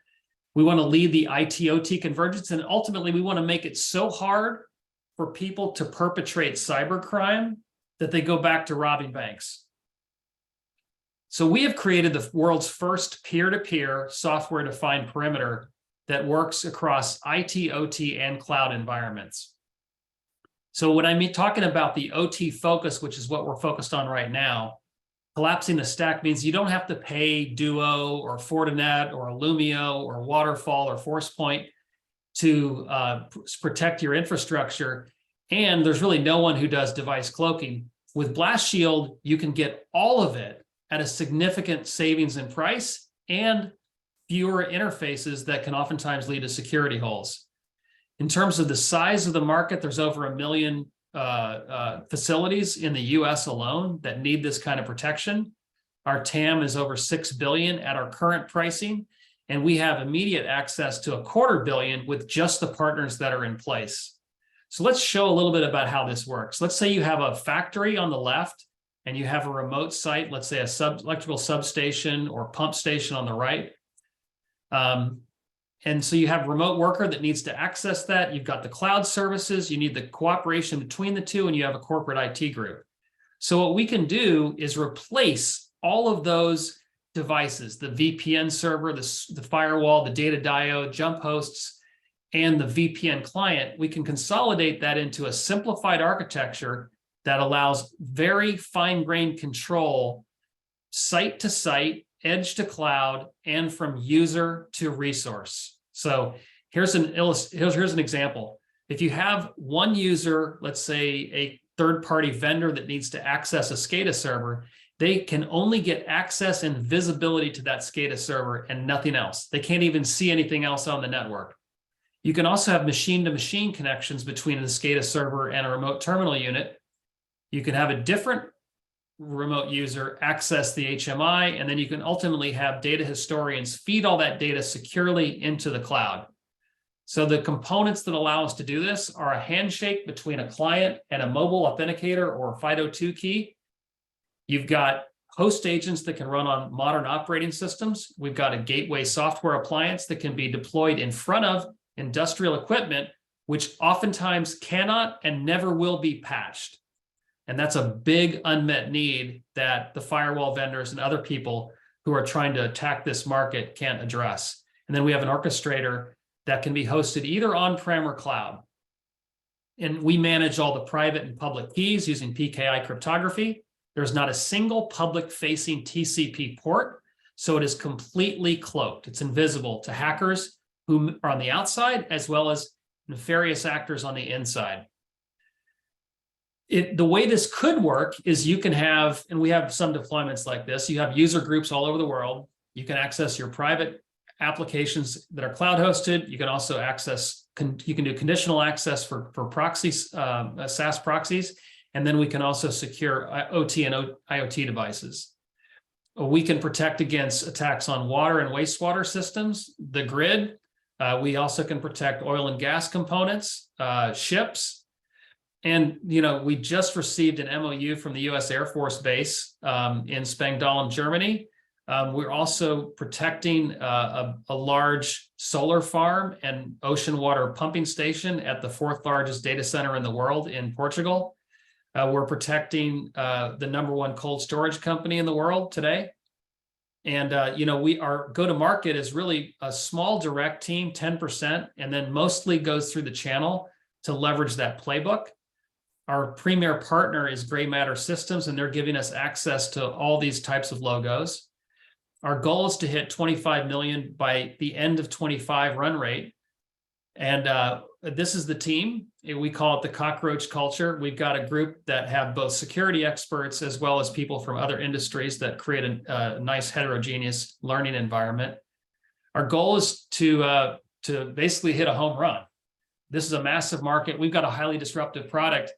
We want to lead the IT-OT convergence, and ultimately we want to make it so hard for people to perpetrate cybercrime that they go back to robbing banks. So we have created the world's first peer-to-peer software-defined perimeter that works across IT, OT, and cloud environments. So when I'm talking about the OT focus, which is what we're focused on right now, collapsing the stack means you don't have to pay Duo or Fortinet or Illumio or Waterfall or ForcePoint to protect your infrastructure. And there's really no one who does device cloaking. With Blast Shield, you can get all of it at a significant savings in price and fewer interfaces that can oftentimes lead to security holes. In terms of the size of the market, there's over 1 million facilities in the US alone that need this kind of protection. Our TAM is over 6 billion at our current pricing. And we have immediate access to $250 million with just the partners that are in place. So let's show a little bit about how this works. Let's say you have a factory on the left and you have a remote site, let's say electrical substation or pump station on the right. And so you have a remote worker that needs to access that. You've got the cloud services, you need the cooperation between the two, and you have a corporate IT group. So what we can do is replace all of those devices, the VPN server, the firewall, the data diode, jump hosts, and the VPN client. We can consolidate that into a simplified architecture that allows very fine-grained control, site to site, edge to cloud, and from user to resource. So here's an example. If you have one user, let's say a third-party vendor that needs to access a SCADA server, they can only get access and visibility to that SCADA server and nothing else. They can't even see anything else on the network. You can also have machine-to-machine connections between the SCADA server and a remote terminal unit. You can have a different remote user access the HMI, and then you can ultimately have data historians feed all that data securely into the cloud. So the components that allow us to do this are a handshake between a client and a mobile authenticator or a FIDO2 key. You've got host agents that can run on modern operating systems. We've got a gateway software appliance that can be deployed in front of industrial equipment, which oftentimes cannot and never will be patched. And that's a big unmet need that the firewall vendors and other people who are trying to attack this market can't address. And then we have an orchestrator that can be hosted either on-prem or cloud. And we manage all the private and public keys using PKI cryptography. There's not a single public-facing TCP port, so it is completely cloaked. It's invisible to hackers who are on the outside, as well as nefarious actors on the inside. The way this could work is you can have, and we have some deployments like this, you have user groups all over the world. You can access your private applications that are cloud hosted. You can also access, you can do conditional access for proxies, SaaS proxies. And then we can also secure OT and IoT devices. We can protect against attacks on water and wastewater systems, the grid. We also can protect oil and gas components, ships. And, you know, we just received an MOU from the US Air Force Base in Spangdahlem, Germany. We're also protecting a large solar farm and ocean water pumping station at the 4th largest data center in the world in Portugal. We're protecting the #1 cold storage company in the world today. And, you know, our go-to-market is really a small direct team, 10%, and then mostly goes through the channel to leverage that playbook. Our premier partner is Gray Matter Systems, and they're giving us access to all these types of logos. Our goal is to hit 25 million by the end of 25 run rate. And this is the team. We call it the cockroach culture. We've got a group that have both security experts as well as people from other industries that create a nice heterogeneous learning environment. Our goal is to basically hit a home run. This is a massive market. We've got a highly disruptive product.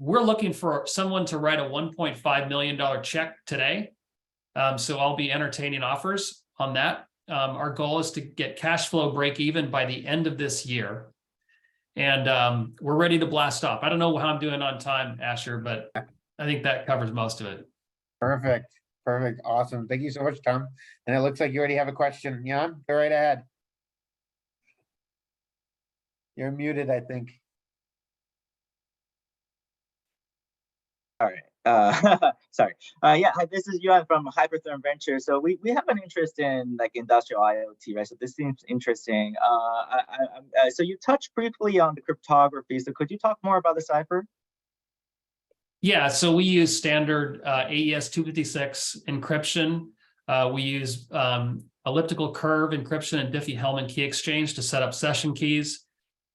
We're looking for someone to write a $1.5 million check today. So I'll be entertaining offers on that. Our goal is to get cash flow break even by the end of this year. And we're ready to blast off. I don't know how I'm doing on time, Asher, but I think that covers most of it. Perfect. Perfect. Awesome. Thank you so much, Tom. And it looks like you already have a question. Jan, go right ahead. You're muted, I think. All right. Sorry. Yeah, hi, this is Yuan from Hypertherm Ventures. So we have an interest in like industrial IoT, right? So this seems interesting. So you touched briefly on the cryptography. So could you talk more about the cipher? Yeah, so we use standard AES 256 encryption. We use elliptical curve encryption and Diffie-Hellman key exchange to set up session keys.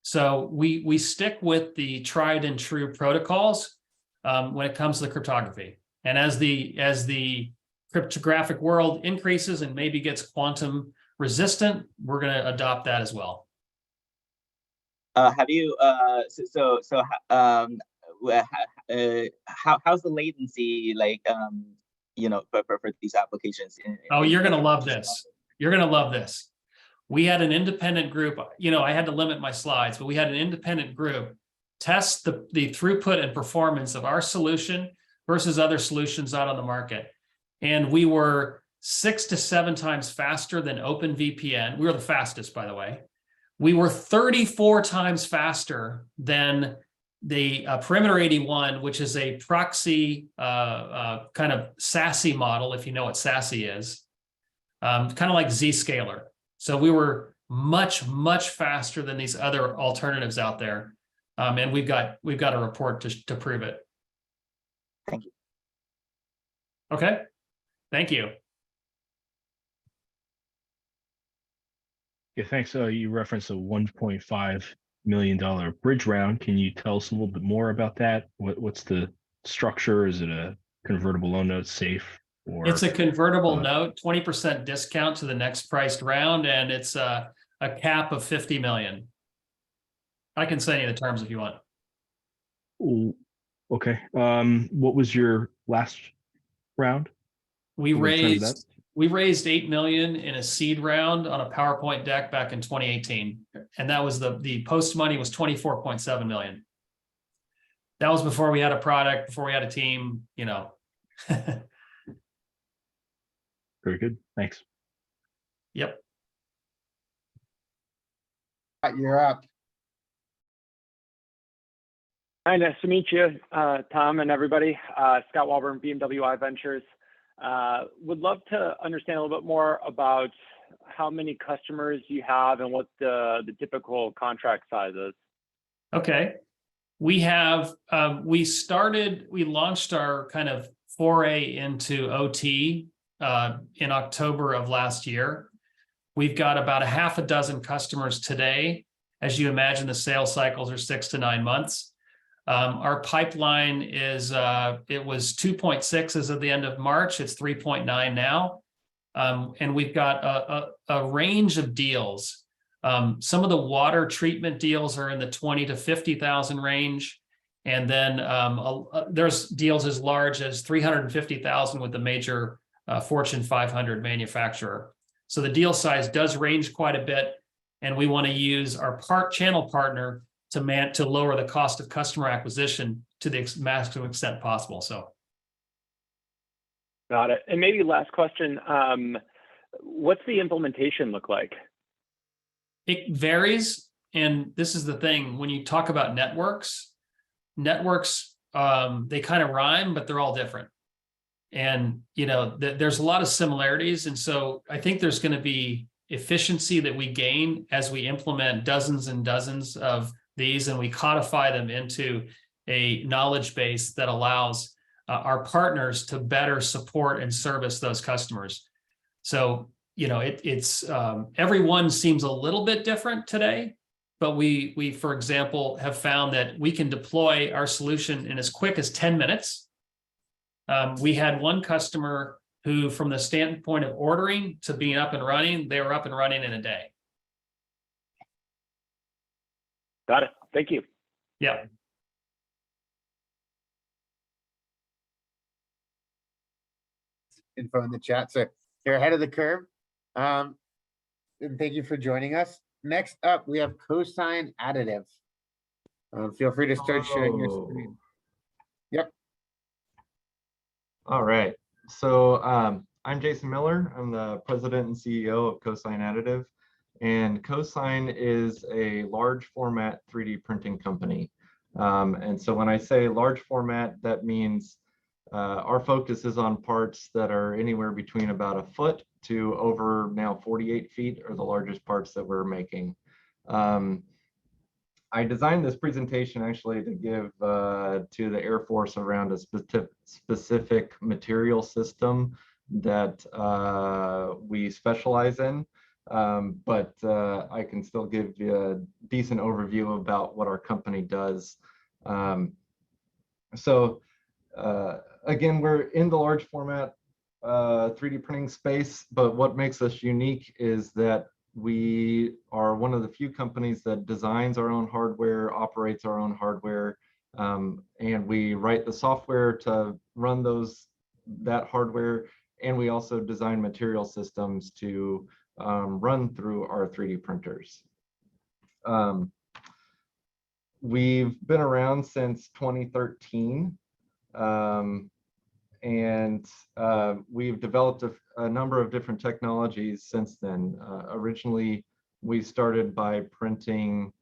So we stick with the tried and true protocols when it comes to the cryptography. And as the cryptographic world increases and maybe gets quantum resistant, we're going to adopt that as well. Have you how's the latency like you know for these applications? Oh, you're going to love this. You're going to love this. we had an independent group, I had to limit my slides, but we had an independent group test the throughput and performance of our solution versus other solutions out on the market. And we were 6 to 7 times faster than OpenVPN. We were the fastest, by the way. We were 34 times faster than the Perimeter 81, which is a proxy kind of SASE model, if you know what SASE is, kind of like Zscaler. So we were much, much faster than these other alternatives out there. And we've got a report to prove it. Thank you. Okay, thank you. Yeah, thanks. You referenced a $1.5 million bridge round. Can you tell us a little bit more about that? What's the structure? Is it a convertible loan note, safe? Or It's a convertible note, 20% discount to the next priced round, and it's a cap of 50 million. I can send you the terms if you want. Ooh, okay. What was your last round? We What was the terms of that? raised 8 million in a seed round on a PowerPoint deck back in 2018. And that was the post money was 24.7 million. That was before we had a product, before we had a team, Very good. Thanks. Yep. You're up. Hi, nice to meet you, Tom and everybody. Scott Walburn, BMW iVentures. Would love to understand a little bit more about how many customers you have and what the typical contract size is. Okay. We have, we launched our kind of foray into OT in October of last year. We've got about a half a dozen customers today. As you imagine, the sales cycles are 6 to 9 months. Our pipeline is, it was 2.6 as of the end of March. It's 3.9 now. And we've got a range of deals. Some of the water treatment deals are in the 20 to 50,000 range. And then there's deals as large as 350,000 with the major Fortune 500 manufacturer. So the deal size does range quite a bit. And we want to use our channel partner to lower the cost of customer acquisition to the maximum extent possible. So, got it. And maybe last question, what's the implementation look like? It varies, and this is the thing, when you talk about networks, they kind of rhyme, but they're all different. And, there's a lot of similarities. And so I think there's going to be efficiency that we gain as we implement dozens and dozens of these, and we codify them into a knowledge base that allows our partners to better support and service those customers. So, it's everyone seems a little bit different today, but we, for example, have found that we can deploy our solution in as quick as 10 minutes. We had one customer who, from the standpoint of ordering to being up and running, they were up and running in a day. Got it. Thank you. Yeah. Info in the chat. So you're ahead of the curve. And thank you for joining us. Next up, we have Cosign Additive. Feel free to start sharing your screen. Yep. All right. So I'm Jason Miller. I'm the president and CEO of Cosign Additive. And Cosign is a large format 3D printing company. And so when I say large format, that means our focus is on parts that are anywhere between about a foot to over now 48 feet are the largest parts that we're making. I designed this presentation actually to give to the Air Force around a specific material system that we specialize in. But I can still give you a decent overview about what our company does. Again, we're in the large format 3D printing space, but what makes us unique is that we are one of the few companies that designs our own hardware, operates our own hardware, and we write the software to run that hardware, and we also design material systems to run through our 3D printers. We've been around since 2013, and we've developed a number of different technologies since then. Originally, we started by printing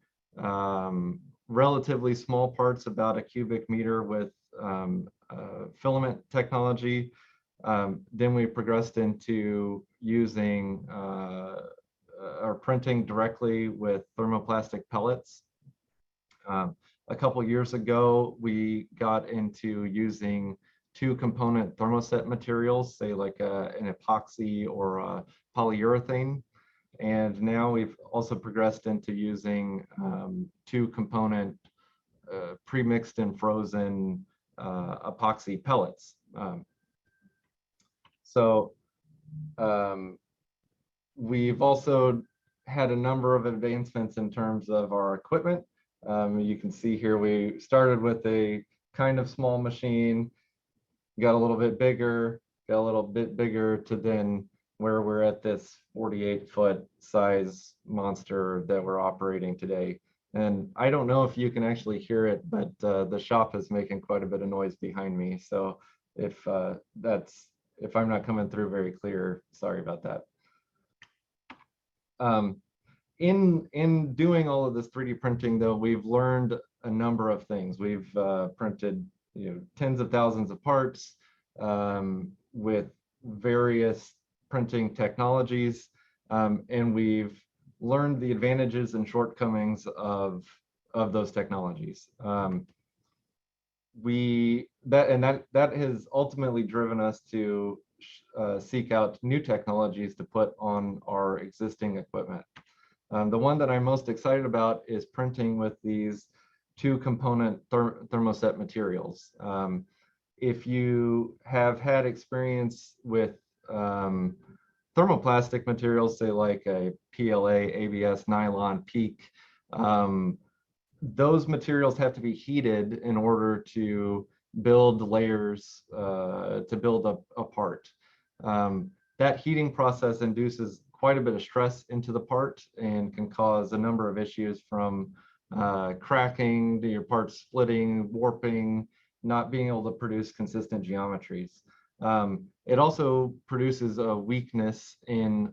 relatively small parts, about a cubic meter, with filament technology. Then we progressed into using or printing directly with thermoplastic pellets. A couple years ago, we got into using 2-component thermoset materials, say like an epoxy or a polyurethane. And now we've also progressed into using 2-component pre-mixed and frozen epoxy pellets. We've also had a number of advancements in terms of our equipment. You can see here we started with a kind of small machine, got a little bit bigger, to then where we're at this 48-foot size monster that we're operating today. And I don't know if you can actually hear it, but the shop is making quite a bit of noise behind me. So if I'm not coming through very clear, sorry about that. In doing all of this 3D printing, though, we've learned a number of things. We've printed tens of thousands of parts with various printing technologies, and we've learned the advantages and shortcomings of those technologies. That has ultimately driven us to seek out new technologies to put on our existing equipment. The one that I'm most excited about is printing with these 2-component thermoset materials. If you have had experience with thermoplastic materials, say like a PLA, ABS, nylon, PEEK, those materials have to be heated in order to build layers, to build a part. That heating process induces quite a bit of stress into the part and can cause a number of issues, from cracking to your part splitting, warping, not being able to produce consistent geometries. It also produces a weakness in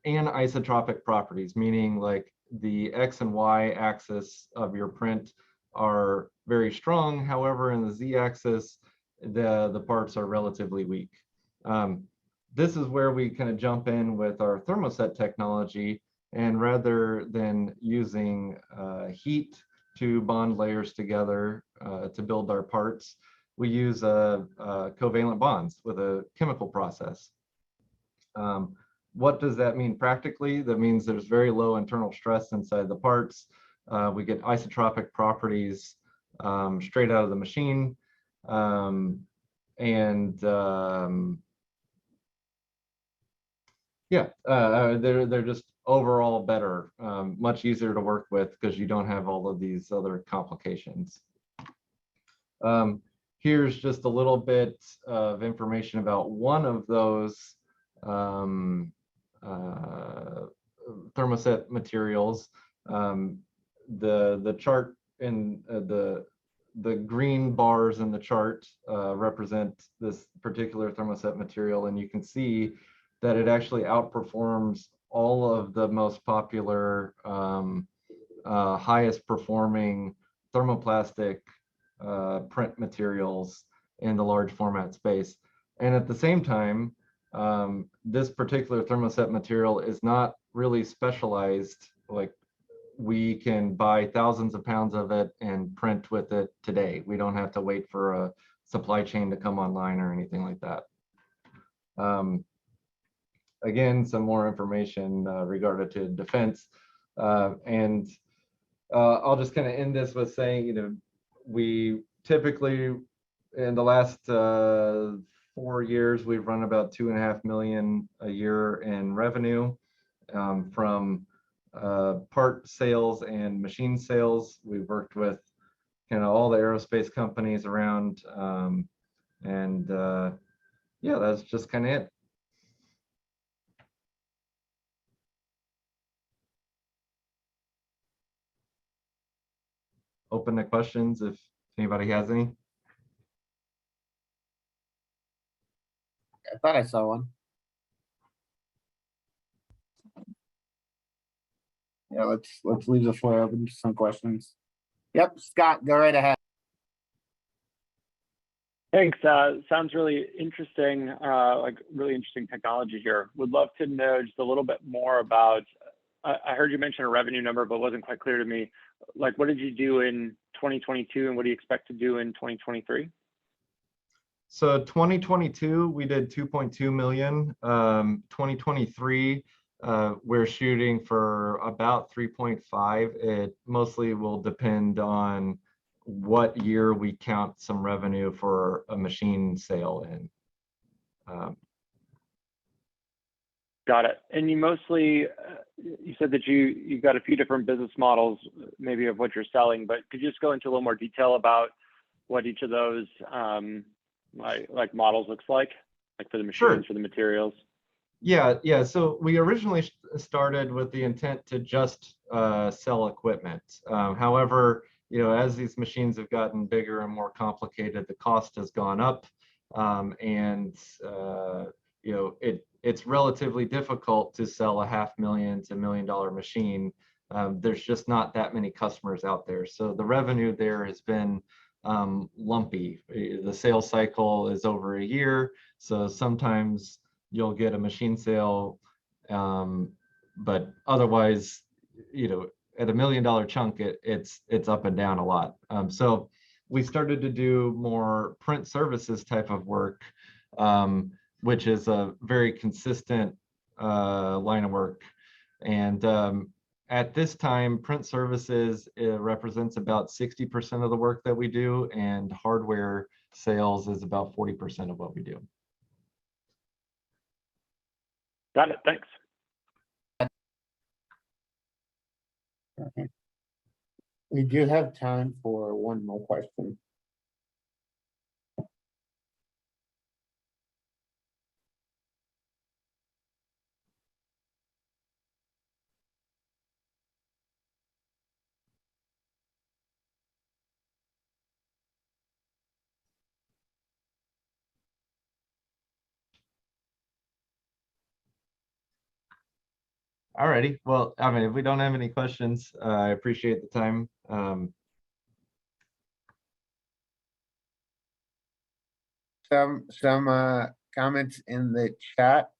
anisotropic properties, meaning like the X and Y axis of your print are very strong. However, in the Z axis, the parts are relatively weak. This is where we kind of jump in with our thermoset technology, and rather than using heat to bond layers together to build our parts, we use covalent bonds with a chemical process. What does that mean practically? That means there's very low internal stress inside the parts. We get isotropic properties straight out of the machine. They're just overall better, much easier to work with because you don't have all of these other complications. Here's just a little bit of information about one of those thermoset materials. The chart in the green bars in the chart represent this particular thermoset material, and you can see that it actually outperforms all of the most popular, highest performing thermoplastic print materials in the large format space. And at the same time, this particular thermoset material is not really specialized. Like, we can buy thousands of pounds of it and print with it today. We don't have to wait for a supply chain to come online or anything like that. Again, some more information regarding to defense. I'll just kind of end this with saying, we typically, in the last 4 years, we've run about $2.5 million a year in revenue from part sales and machine sales. We've worked with all the aerospace companies around, yeah, that's just kind of it. open to questions if anybody has any. I thought I saw one. Yeah, let's leave the floor open to some questions. Yep, Scott, go right ahead. Thanks. Sounds really interesting, like really interesting technology here. Would love to know just a little bit more about, I heard you mention a revenue number, but it wasn't quite clear to me. Like, what did you do in 2022 and what do you expect to do in 2023? So 2022, we did 2.2 million. 2023, we're shooting for about 3.5. It mostly will depend on what year we count some revenue for a machine sale in. Got it. And you mostly, you said that you've got a few different business models, maybe of what you're selling, but could you just go into a little more detail about what each of those like models looks like for the machines, Sure. for the materials? Yeah. So we originally started with the intent to just sell equipment. However, as these machines have gotten bigger and more complicated, the cost has gone up, and it's relatively difficult to sell a $500,000 to $1 million machine. There's just not that many customers out there, so the revenue there has been lumpy. The sales cycle is over a year, so sometimes you'll get a machine sale, but otherwise, at $1 million chunk, it's up and down a lot. So we started to do more print services type of work, which is a very consistent line of work. And at this time, print services represents about 60% of the work that we do, and hardware sales is about 40% of what we do. Got it. Thanks. Okay. We do have time for one more question. All righty. Well, I mean, if we don't have any questions, I appreciate the time. Some comments in the chat.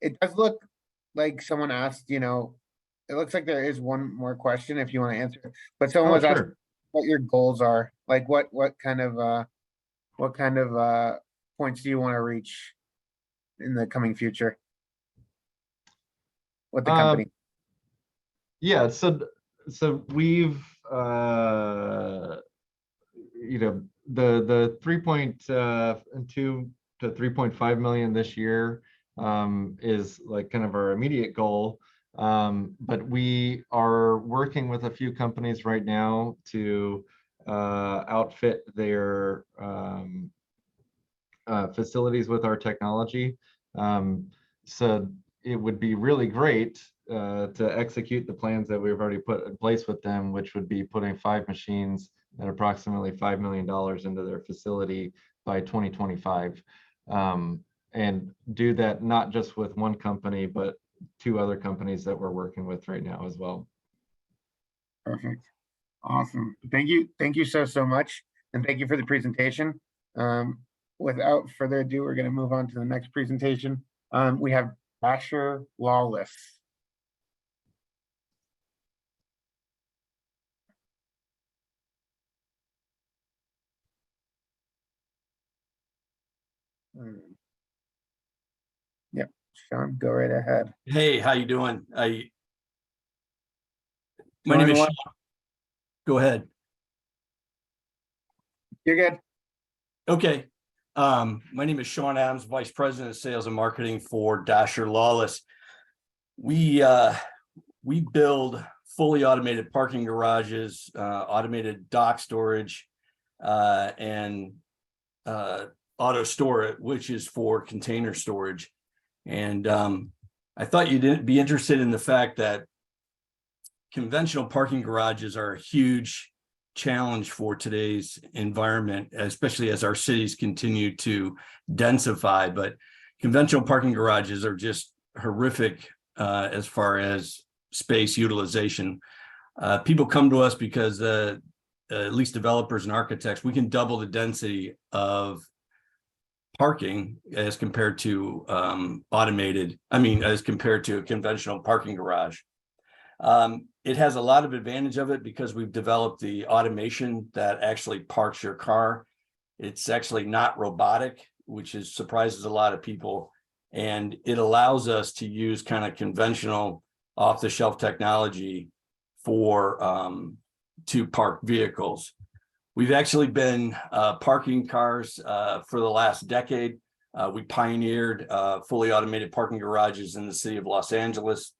It does look like someone asked, it looks like there is one more question if you want to answer, but someone was asking what your goals are, like what kind of points do you want to reach in the coming future with the company? Yeah, so we've the 3.2 to 3.5 million this year is like kind of our immediate goal, but we are working with a few companies right now to outfit their facilities with our technology. So it would be really great to execute the plans that we've already put in place with them, which would be putting 5 machines at approximately $5 million into their facility by 2025. And do that not just with one company, but 2 other companies that we're working with right now as well. Perfect. Awesome. Thank you so much. And thank you for the presentation. Without further ado, we're going to move on to the next presentation. We have Dasher Lawless. Yep, Sean, go right ahead. Hey, how you doing? My name is Sean. Go ahead. You're good. Okay. My name is Sean Adams, Vice President of Sales and Marketing for Dasher Lawless. We build fully automated parking garages, automated dock storage, and auto store, which is for container storage. And I thought you didn't be interested in the fact that conventional parking garages are a huge challenge for today's environment, especially as our cities continue to densify. But conventional parking garages are just horrific as far as space utilization. People come to us because at least developers and architects, we can double the density of parking as compared to as compared to a conventional parking garage. It has a lot of advantage of it because we've developed the automation that actually parks your car. It's actually not robotic, which surprises a lot of people. And it allows us to use kind of conventional off-the-shelf technology to park vehicles. We've actually been parking cars for the last decade. We pioneered fully automated parking garages in the city of Los Angeles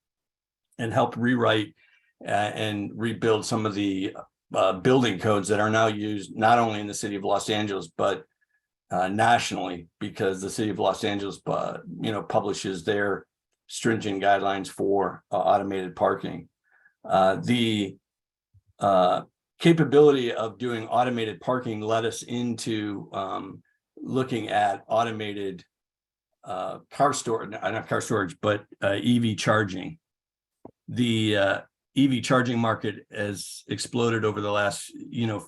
and helped rewrite and rebuild some of the building codes that are now used not only in the city of Los Angeles, but nationally, because the city of Los Angeles, publishes their stringent guidelines for automated parking. The capability of doing automated parking led us into looking at automated not car storage, but EV charging. The EV charging market has exploded over the last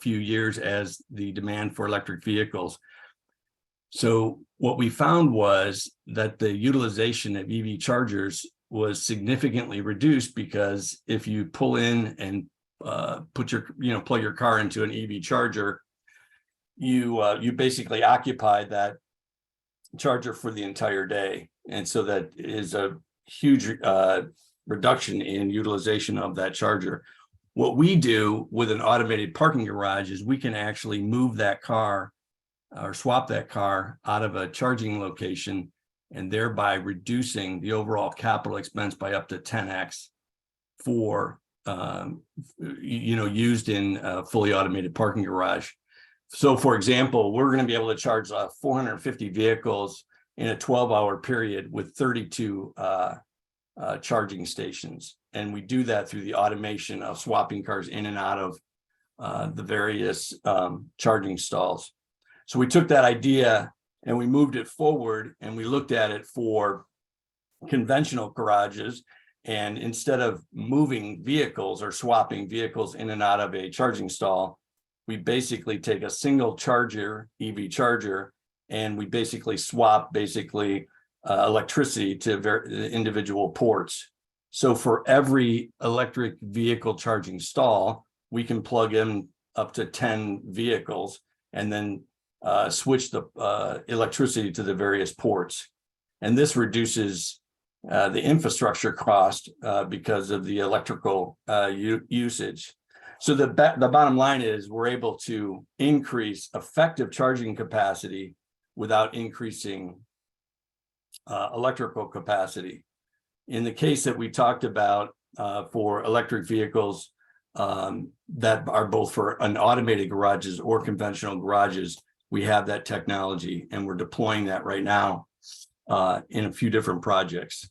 few years as the demand for electric vehicles. So what we found was that the utilization of EV chargers was significantly reduced, because if you pull in and plug your car into an EV charger, you basically occupy that charger for the entire day, and so that is a huge reduction in utilization of that charger. What we do with an automated parking garage is we can actually move that car or swap that car out of a charging location, and thereby reducing the overall capital expense by up to 10x for used in a fully automated parking garage. So for example, we're going to be able to charge 450 vehicles in a 12-hour period with 32 charging stations. And we do that through the automation of swapping cars in and out of the various charging stalls. So we took that idea and we moved it forward, and we looked at it for conventional garages. And instead of moving vehicles or swapping vehicles in and out of a charging stall, we basically take a single charger, EV charger, and we basically swap electricity to individual ports. So for every electric vehicle charging stall, we can plug in up to 10 vehicles and then switch the electricity to the various ports. And this reduces the infrastructure cost because of the electrical usage. So the bottom line is we're able to increase effective charging capacity without increasing electrical capacity. In the case that we talked about for electric vehicles that are both for an automated garages or conventional garages, we have that technology, and we're deploying that right now in a few different projects.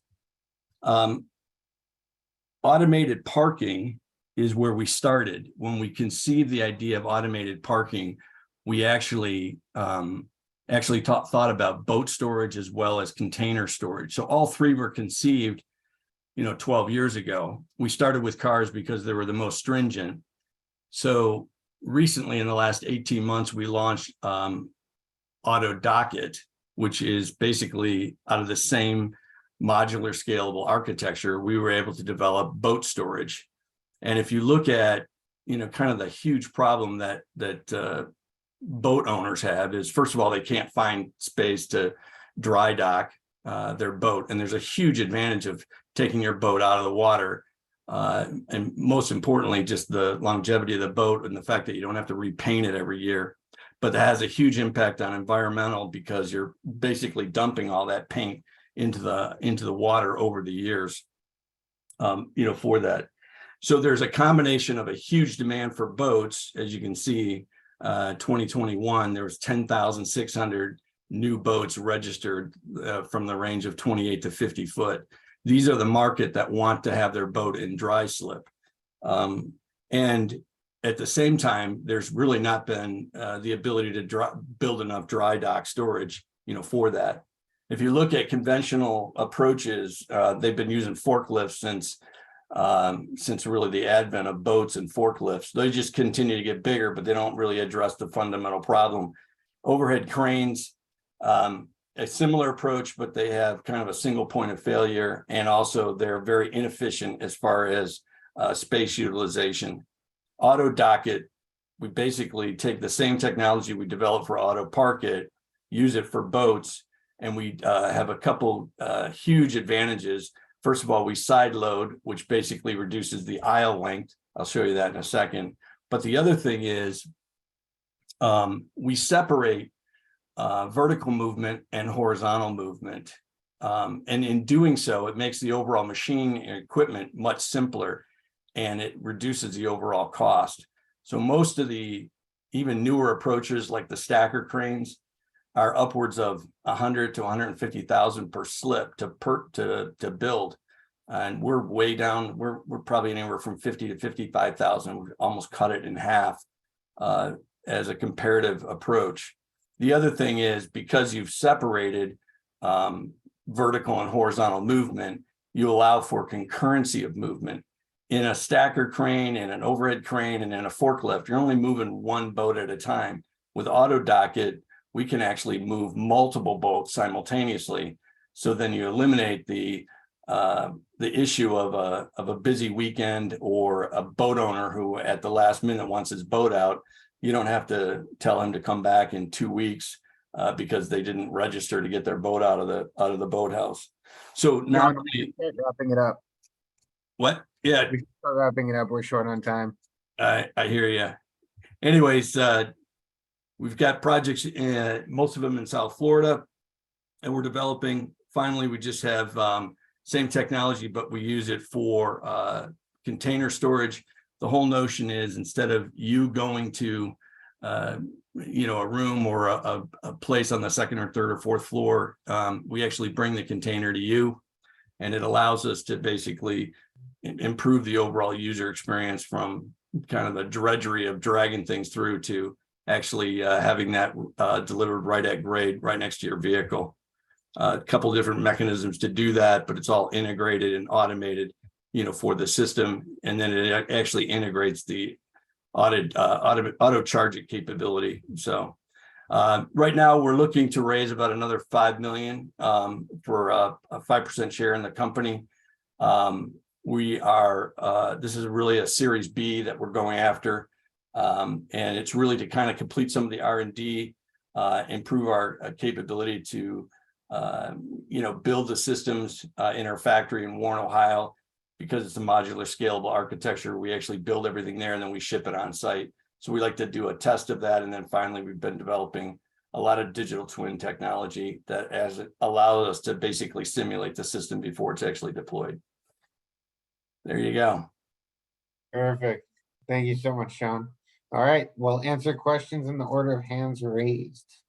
Automated parking is where we started. When we conceived the idea of automated parking, we actually thought about boat storage as well as container storage. So all three were conceived 12 years ago. We started with cars because they were the most stringent. So recently, in the last 18 months, we launched Auto Docket, which is basically out of the same modular scalable architecture. We were able to develop boat storage. And if you look at kind of the huge problem that boat owners have is, first of all, they can't find space to dry dock their boat, and there's a huge advantage of taking your boat out of the water, and most importantly, just the longevity of the boat and the fact that you don't have to repaint it every year. But that has a huge impact on environmental, because you're basically dumping all that paint into the water over the years for that. So there's a combination of a huge demand for boats. As you can see, 2021, there was 10,600 new boats registered from the range of 28 to 50 foot. These are the market that want to have their boat in dry slip. And at the same time, there's really not been the ability to build enough dry dock storage, for that. If you look at conventional approaches, they've been using forklifts since really the advent of boats and forklifts. They just continue to get bigger, but they don't really address the fundamental problem. Overhead cranes, a similar approach, but they have kind of a single point of failure, and also they're very inefficient as far as space utilization. Auto docket, we basically take the same technology we developed for auto parket, use it for boats, and we have a couple huge advantages. First of all, we side load, which basically reduces the aisle length. I'll show you that in a second. But the other thing is we separate vertical movement and horizontal movement. And in doing so, it makes the overall machine and equipment much simpler, and it reduces the overall cost. So most of the even newer approaches like the stacker cranes are upwards of 100 to 150,000 per slip to build. And we're way down, we're probably anywhere from 50 to 55,000. We've almost cut it in half as a comparative approach. The other thing is, because you've separated vertical and horizontal movement, you allow for concurrency of movement. In a stacker crane, in an overhead crane, and in a forklift, you're only moving one boat at a time. With auto docket, we can actually move multiple boats simultaneously. So then you eliminate the issue of a busy weekend or a boat owner who at the last minute wants his boat out. You don't have to tell him to come back in 2 weeks because they didn't register to get their boat out of the boathouse. So now wrapping it up. What? Yeah, We can start wrapping it up. We're short on time. I hear you. Anyways, we've got projects, most of them in South Florida, and we're developing. Finally, we just have same technology, but we use it for container storage. The whole notion is, instead of you going to a room or a place on the second or third or fourth floor, we actually bring the container to you, and it allows us to basically improve the overall user experience from kind of the drudgery of dragging things through to actually having that delivered right at grade, right next to your vehicle. A couple different mechanisms to do that, but it's all integrated and automated, for the system. And then it actually integrates the auto charging capability. So right now we're looking to raise about another 5 million for a 5% share in the company. We are, this is really a Series B that we're going after. And it's really to kind of complete some of the R&D, improve our capability to, build the systems in our factory in Warren, Ohio. Because it's a modular scalable architecture, we actually build everything there and then we ship it on site. So we like to do a test of that. And then finally, we've been developing a lot of digital twin technology that allows us to basically simulate the system before it's actually deployed. There you go. Perfect. Thank you so much, Sean. All right, we'll answer questions in the order of hands raised.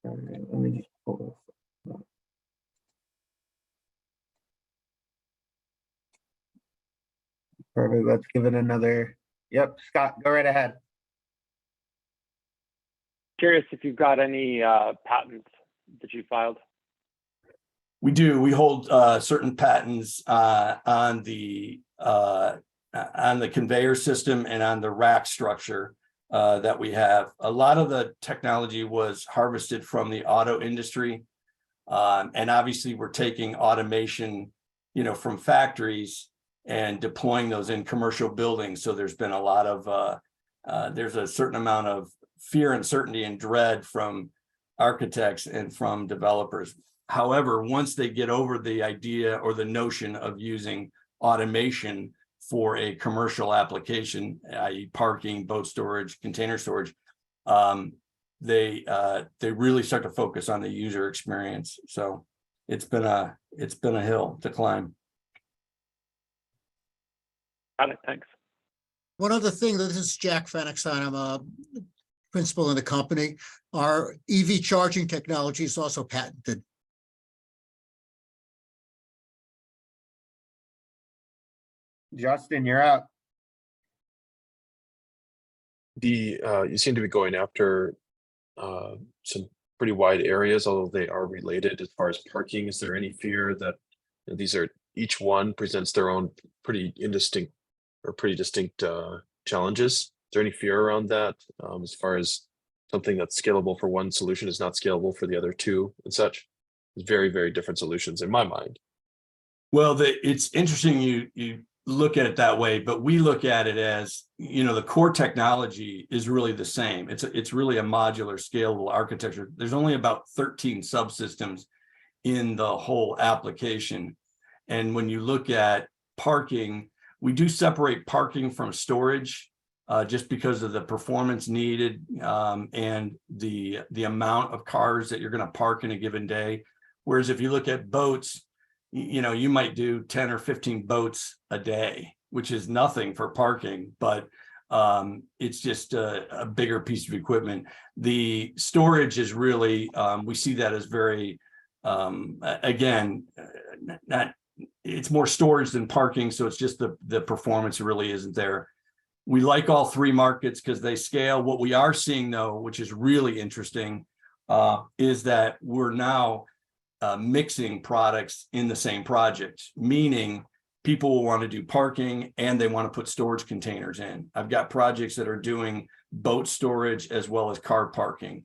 All right, let me just pull this up. Perfect. Let's give it another. Yep, Scott, go right ahead. Curious if you've got any patents that you filed. We do. We hold certain patents on the conveyor system and on the rack structure that we have. A lot of the technology was harvested from the auto industry, and obviously we're taking automation, from factories and deploying those in commercial buildings. So there's been a lot of there's a certain amount of fear, uncertainty, and dread from architects and from developers. However, once they get over the idea or the notion of using automation for a commercial application, i.e. parking, boat storage, container storage, they really start to focus on the user experience. So it's been a hill to climb. Got it, thanks. One other thing, this is Jack Fenixon. I'm a principal in the company. Our EV charging technology is also patented. Justin, you're up. You seem to be going after some pretty wide areas, although they are related as far as parking. Is there any fear that these are each one presents their own pretty distinct challenges? Is there any fear around that as far as something that's scalable for one solution is not scalable for the other two and such? It's very, very different solutions in my mind. Well, it's interesting you look at it that way, but we look at it as, the core technology is really the same. It's really a modular, scalable architecture. There's only about 13 subsystems in the whole application. And when you look at parking, we do separate parking from storage just because of the performance needed and the amount of cars that you're going to park in a given day. Whereas if you look at boats, you might do 10 or 15 boats a day, which is nothing for parking, but it's just a bigger piece of equipment. The storage is really, we see that as very, again, it's more storage than parking. So it's just the performance really isn't there. We like all three markets because they scale. What we are seeing though, which is really interesting, is that we're now mixing products in the same project, meaning people will want to do parking and they want to put storage containers in. I've got projects that are doing boat storage as well as car parking.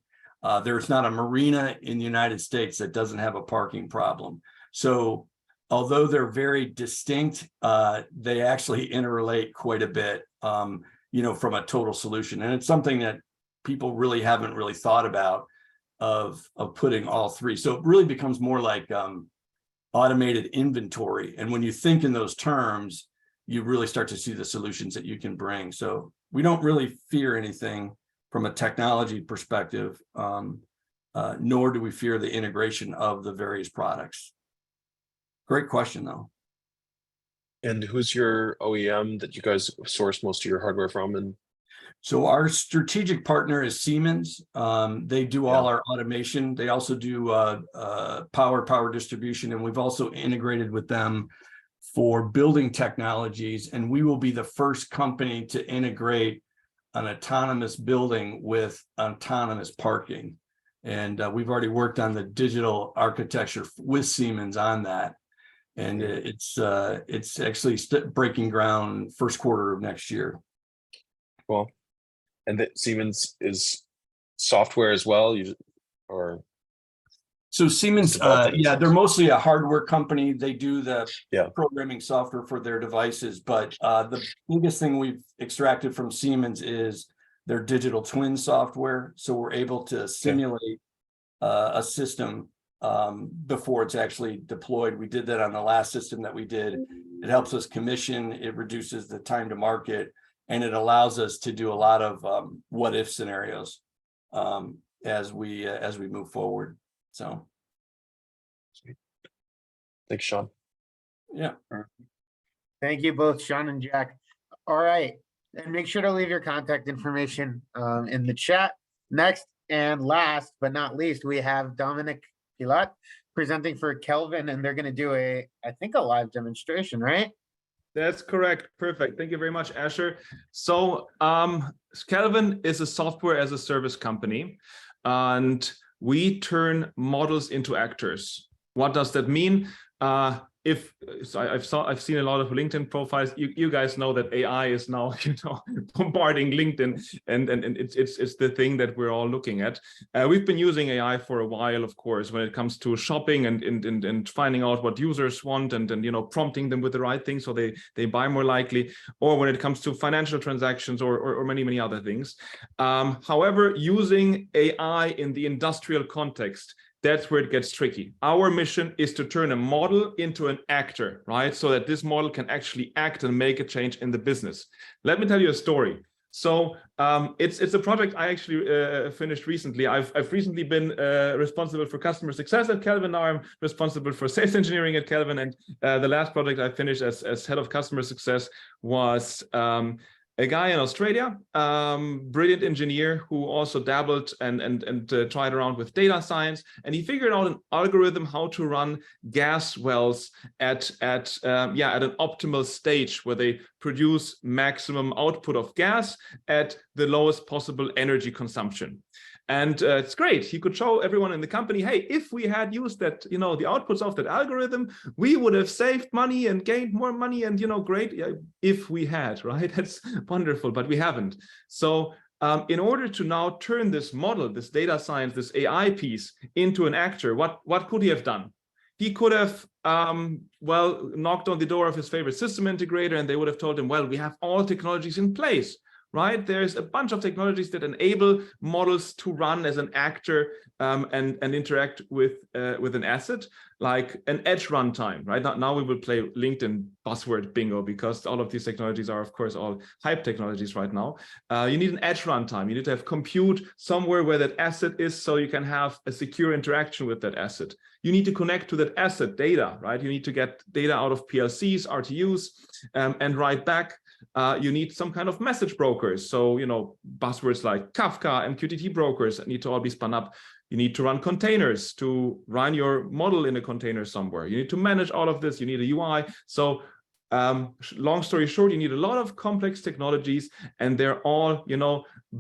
There's not a marina in the United States that doesn't have a parking problem. So although they're very distinct, they actually interrelate quite a bit, from a total solution. And it's something that people really haven't really thought about of putting all three. So it really becomes more like automated inventory. And when you think in those terms, you really start to see the solutions that you can bring. So we don't really fear anything from a technology perspective, nor do we fear the integration of the various products. Great question, though. And who's your OEM that you guys source most of your hardware from? And so our strategic partner is Siemens. They do all our automation. They also do power distribution, and we've also integrated with them for building technologies. And we will be the first company to integrate an autonomous building with autonomous parking. And we've already worked on the digital architecture with Siemens on that. And it's actually breaking ground first quarter of next year. Well, and that Siemens is software as well, So Siemens, they're mostly a hardware company. They do the programming software for their devices, but the biggest thing we've extracted from Siemens is their digital twin software. So we're able to simulate a system before it's actually deployed. We did that on the last system that we did. It helps us commission, it reduces the time to market, and it allows us to do a lot of what if scenarios as we move forward. So sweet. Thanks, Sean. Yeah. Thank you both, Sean and Jack. All right. And make sure to leave your contact information in the chat. Next and last but not least, we have Dominic Pilat presenting for Kelvin, and they're going to do I think a live demonstration, right? That's correct. Perfect. Thank you very much, Asher. So Kelvin is a software as a service company, and we turn models into actors. What does that mean? I've seen a lot of LinkedIn profiles. You guys know that AI is now bombarding LinkedIn, and it's the thing that we're all looking at. We've been using AI for a while, of course, when it comes to shopping and finding out what users want and prompting them with the right things so they buy more likely, or when it comes to financial transactions or many other things. However, using AI in the industrial context, that's where it gets tricky. Our mission is to turn a model into an actor, right? So that this model can actually act and make a change in the business. Let me tell you a story. So it's a project I actually finished recently. I've recently been responsible for customer success at Kelvin. Now I'm responsible for sales engineering at Kelvin. And the last project I finished as head of customer success was a guy in Australia, brilliant engineer who also dabbled and tried around with data science, and he figured out an algorithm how to run gas wells at an optimal stage where they produce maximum output of gas at the lowest possible energy consumption. And it's great. He could show everyone in the company, hey, if we had used that, the outputs of that algorithm, we would have saved money and gained more money. And, great, if we had, right? That's wonderful, but we haven't. So in order to now turn this model, this data science, this AI piece into an actor, what could he have done? He could have, knocked on the door of his favorite system integrator, and they would have told him, well, we have all technologies in place. Right? There's a bunch of technologies that enable models to run as an actor and interact with an asset, like an edge runtime, right? Now we will play LinkedIn buzzword bingo, because all of these technologies are, of course, all hype technologies right now. You need an edge runtime. You need to have compute somewhere where that asset is, so you can have a secure interaction with that asset. You need to connect to that asset data, right? You need to get data out of PLCs, RTUs, and write back. You need some kind of message brokers. So, buzzwords like Kafka, MQTT brokers that need to all be spun up. You need to run containers to run your model in a container somewhere. You need to manage all of this. You need a UI. So long story short, you need a lot of complex technologies, and they're all,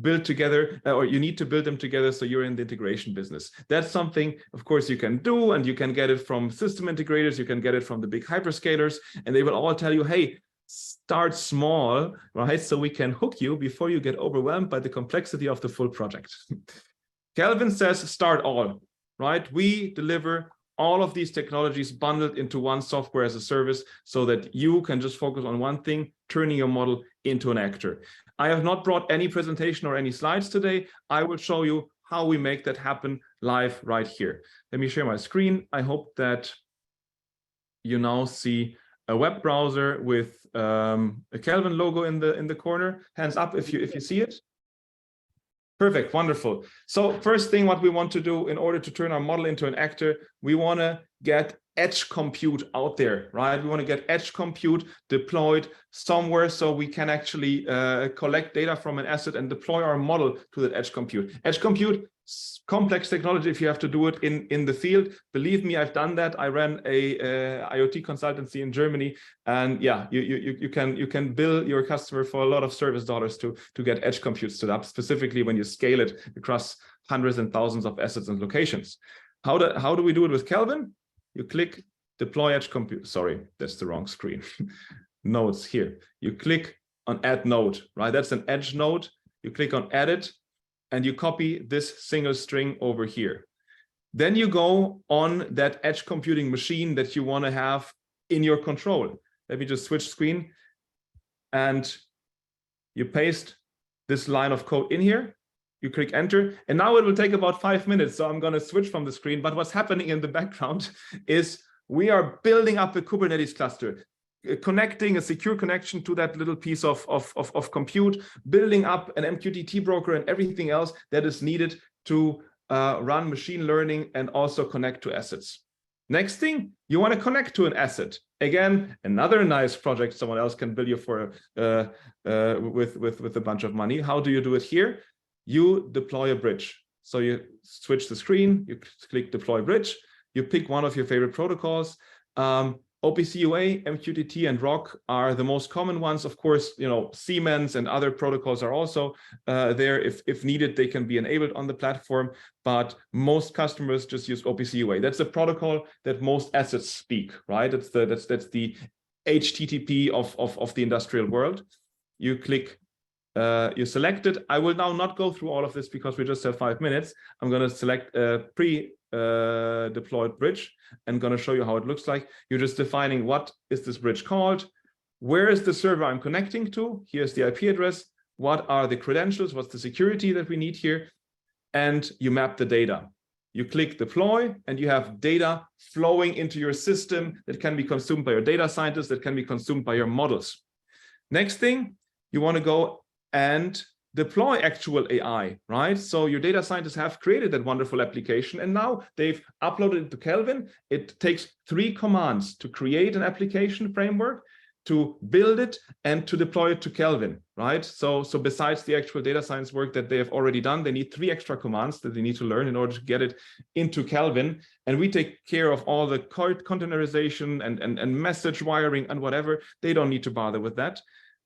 built together, or you need to build them together. So you're in the integration business. That's something, of course, you can do, and you can get it from system integrators. You can get it from the big hyperscalers, and they will all tell you, hey, start small, right? So we can hook you before you get overwhelmed by the complexity of the full project. Kelvin says, start all, right? We deliver all of these technologies bundled into one software as a service, so that you can just focus on one thing, turning your model into an actor. I have not brought any presentation or any slides today. I will show you how we make that happen live right here. Let me share my screen. I hope that you now see a web browser with a Kelvin logo in the corner. Hands up if you see it. Perfect, wonderful. So first thing, what we want to do in order to turn our model into an actor, we want to get edge compute out there, right? We want to get edge compute deployed somewhere, so we can actually collect data from an asset and deploy our model to that edge compute. Edge compute, complex technology if you have to do it in the field. Believe me, I've done that. I ran a IoT consultancy in Germany, and yeah, you can bill your customer for a lot of service dollars to get edge compute stood up, specifically when you scale it across hundreds and thousands of assets and locations. How do we do it with Kelvin? You click deploy edge compute. Sorry, that's the wrong screen. Nodes here. You click on add node, right? That's an edge node. You click on add it, and you copy this single string over here. Then you go on that edge computing machine that you want to have in your control. Let me just switch screen, and you paste this line of code in here. You click enter, and now it will take about 5 minutes. So I'm going to switch from the screen, but what's happening in the background is we are building up a Kubernetes cluster, connecting a secure connection to that little piece of compute, building up an MQTT broker and everything else that is needed to run machine learning and also connect to assets. Next thing, you want to connect to an asset. Again, another nice project someone else can bill you for with a bunch of money. How do you do it here? You deploy a bridge. So you switch the screen, you click deploy bridge, you pick one of your favorite protocols. OPC UA, MQTT, and ROC are the most common ones. Of course, Siemens and other protocols are also there. If needed, they can be enabled on the platform, but most customers just use OPC UA. That's a protocol that most assets speak, right? That's the HTTP of the industrial world. You click, you select it. I will now not go through all of this because we just have 5 minutes. I'm going to select a deployed bridge and going to show you how it looks like. You're just defining what is this bridge called, where is the server I'm connecting to, here's the IP address, what are the credentials, what's the security that we need here, and you map the data. You click deploy, and you have data flowing into your system that can be consumed by your data scientists, that can be consumed by your models. Next thing, you want to go and deploy actual AI, right? So your data scientists have created that wonderful application, and now they've uploaded it to Kelvin. It takes 3 commands to create an application framework. to build it and to deploy it to Kelvin, right? So besides the actual data science work that they have already done, they need 3 extra commands that they need to learn in order to get it into Kelvin. And we take care of all the containerization and message wiring and whatever. They don't need to bother with that.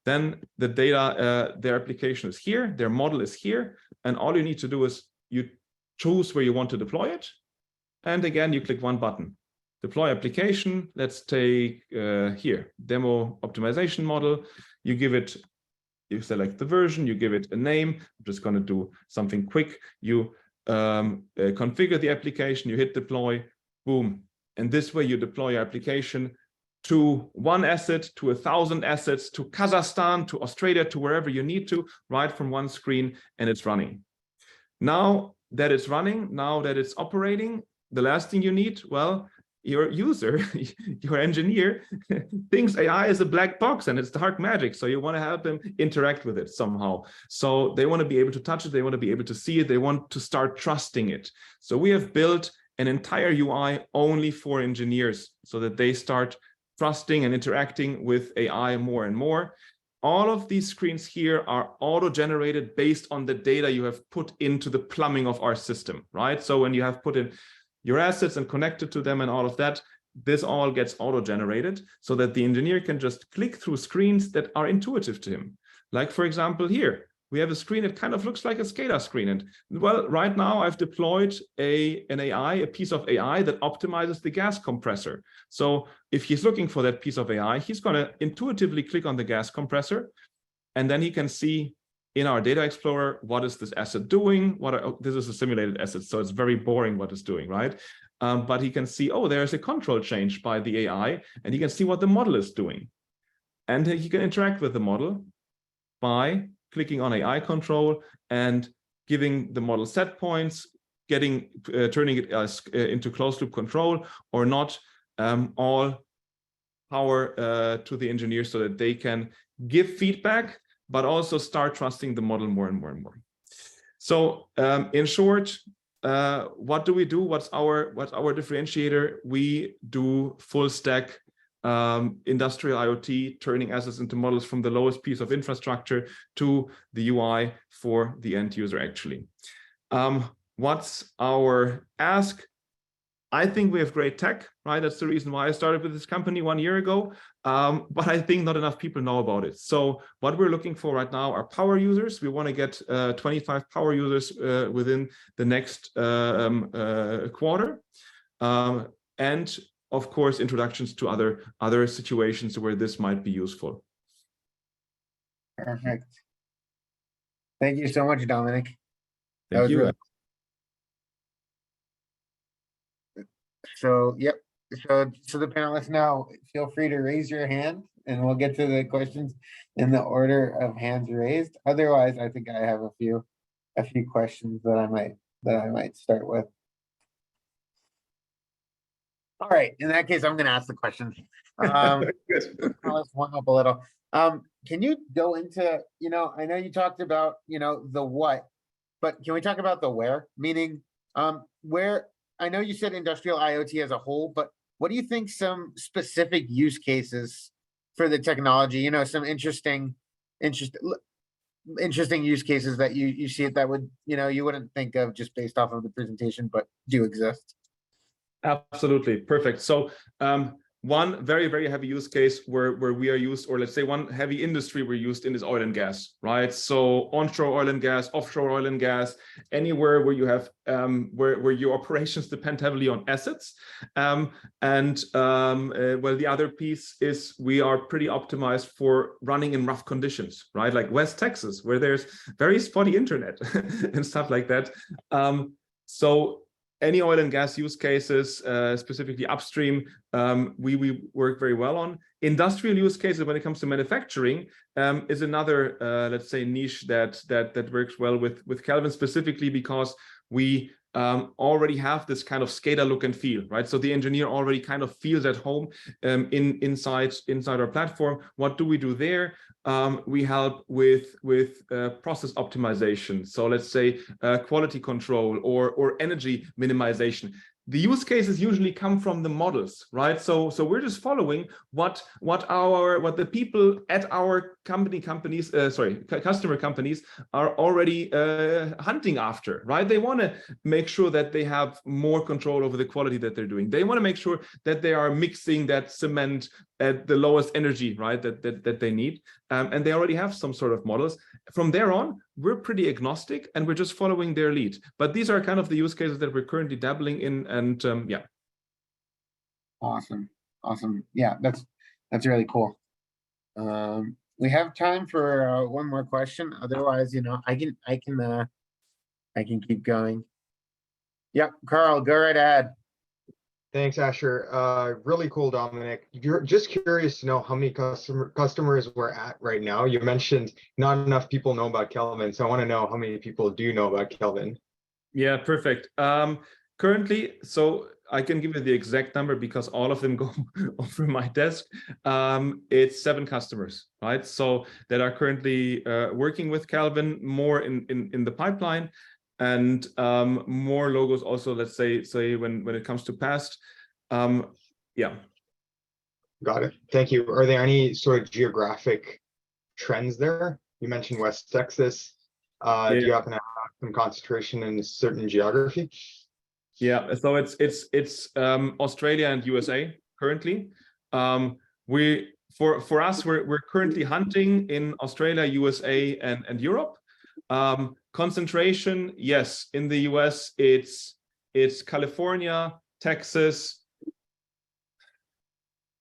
Then the data, their application is here, their model is here. And all you need to do is you choose where you want to deploy it. And again, you click one button. Deploy application. Let's take here, demo optimization model. You select the version, you give it a name. I'm just going to do something quick. You configure the application, you hit deploy, boom. And this way you deploy your application to 1 asset, to 1,000 assets, to Kazakhstan, to Australia, to wherever you need to, right from one screen, and it's running. Now that it's running, now that it's operating, the last thing you need, well, your user, your engineer thinks AI is a black box and it's dark magic. So you want to help them interact with it somehow. So they want to be able to touch it. They want to be able to see it. They want to start trusting it. So we have built an entire UI only for engineers so that they start trusting and interacting with AI more and more. All of these screens here are auto-generated based on the data you have put into the plumbing of our system, right? So when you have put in your assets and connected to them and all of that, this all gets auto-generated so that the engineer can just click through screens that are intuitive to him. Like, for example, here, we have a screen that kind of looks like a SCADA screen. And well, right now I've deployed a piece of AI that optimizes the gas compressor. So if he's looking for that piece of AI, he's going to intuitively click on the gas compressor, and then he can see in our data explorer, what is this asset doing? This is a simulated asset, so it's very boring what it's doing, right? But he can see, oh, there's a control change by the AI, and he can see what the model is doing. And he can interact with the model by clicking on AI control and giving the model set points, turning it into closed loop control or not, all power to the engineers so that they can give feedback, but also start trusting the model more and more and more. So in short, what do we do? What's our differentiator? We do full stack industrial IoT, turning assets into models from the lowest piece of infrastructure to the UI for the end user actually. What's our ask? I think we have great tech, right? That's the reason why I started with this company 1 year ago. But I think not enough people know about it. So what we're looking for right now are power users. We want to get 25 power users within the next quarter. And of course, introductions to other situations where this might be useful. Perfect. Thank you so much, Dominic. Thank you. So, yep. So the panelists now, feel free to raise your hand and we'll get to the questions in the order of hands raised. Otherwise, I think I have a few questions that I might start with. All right, in that case, I'm going to ask the questions. Let's warm up a little. Can you go into, I know you talked about, the what, but can we talk about the where? Meaning, where, I know you said industrial IoT as a whole, but what do you think some specific use cases for the technology, some interesting use cases that you see that would, you wouldn't think of just based off of the presentation, but do exist? Absolutely. Perfect. So one very, very heavy use case where we are used, or let's say one heavy industry we're used in is oil and gas, right? So onshore oil and gas, offshore oil and gas, anywhere where you have, where your operations depend heavily on assets. Well, the other piece is we are pretty optimized for running in rough conditions, right? Like West Texas, where there's very spotty internet and stuff like that. So any oil and gas use cases, specifically upstream, we work very well on. Industrial use cases when it comes to manufacturing is another, let's say, niche that works well with Kelvin, specifically because we already have this kind of SCADA look and feel, right? So the engineer already kind of feels at home inside our platform. What do we do there? We help with process optimization. So let's say quality control or energy minimization. the use cases usually come from the models, right? So we're just following what the people at our customer companies are already hunting after, right? They want to make sure that they have more control over the quality that they're doing. They want to make sure that they are mixing that cement at the lowest energy, right, that they need. And they already have some sort of models. From there on, we're pretty agnostic and we're just following their lead. But these are kind of the use cases that we're currently dabbling in. And yeah. Awesome. Yeah, that's really cool. We have time for one more question. Otherwise, you know, I can keep going. Yep, Carl, go right ahead. Thanks, Asher. Really cool, Dominic. You're just curious to know how many customers we're at right now. You mentioned not enough people know about Kelvin, so I want to know how many people do know about Kelvin. Yeah, perfect. Currently, so I can give you the exact number because all of them go over my desk. It's 7 customers, right? So that are currently working with Kelvin, more in the pipeline, and more logos also, let's say when it comes to past. Yeah. Got it. Thank you. Are there any sort of geographic trends there? You mentioned West Texas. Do you happen to have some concentration in a certain geography? Yeah, so it's Australia and USA currently. For us, we're currently hunting in Australia, USA, and Europe. Concentration, yes, in the US, it's California, Texas.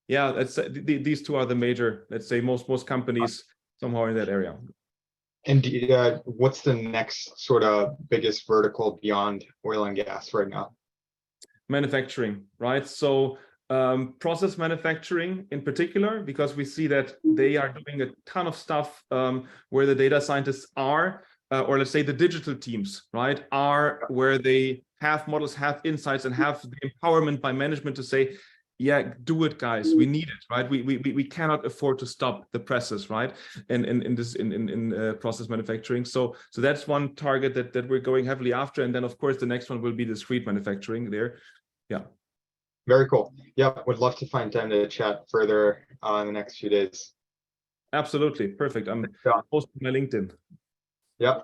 Yeah, these 2 are the major, let's say, most companies somehow in that area. And what's the next sort of biggest vertical beyond oil and gas right now? Manufacturing, right? So process manufacturing in particular, because we see that they are doing a ton of stuff where the data scientists are, or let's say the digital teams, right, are where they have models, have insights, and have the empowerment by management to say, yeah, do it, guys. We need it, right? We cannot afford to stop the presses, right? In process manufacturing. So that's one target that we're going heavily after. And then of course the next one will be discrete manufacturing there. Yeah. Very cool. Yeah, would love to find time to chat further in the next few days. Absolutely. Perfect. I'm posting my LinkedIn. Yep.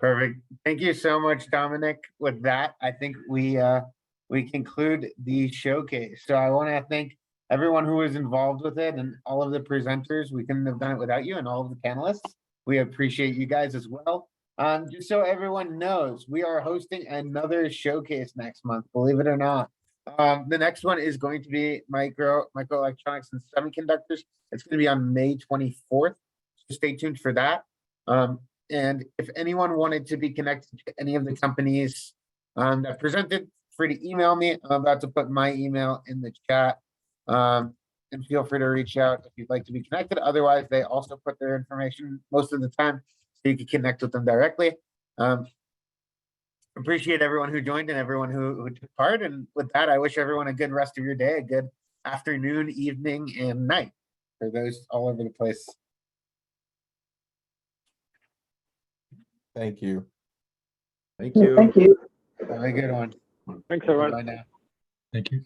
Perfect. Thank you so much, Dominic. With that, I think we conclude the showcase. So I want to thank everyone who was involved with it and all of the presenters. We couldn't have done it without you, and all of the panelists. We appreciate you guys as well. Just so everyone knows, we are hosting another showcase next month, believe it or not. The next one is going to be microelectronics and semiconductors. It's going to be on May 24th. So stay tuned for that. And if anyone wanted to be connected to any of the companies that presented, free to email me. I'm about to put my email in the chat. And feel free to reach out if you'd like to be connected. Otherwise, they also put their information most of the time, so you can connect with them directly. Appreciate everyone who joined and everyone who took part. And with that, I wish everyone a good rest of your day, a good afternoon, evening, and night for those all over the place. Thank you. Thank you. Have a good one. Thanks, everyone. Bye now. Thank you.